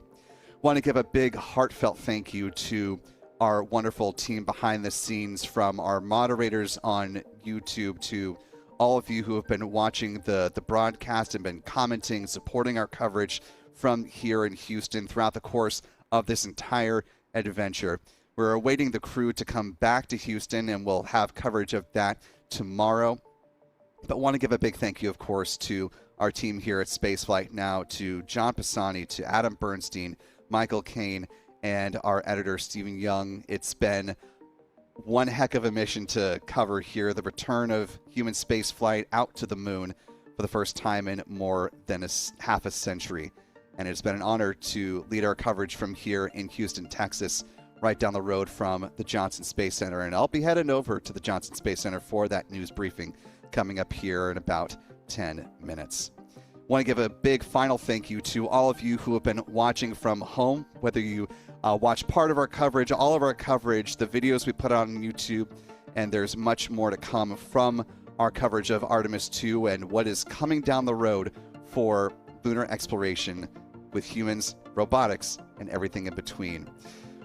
Want to give a big heartfelt thank you to our wonderful team behind the scenes, from our moderators on YouTube to all of you who have been watching the broadcast and been commenting, supporting our coverage from here in Houston throughout the course of this entire adventure. We're awaiting the crew to come back to Houston, and we'll have coverage of that tomorrow. But want to give a big thank you, of course, to our team here at Spaceflight Now, to John Pisani, to Adam Bernstein, Michael Kane, and our editor, Stephen Young. It's been one heck of a mission to cover here, the return of human spaceflight out to the moon for the first time in more than half a century. And it's been an honor to lead our coverage from here in Houston, Texas, right down the road from the Johnson Space Center. And I'll be heading over to the Johnson Space Center for that news briefing coming up here in about 10 minutes. Want to give a big final thank you to all of you who have been watching from home, whether you watch part of our coverage, all of our coverage, the videos we put on YouTube, and there's much more to come from our coverage of Artemis 2 and what is coming down the road for lunar exploration with humans, robotics, and everything in between.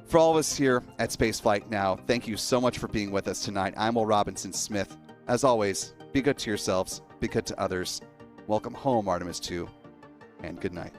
For all of us here at Spaceflight Now, thank you so much for being with us tonight. I'm Will Robinson Smith. As always, be good to yourselves, be good to others. Welcome home, Artemis 2, and good night.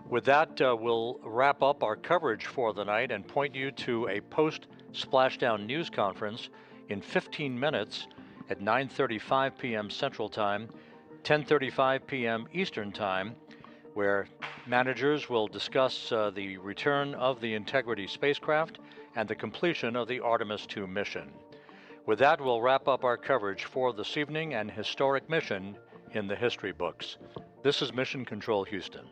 With that, we'll wrap up our coverage for the night and point you to a post-Splashdown news conference in 15 minutes at 9:35 p.m. Central Time, 10:35 p.m. Eastern Time, where managers will discuss the return of the Integrity spacecraft and the completion of the Artemis II mission. With that, we'll wrap up our coverage for this evening and historic mission in the history books. This is Mission Control Houston.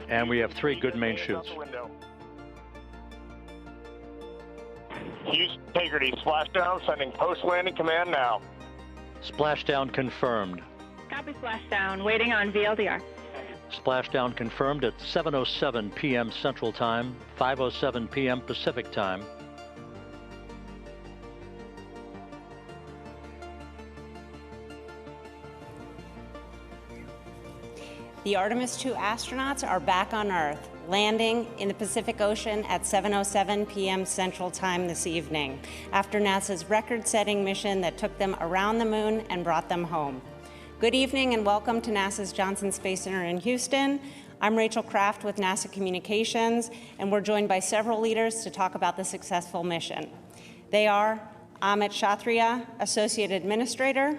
And we have 3 good main shoots. Houston Integrity, splashdown, sending post-landing command now. Splashdown confirmed. Copy splashdown, waiting on VLDR. Splashdown confirmed at 7:07 p.m. Central Time, 5:07 p.m. Pacific Time. The Artemis 2 astronauts are back on Earth, landing in the Pacific Ocean at 7:07 p.m. Central Time this evening, after NASA's record-setting mission that took them around the moon and brought them home. Good evening and welcome to NASA's Johnson Space Center in Houston. I'm Rachel Kraft with NASA Communications, and we're joined by several leaders to talk about the successful mission. They are Amit Kshatriya, Associate Administrator,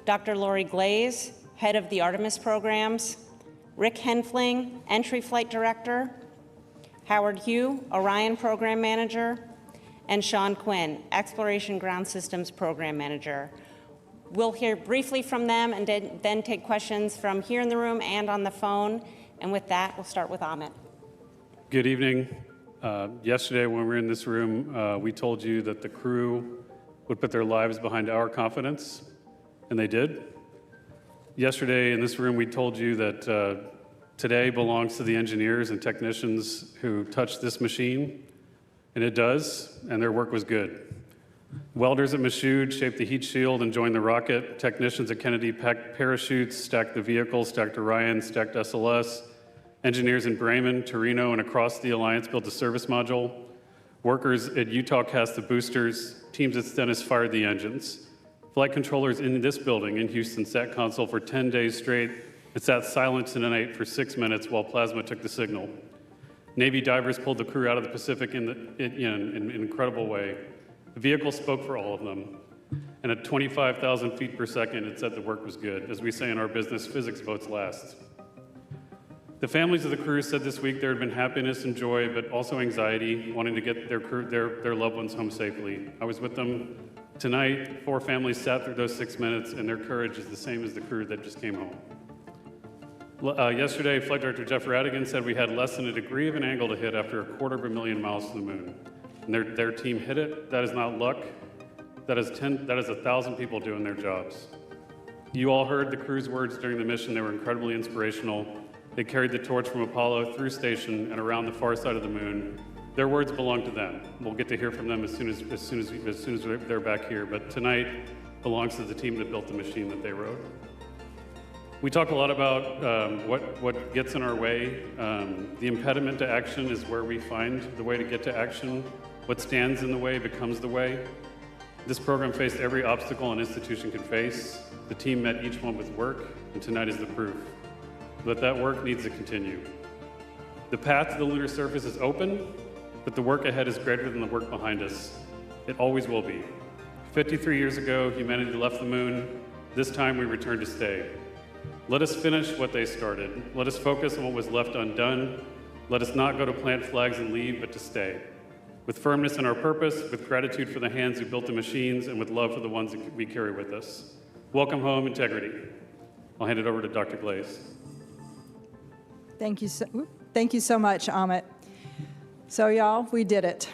Dr. Lori Glaze, Head of the Artemis Programs, Rick Henfling, Entry Flight Director, Howard Hugh, Orion Program Manager, and Sean Quinn, Exploration Ground Systems Program Manager. We'll hear briefly from them and then take questions from here in the room and on the phone. And with that, we'll start with Amit. Good evening. Yesterday when we were in this room, we told you that the crew would put their lives behind our confidence, and they did. Yesterday in this room, we told you that today belongs to the engineers and technicians who touched this machine, and it does, and their work was good. Welders at Michoud shaped the heat shield and joined the rocket. Technicians at Kennedy packed parachutes, stacked the vehicle, stacked Orion, stacked SLS. Engineers in Bremen, Torino, and across the Alliance built a service module. Workers at Utah cast the boosters. Teams at Stennis fired the engines. Flight controllers in this building in Houston sat console for 10 days straight and sat silent in the night for 6 minutes while plasma took the signal. Navy divers pulled the crew out of the Pacific in an incredible way. The vehicle spoke for all of them. And at 25,000 feet per second, it said the work was good. As we say in our business, physics votes last. The families of the crew said this week there had been happiness and joy, but also anxiety, wanting to get their loved ones home safely. I was with them tonight. 4 families sat through those 6 minutes, and their courage is the same as the crew that just came home. Yesterday, Flight Director Jeff Radigan said we had less than a degree of an angle to hit after 250,000 miles to the moon. And their team hit it. That is not luck. That is 1,000 people doing their jobs. You all heard the crew's words during the mission. They were incredibly inspirational. They carried the torch from Apollo through station and around the far side of the moon. Their words belong to them. We'll get to hear from them as soon as they're back here. But tonight belongs to the team that built the machine that they wrote. We talk a lot about what gets in our way. The impediment to action is where we find the way to get to action. What stands in the way becomes the way. This program faced every obstacle an institution could face. The team met each one with work, and tonight is the proof. But that work needs to continue. The path to the lunar surface is open, but the work ahead is greater than the work behind us. It always will be. 53 years ago, humanity left the moon. This time we return to stay. Let us finish what they started. Let us focus on what was left undone. Let us not go to plant flags and leave, but to stay. With firmness in our purpose, with gratitude for the hands who built the machines, and with love for the ones that we carry with us. Welcome home, Integrity. I'll hand it over to Dr. Glaze. Thank you so much, Amit. So y'all, we did it.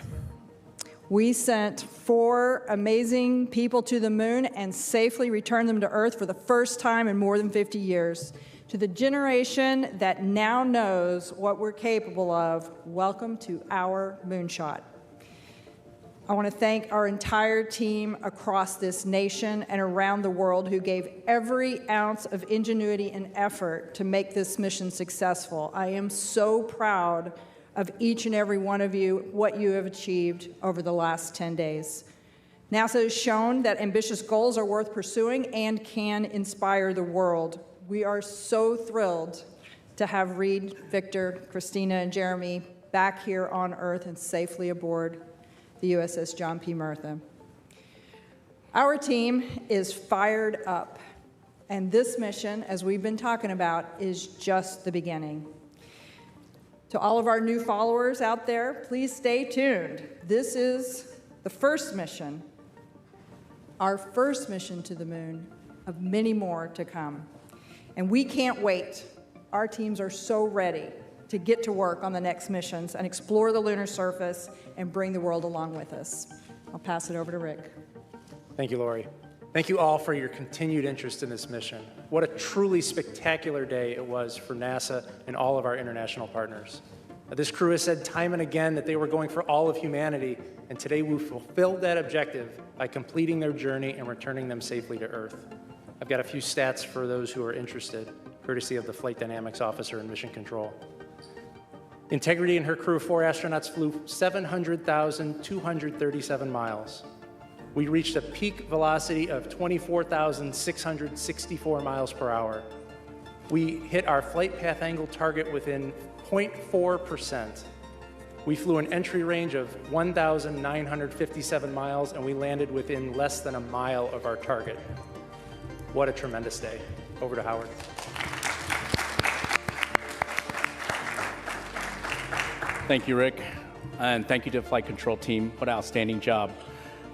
We sent 4 amazing people to the moon and safely returned them to Earth for the first time in more than 50 years. To the generation that now knows what we're capable of, welcome to our moonshot. I want to thank our entire team across this nation and around the world who gave every ounce of ingenuity and effort to make this mission successful. I am so proud of each and every one of you, what you have achieved over the last 10 days. NASA has shown that ambitious goals are worth pursuing and can inspire the world. We are so thrilled to have Reid, Victor, Christina, and Jeremy back here on Earth and safely aboard the USS John P. Murtha. Our team is fired up, and this mission, as we've been talking about, is just the beginning. To all of our new followers out there, please stay tuned. This is the first mission, our first mission to the moon, of many more to come. And we can't wait. Our teams are so ready to get to work on the next missions and explore the lunar surface and bring the world along with us. I'll pass it over to Rick. Thank you, Lori. Thank you all for your continued interest in this mission. What a truly spectacular day it was for NASA and all of our international partners. This crew has said time and again that they were going for all of humanity, and today we fulfilled that objective by completing their journey and returning them safely to Earth. I've got a few stats for those who are interested, courtesy of the Flight Dynamics Officer in Mission Control. Integrity and her crew of 4 astronauts flew 700,237 miles. We reached a peak velocity of 24,664 miles per hour. We hit our flight path angle target within 0.4%. We flew an entry range of 1,957 miles, and we landed within less than a mile of our target. What a tremendous day. Over to Howard. Thank you, Rick, and thank you to the flight control team. What an outstanding job.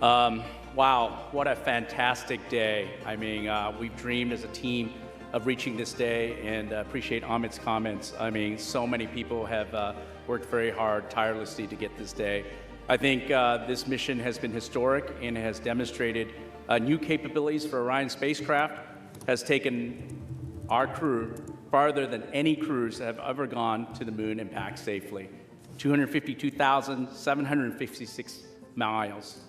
Wow, what a fantastic day. I mean, we've dreamed as a team of reaching this day, and appreciate Amit's comments. I mean, so many people have worked very hard, tirelessly to get this day. I think this mission has been historic and has demonstrated new capabilities for Orion spacecraft, has taken our crew farther than any crews that have ever gone to the moon and back safely. 252,756 miles.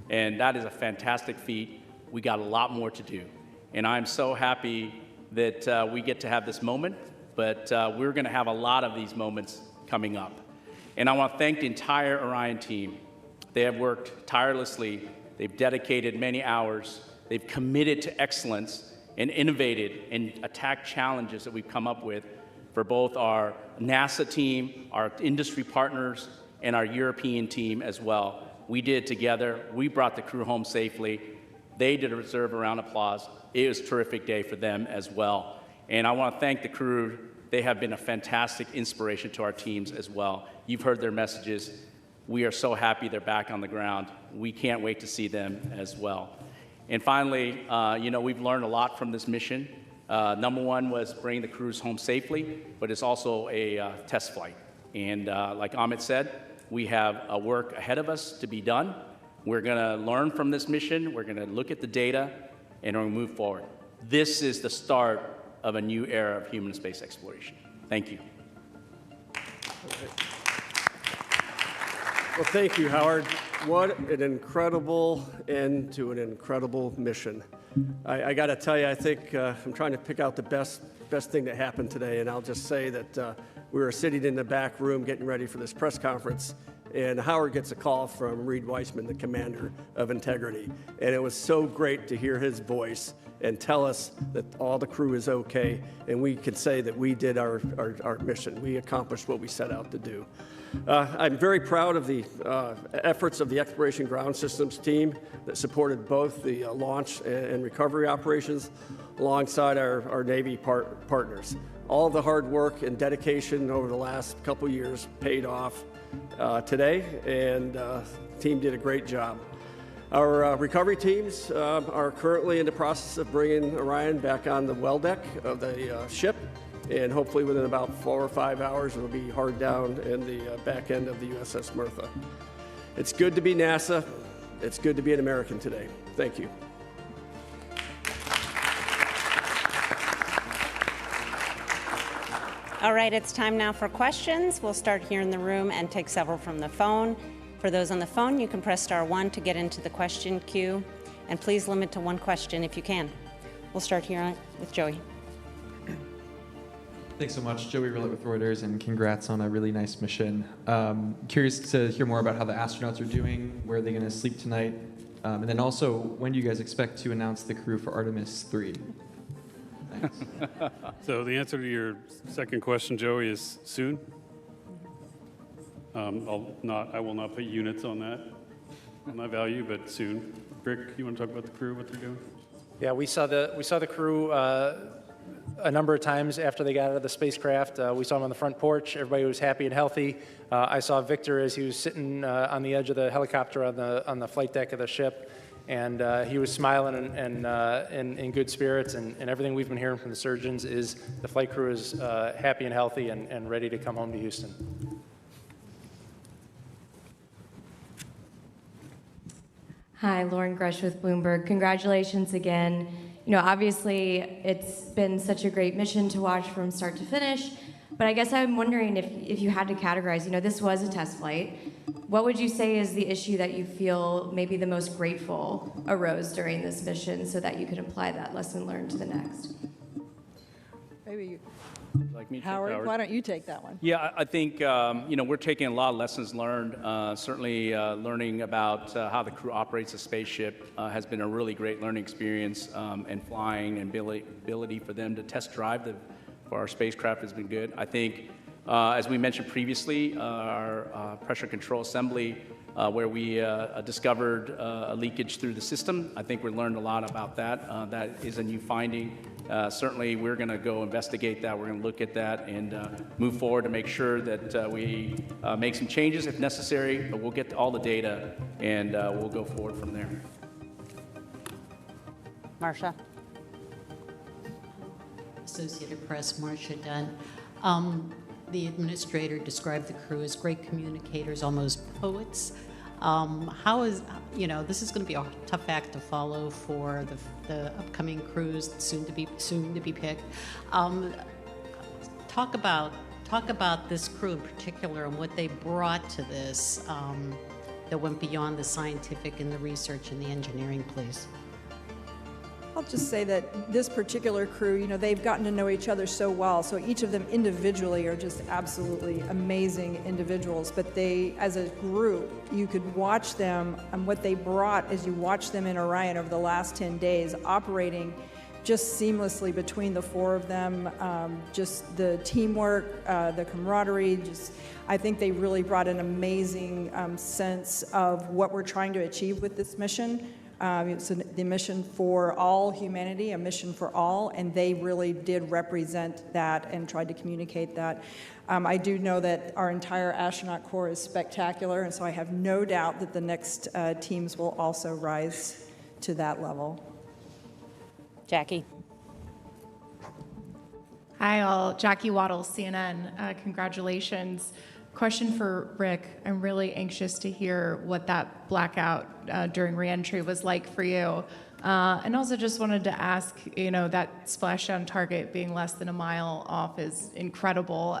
And that is a fantastic feat. We got a lot more to do. And I'm so happy that we get to have this moment, but we're gonna have a lot of these moments coming up. And I want to thank the entire Orion team. They have worked tirelessly. They've dedicated many hours. They've committed to excellence and innovated and attacked challenges that we've come up with for both our NASA team, our industry partners, and our European team as well. We did it together. We brought the crew home safely. They deserve a round of applause. It was a terrific day for them as well. And I want to thank the crew. They have been a fantastic inspiration to our teams as well. You've heard their messages. We are so happy they're back on the ground. We can't wait to see them as well. And finally, you know, we've learned a lot from this mission. Number one was bringing the crews home safely, but it's also a test flight. And like Amit said, we have a work ahead of us to be done. We're gonna learn from this mission. We're gonna look at the data, and we're gonna move forward. This is the start of a new era of human space exploration. Thank you. Well, thank you, Howard. What an incredible end to an incredible mission. I got to tell you, I think I'm trying to pick out the best thing that happened today, and I'll just say that we were sitting in the back room getting ready for this press conference, and Howard gets a call from Reid Wiseman, the commander of Integrity, and it was so great to hear his voice and tell us that all the crew is okay, and we can say that we did our mission. We accomplished what we set out to do. I'm very proud of the efforts of the Exploration Ground Systems team that supported both the launch and recovery operations alongside our Navy partners. All the hard work and dedication over the last couple years paid off today, and the team did a great job. Our recovery teams are currently in the process of bringing Orion back on the well deck of the ship, and hopefully within about 4 or 5 hours it'll be hard down in the back end of the USS Martha. It's good to be NASA. It's good to be an American today. Thank you. All right, it's time now for questions. We'll start here in the room and take several from the phone. For those on the phone, you can press *1 to get into the question queue, and please limit to 1 question if you can. We'll start here with Joey. Thanks so much, Joey Rillett with Reuters, and congrats on a really nice mission. Curious to hear more about how the astronauts are doing, where are they going to sleep tonight, and then also, when do you guys expect to announce the crew for Artemis 3? Thanks. So the answer to your second question, Joey, is soon. I will not put units on that value, but soon. Rick, you want to talk about the crew, what they're doing? Yeah, we saw the crew a number of times after they got out of the spacecraft. We saw them on the front porch. Everybody was happy and healthy. I saw Victor as he was sitting on the edge of the helicopter on the flight deck of the ship, And he was smiling and in good spirits, and everything we've been hearing from the surgeons is the flight crew is happy and healthy and ready to come home to Houston. Hi, Lauren Gresh with Bloomberg. Congratulations again. You know, obviously, it's been such a great mission to watch from start to finish, but I guess I'm wondering if you had to categorize, you know, this was a test flight. What would you say is the issue that you feel maybe the most grateful arose during this mission so that you could apply that lesson learned to the next? Maybe you. Like me, Howard, why don't you take that one? Yeah, I think you know, we're taking a lot of lessons learned. Certainly, learning about how the crew operates a spaceship has been a really great learning experience, and flying and ability for them to test drive for our spacecraft has been good. I think, as we mentioned previously, our pressure control assembly, where we discovered a leakage through the system. I think we learned a lot about that. That is a new finding. Certainly, we're going to go investigate that. We're going to look at that and move forward to make sure that we make some changes if necessary, but we'll get all the data and we'll go forward from there. Marcia. Associated Press, Marcia Dunn. The administrator described the crew as great communicators, almost poets. How is, you know, this is going to be a tough act to follow for the upcoming crews soon to be picked. Talk about this crew in particular and what they brought to this that went beyond the scientific and the research and the engineering, please. I'll just say that this particular crew, you know, they've gotten to know each other so well. So each of them individually are just absolutely amazing individuals. But they, as a group, you could watch them and what they brought as you watch them in Orion over the last 10 days, operating just seamlessly between the four of them. Just the teamwork, the camaraderie, I think they really brought an amazing sense of what we're trying to achieve with this mission. It's the mission for all humanity, a mission for all, and they really did represent that and tried to communicate that. I do know that our entire astronaut corps is spectacular, and so I have no doubt that the next teams will also rise to that level. Jackie. Hi all, Jackie Waddle, CNN. Congratulations. Question for Rick. I'm really anxious to hear what that blackout during reentry was like for you. And also just wanted to ask, you know, that splashdown target being less than a mile off is incredible.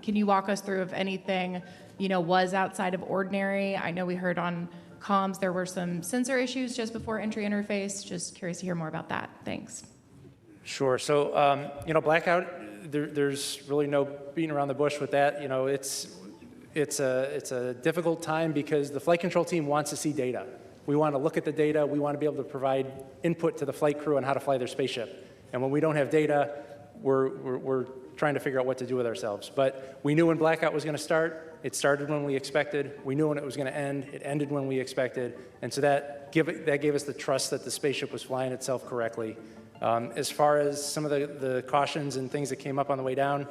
Can you walk us through if anything, you know, was outside of ordinary? I know we heard on comms there were some sensor issues just before entry interface. Just curious to hear more about that. Thanks. Sure. So, you know, blackout, there's really no beating around the bush with that. You know, it's a difficult time because the flight control team wants to see data. We want to look at the data. We want to be able to provide input to the flight crew on how to fly their spaceship. And when we don't have data, we're trying to figure out what to do with ourselves. But we knew when blackout was going to start. It started when we expected. We knew when it was going to end. It ended when we expected. And so that gave us the trust that the spaceship was flying itself correctly. As far as some of the cautions and things that came up on the way down,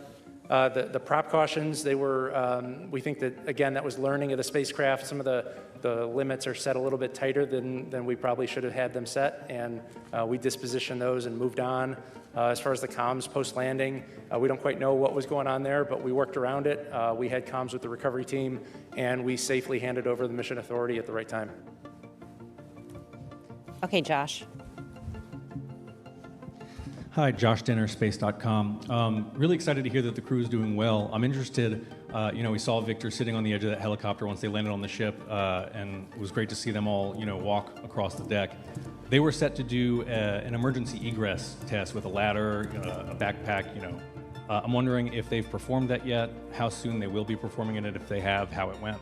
the prop cautions, they were, we think that, again, that was learning of the spacecraft. Some of the limits are set a little bit tighter than we probably should have had them set, and we dispositioned those and moved on. As far as the comms post-landing, we don't quite know what was going on there, but we worked around it. We had comms with the recovery team, and we safely handed over the mission authority at the right time. Okay, Josh. Hi, Josh Denner, space.com. Really excited to hear that the crew is doing well. I'm interested, you know, we saw Victor sitting on the edge of that helicopter once they landed on the ship, and it was great to see them all, you know, walk across the deck. They were set to do an emergency egress test with a ladder, a backpack, you know. I'm wondering if they've performed that yet, how soon they will be performing it, if they have, how it went.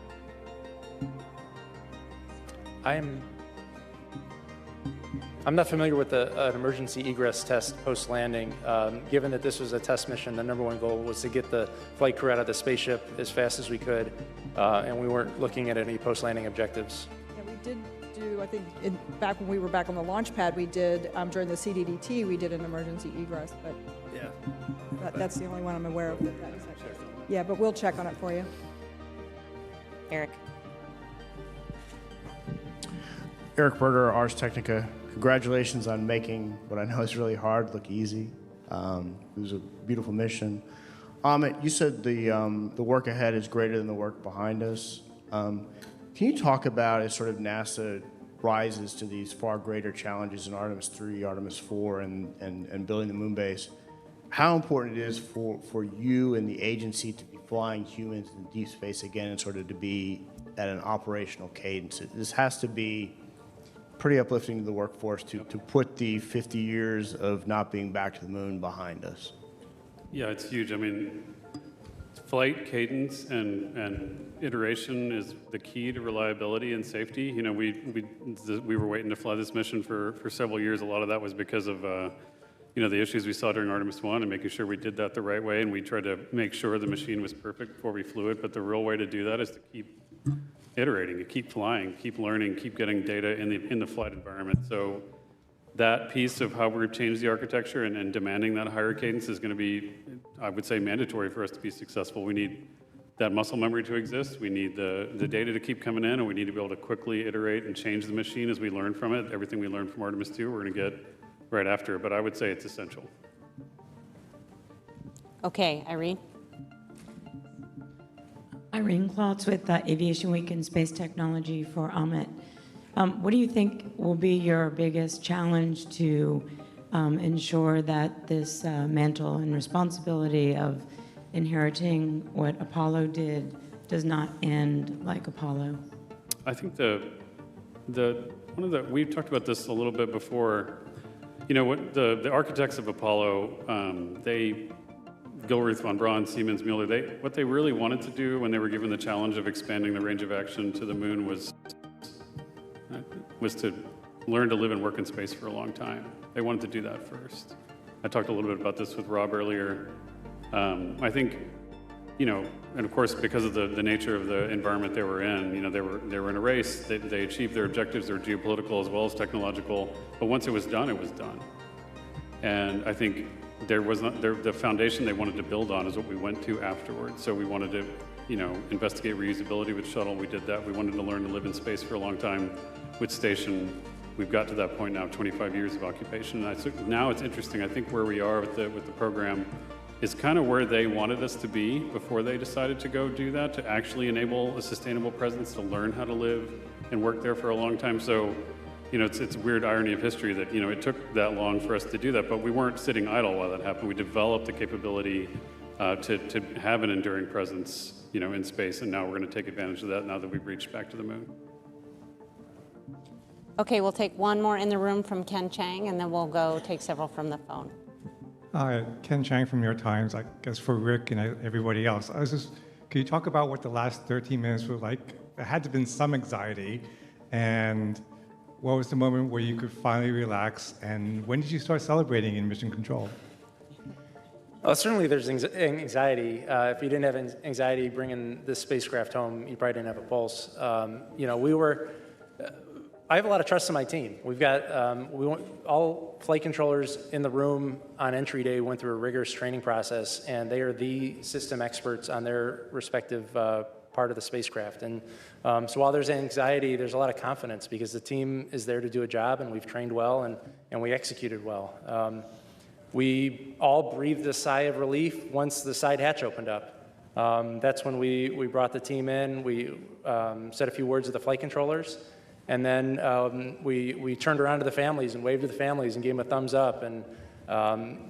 I'm not familiar with an emergency egress test post-landing. Given that this was a test mission, the number one goal was to get the flight crew out of the spaceship as fast as we could, and we weren't looking at any post-landing objectives. Yeah, we did do, I think, back when we were back on the launch pad, we did, during the CDDT, we did an emergency egress, but yeah, that's the only one I'm aware of. Yeah, but we'll check on it for you. Eric. Eric Berger, Ars Technica. Congratulations on making what I know is really hard look easy. It was a beautiful mission. Amit, you said the work ahead is greater than the work behind us. Can you talk about, as sort of NASA rises to these far greater challenges in Artemis 3, Artemis 4, and building the moon base, how important it is for you and the agency to be flying humans in deep space again and sort of to be at an operational cadence? This has to be pretty uplifting to the workforce to put the 50 years of not being back to the moon behind us. Yeah, it's huge. I mean, flight cadence and iteration is the key to reliability and safety. You know, we were waiting to fly this mission for several years. A lot of that was because of you know, the issues we saw during Artemis 1 and making sure we did that the right way, and we tried to make sure the machine was perfect before we flew it. But the real way to do that is to keep iterating, to keep flying, keep learning, keep getting data in the flight environment. So that piece of how we've changed the architecture and demanding that higher cadence is going to be, I would say, mandatory for us to be successful. We need that muscle memory to exist. We need the data to keep coming in, and we need to be able to quickly iterate and change the machine as we learn from it. Everything we learned from Artemis 2, we're going to get right after it, but I would say it's essential. Okay, Irene. Irene Klotz with Aviation Week and Space Technology for Amit. What do you think will be your biggest challenge to ensure that this mantle and responsibility of inheriting what Apollo did does not end like Apollo? I think we've talked about this a little bit before. You know, what the architects of Apollo, Gilruth, von Braun, Siemens, Mueller, what they really wanted to do when they were given the challenge of expanding the range of action to the moon was to learn to live and work in space for a long time. They wanted to do that first. I talked a little bit about this with Rob earlier. I think, you know, and of course, because of the nature of the environment they were in, you know, they were in a race. They achieved their objectives. They were geopolitical as well as technological. But once it was done, it was done. And I think the foundation they wanted to build on is what we went to afterwards. So we wanted to, you know, investigate reusability with shuttle. We did that. We wanted to learn to live in space for a long time with station. We've got to that point now, 25 years of occupation. Now it's interesting. I think where we are with the program is kind of where they wanted us to be before they decided to go do that, to actually enable a sustainable presence, to learn how to live and work there for a long time. So, you know, it's a weird irony of history that, you know, it took that long for us to do that, but we weren't sitting idle while that happened. We developed the capability to have an enduring presence, you know, in space, and now we're going to take advantage of that now that we've reached back to the moon. Okay, we'll take one more in the room from Ken Chang, and then we'll go take several from the phone. Ken Chang from New York Times. I guess for Rick and everybody else, could you talk about what the last 13 minutes were like? There had to have been some anxiety, and what was the moment where you could finally relax, and when did you start celebrating in mission control? Well, certainly there's anxiety. If you didn't have anxiety bringing this spacecraft home, you probably didn't have a pulse. You know, I have a lot of trust in my team. We've got all flight controllers in the room on entry day went through a rigorous training process, and they are the system experts on their respective part of the spacecraft. And so while there's anxiety, there's a lot of confidence because the team is there to do a job, and we've trained well, and we executed well. We all breathed a sigh of relief once the side hatch opened up. That's when we brought the team in. We said a few words with the flight controllers. And then we turned around to the families and waved to the families and gave them a thumbs up. And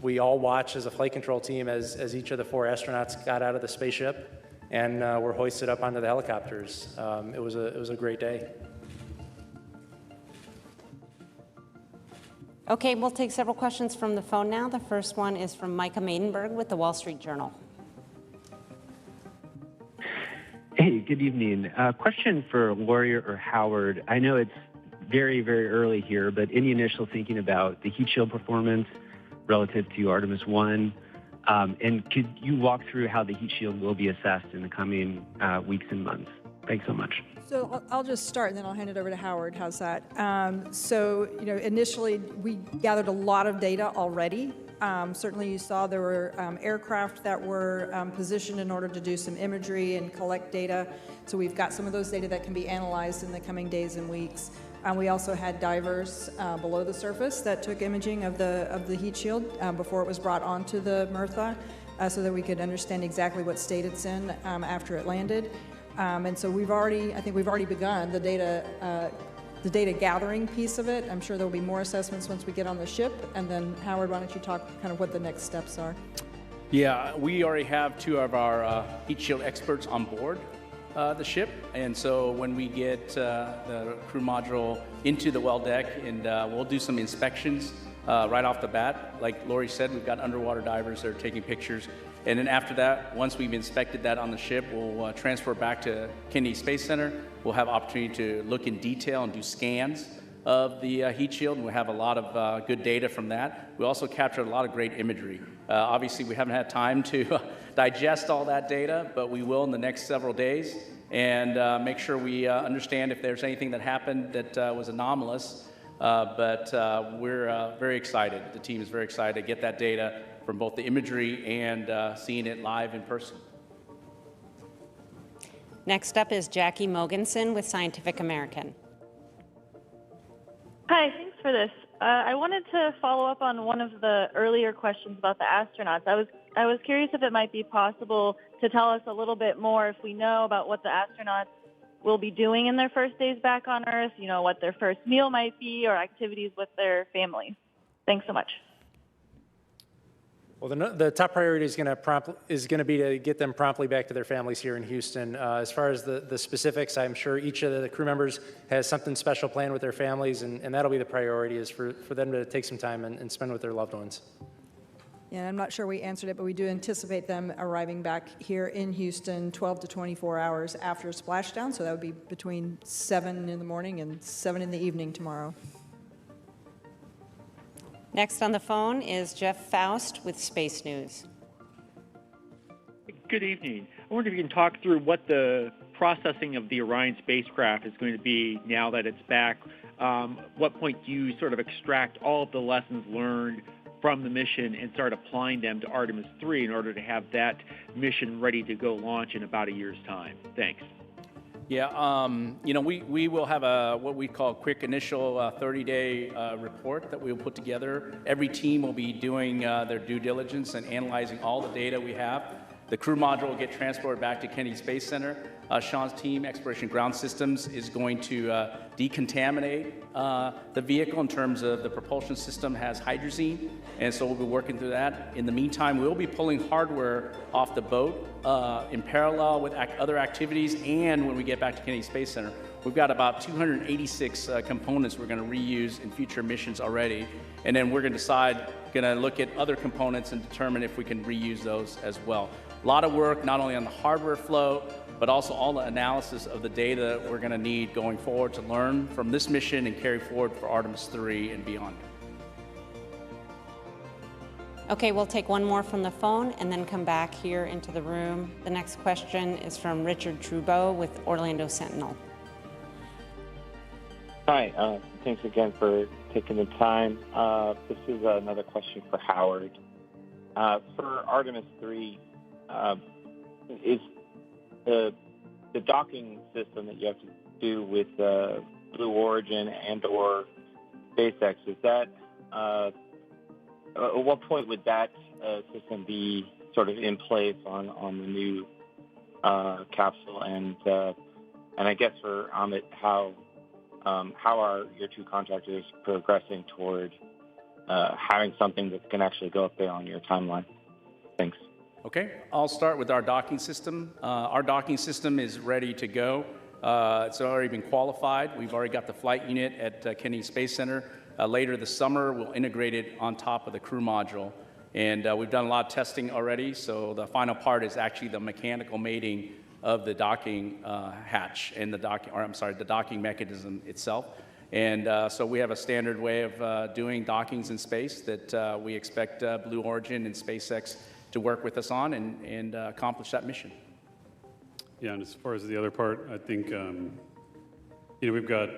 we all watched as a flight control team as each of the 4 astronauts got out of the spaceship and were hoisted up onto the helicopters. It was a great day. Okay, we'll take several questions from the phone now. The first one is from Micah Maidenberg with the Wall Street Journal. Hey, good evening. Question for Lori or Howard. I know it's very, very early here, but any initial thinking about the heat shield performance relative to Artemis 1? And could you walk through how the heat shield will be assessed in the coming weeks and months? Thanks so much. So I'll just start, and then I'll hand it over to Howard. How's that? So, you know, initially we gathered a lot of data already. Certainly you saw there were aircraft that were positioned in order to do some imagery and collect data. So we've got some of those data that can be analyzed in the coming days and weeks. We also had divers below the surface that took imaging of the heat shield before it was brought onto the Mertha, so that we could understand exactly what state it's in after it landed. And so I think we've already begun the data gathering piece of it. I'm sure there'll be more assessments once we get on the ship. And then Howard, why don't you talk kind of what the next steps are? Yeah, we already have 2 of our heat shield experts on board the ship, and so when we get the crew module into the well deck, and we'll do some inspections right off the bat. Like Lori said, we've got underwater divers that are taking pictures, and then after that, once we've inspected that on the ship, we'll transfer back to Kennedy Space Center. We'll have opportunity to look in detail and do scans of the heat shield, and we have a lot of good data from that. We also captured a lot of great imagery. Obviously, we haven't had time to digest all that data, but we will in the next several days, and make sure we understand if there's anything that happened that was anomalous. But we're very excited. The team is very excited to get that data from both the imagery and seeing it live in person. Next up is Jackie Mogensen with Scientific American. Hi, thanks for this. I wanted to follow up on one of the earlier questions about the astronauts. I was curious if it might be possible to tell us a little bit more, if we know, about what the astronauts will be doing in their first days back on Earth, you know, what their first meal might be, or activities with their families. Thanks so much. Well, the top priority is going to be to get them promptly back to their families here in Houston. As far as the specifics, I'm sure each of the crew members has something special planned with their families, and that'll be the priority, is for them to take some time and spend with their loved ones. Yeah, I'm not sure we answered it, but we do anticipate them arriving back here in Houston 12 to 24 hours after splashdown, so that would be between 7 in the morning and 7 in the evening tomorrow. Next on the phone is Jeff Faust with Space News. Good evening. I wonder if you can talk through what the processing of the Orion spacecraft is going to be now that it's back. What point do you sort of extract all of the lessons learned from the mission and start applying them to Artemis 3 in order to have that mission ready to go launch in about a year's time? Thanks. Yeah, you know, we will have what we call a quick initial 30-day report that we will put together. Every team will be doing their due diligence and analyzing all the data we have. The crew module will get transported back to Kennedy Space Center. Sean's team, Exploration Ground Systems, is going to decontaminate the vehicle in terms of the propulsion system has hydrazine, and so we'll be working through that. In the meantime, we'll be pulling hardware off the boat in parallel with other activities, and when we get back to Kennedy Space Center, we've got about 286 components we're going to reuse in future missions already, and then we're going to look at other components and determine if we can reuse those as well. A lot of work, not only on the hardware flow, but also all the analysis of the data we're going to need going forward to learn from this mission and carry forward for Artemis 3 and beyond. Okay, we'll take one more from the phone and then come back here into the room. The next question is from Richard Trudeau with Orlando Sentinel. Hi, thanks again for taking the time. This is another question for Howard. For Artemis 3, is the docking system that you have to do with Blue Origin and or SpaceX, is that, at what point would that system be sort of in place on the new capsule? And I guess for Amit, how are your two contractors progressing toward having something that can actually go up there on your timeline? Thanks. Okay, I'll start with our docking system. Our docking system is ready to go. It's already been qualified. We've already got the flight unit at Kennedy Space Center. Later this summer, we'll integrate it on top of the crew module. And we've done a lot of testing already, so the final part is actually the mechanical mating of the docking hatch and the docking mechanism itself. And so we have a standard way of doing dockings in space that we expect Blue Origin and SpaceX to work with us on and accomplish that mission. Yeah, and as far as the other part, I think, you know,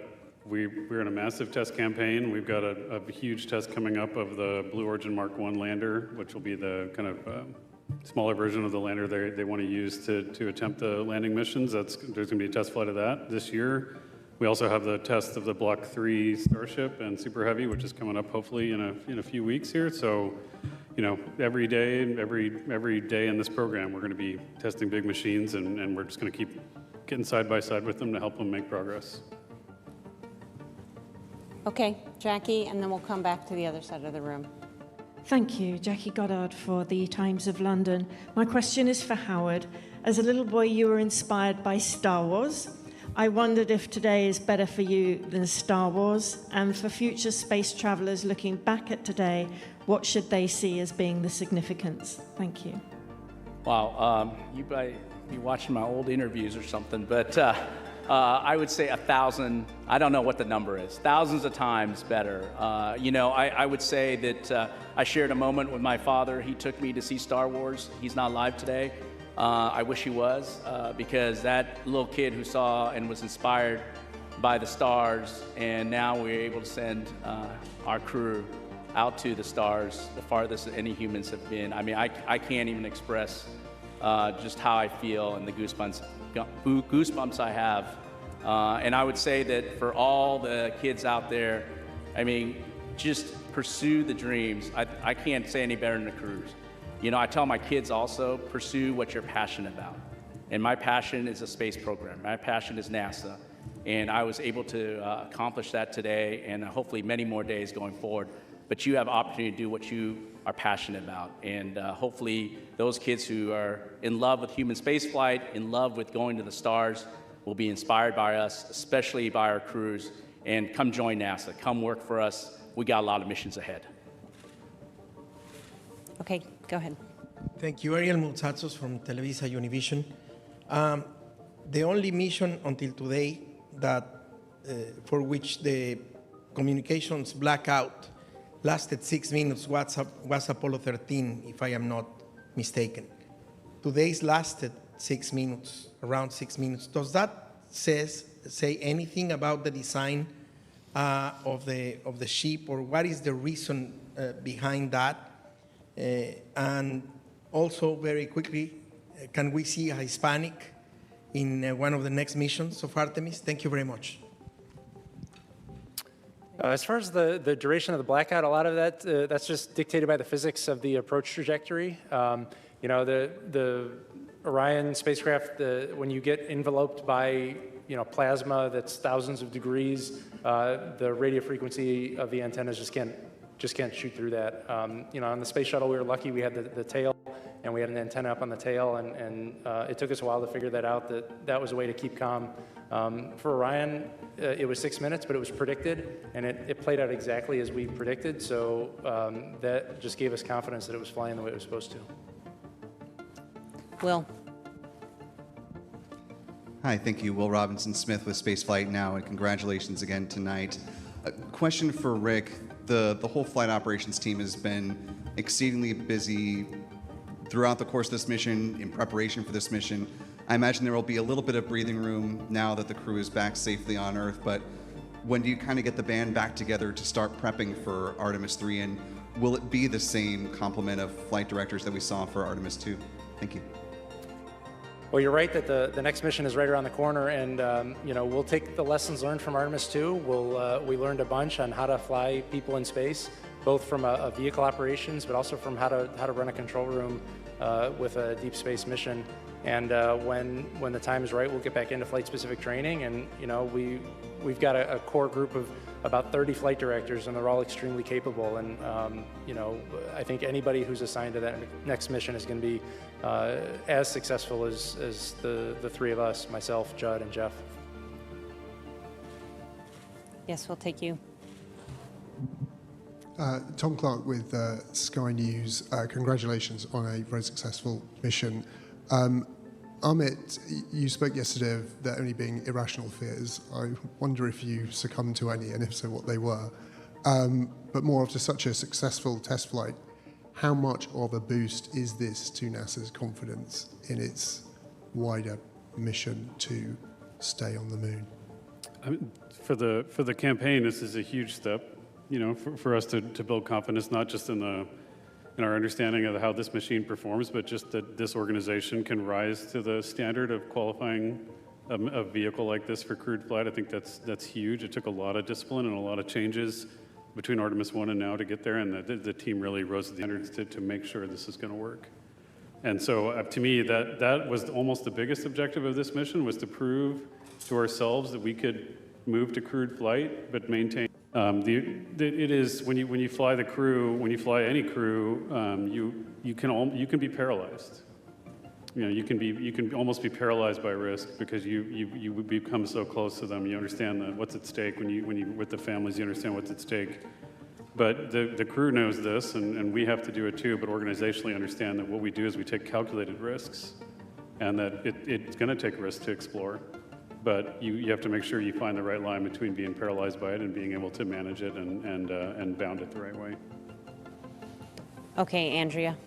we're in a massive test campaign. We've got a huge test coming up of the Blue Origin Mark 1 lander, which will be the kind of smaller version of the lander they want to use to attempt the landing missions. There's going to be a test flight of that this year. We also have the test of the Block 3 Starship and Super Heavy, which is coming up hopefully in a few weeks here. So, you know, every day in this program, we're going to be testing big machines, and we're just going to keep getting side by side with them to help them make progress. Okay, Jackie, and then we'll come back to the other side of the room. Thank you, Jackie Goddard for the Times of London. My question is for Howard. As a little boy, you were inspired by Star Wars. I wondered if today is better for you than Star Wars, and for future space travelers looking back at today, what should they see as being the significance? Thank you. Wow, you might be watching my old interviews or something, but I would say 1,000, I don't know what the number is, thousands of times better. You know, I would say that I shared a moment with my father. He took me to see Star Wars. He's not alive today. I wish he was, because that little kid who saw and was inspired by the stars, and now we're able to send our crew out to the stars, the farthest any humans have been. I mean, I can't even express just how I feel and the goosebumps I have. And I would say that for all the kids out there, I mean, just pursue the dreams. I can't say any better than the crews. You know, I tell my kids also, pursue what you're passionate about. And my passion is a space program. My passion is NASA. And I was able to accomplish that today, and hopefully many more days going forward. But you have opportunity to do what you are passionate about. And hopefully those kids who are in love with human spaceflight, in love with going to the stars, will be inspired by us, especially by our crews. And come join NASA. Come work for us. We got a lot of missions ahead. Okay, go ahead. Thank you. Ariel Multzatsos from Televisa Univision. The only mission until today that for which the communications blackout lasted 6 minutes was Apollo 13, if I am not mistaken. Today's lasted 6 minutes, around 6 minutes. Does that say anything about the design of the ship, or what is the reason behind that? And also, very quickly, can we see a Hispanic in one of the next missions of Artemis? Thank you very much. As far as the duration of the blackout, a lot of that, that's just dictated by the physics of the approach trajectory. You know, the Orion spacecraft, when you get enveloped by, you know, plasma that's thousands of degrees, the radio frequency of the antennas just can't shoot through that. You know, on the space shuttle, we were lucky we had the tail, and we had an antenna up on the tail, and it took us a while to figure that out, that was a way to keep calm. For Orion, it was 6 minutes, but it was predicted, and it played out exactly as we predicted, so that just gave us confidence that it was flying the way it was supposed to. Will. Hi, thank you. Will Robinson Smith with Spaceflight Now, and congratulations again tonight. A question for Rick. The whole flight operations team has been exceedingly busy throughout the course of this mission, in preparation for this mission. I imagine there will be a little bit of breathing room now that the crew is back safely on Earth, but when do you kind of get the band back together to start prepping for Artemis 3, and will it be the same complement of flight directors that we saw for Artemis 2? Thank you. Well, you're right that the next mission is right around the corner, and you know, we'll take the lessons learned from Artemis 2. We learned a bunch on how to fly people in space, both from a vehicle operations, but also from how to run a control room with a deep space mission. And when the time is right, we'll get back into flight-specific training. And you know, we've got a core group of about 30 flight directors, and they're all extremely capable. And you know, I think anybody who's assigned to that next mission is going to be as successful as the three of us, myself, Judd, and Jeff. Yes, we'll take you. Tom Clark with Sky News. Congratulations on a very successful mission. Amit, you spoke yesterday of there only being irrational fears. I wonder if you succumbed to any, and if so, what they were. But more after such a successful test flight, how much of a boost is this to NASA's confidence in its wider mission to stay on the moon? I mean, for the campaign, this is a huge step, you know, for us to build confidence, not just in our understanding of how this machine performs, but just that this organization can rise to the standard of qualifying a vehicle like this for crewed flight. I think that's huge. It took a lot of discipline and a lot of changes between Artemis 1 and now to get there, and the team really rose to the standards to make sure this is going to work. And so to me, that was almost the biggest objective of this mission, was to prove to ourselves that we could move to crewed flight, but maintain. It is when you fly the crew, when you fly any crew, you can be paralyzed. You know, you can almost be paralyzed by risk because you become so close to them. You understand what's at stake when you with the families. You understand what's at stake. But the crew knows this, and we have to do it too. But organizationally, understand that what we do is we take calculated risks, and that it's going to take risks to explore. But you have to make sure you find the right line between being paralyzed by it and being able to manage it and bound it the right way. Okay, Andrea.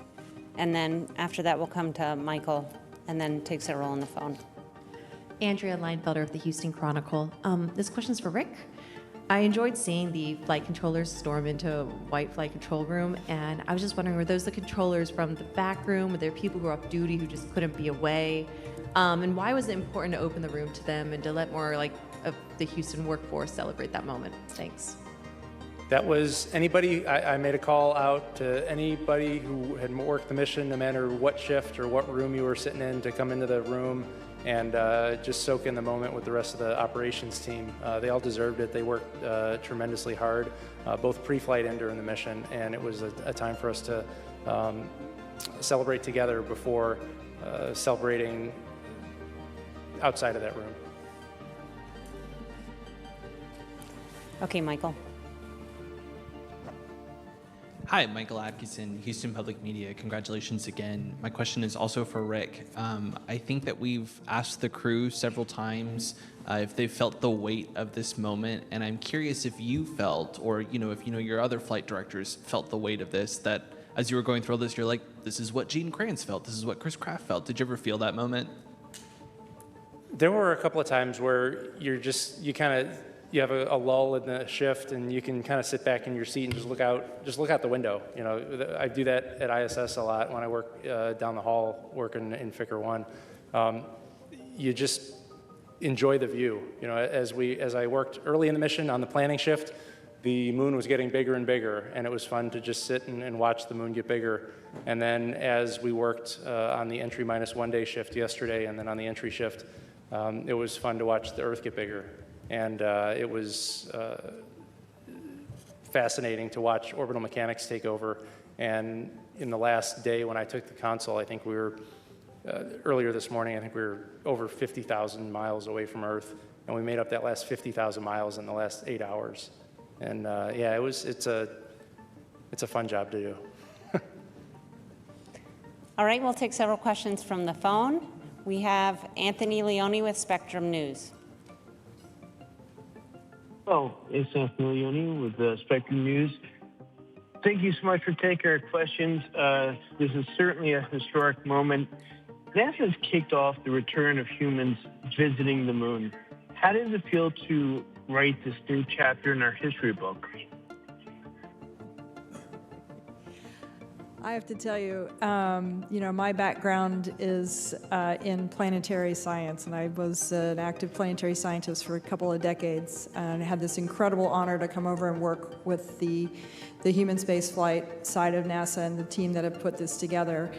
And then after that, we'll come to Michael, and then takes a roll on the phone. Andrea Leinfelder of the Houston Chronicle. This question's for Rick. I enjoyed seeing the flight controllers storm into a white flight control room, and I was just wondering, were those the controllers from the back room? Were there people who were off duty who just couldn't be away? And why was it important to open the room to them and to let more of the Houston workforce celebrate that moment? Thanks. That was anybody, I made a call out to anybody who had worked the mission, no matter what shift or what room you were sitting in, to come into the room and just soak in the moment with the rest of the operations team. They all deserved it. They worked tremendously hard, both pre-flight and during the mission, and it was a time for us to celebrate together before celebrating outside of that room. Okay, Michael. Hi, Michael Atkinson, Houston Public Media. Congratulations again. My question is also for Rick. I think that we've asked the crew several times if they felt the weight of this moment, and I'm curious if you felt, or if your other flight directors felt the weight of this, that as you were going through this, you're like, this is what Gene Kranz felt, this is what Chris Kraft felt. Did you ever feel that moment? There were a couple of times where you have a lull in the shift, and you can kind of sit back in your seat and just look out the window. I do that at ISS a lot when I work down the hall working in Ficker 1. You just enjoy the view. As I worked early in the mission on the planning shift, the moon was getting bigger and bigger, and it was fun to just sit and watch the moon get bigger. And then as we worked on the entry -1 day shift yesterday, and then on the entry shift, it was fun to watch the Earth get bigger. And it was fascinating to watch orbital mechanics take over. And in the last day when I took the console, I think we were, earlier this morning, I think we were over 50,000 miles away from Earth. And we made up that last 50,000 miles in the last 8 hours. And it's a fun job to do. All right, we'll take several questions from the phone. We have Anthony Leone with Spectrum News. Oh, it's Anthony Leone with Spectrum News. Thank you so much for taking our questions. This is certainly a historic moment. NASA has kicked off the return of humans visiting the moon. How does it feel to write this new chapter in our history book? I have to tell you, my background is in planetary science, and I was an active planetary scientist for a couple of decades, and I had this incredible honor to come over and work with the human spaceflight side of NASA and the team that have put this together.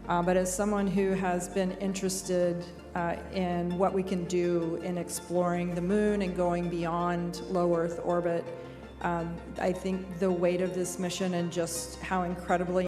But as someone who has been interested in what we can do in exploring the moon and going beyond low Earth orbit, I think the weight of this mission and just how incredibly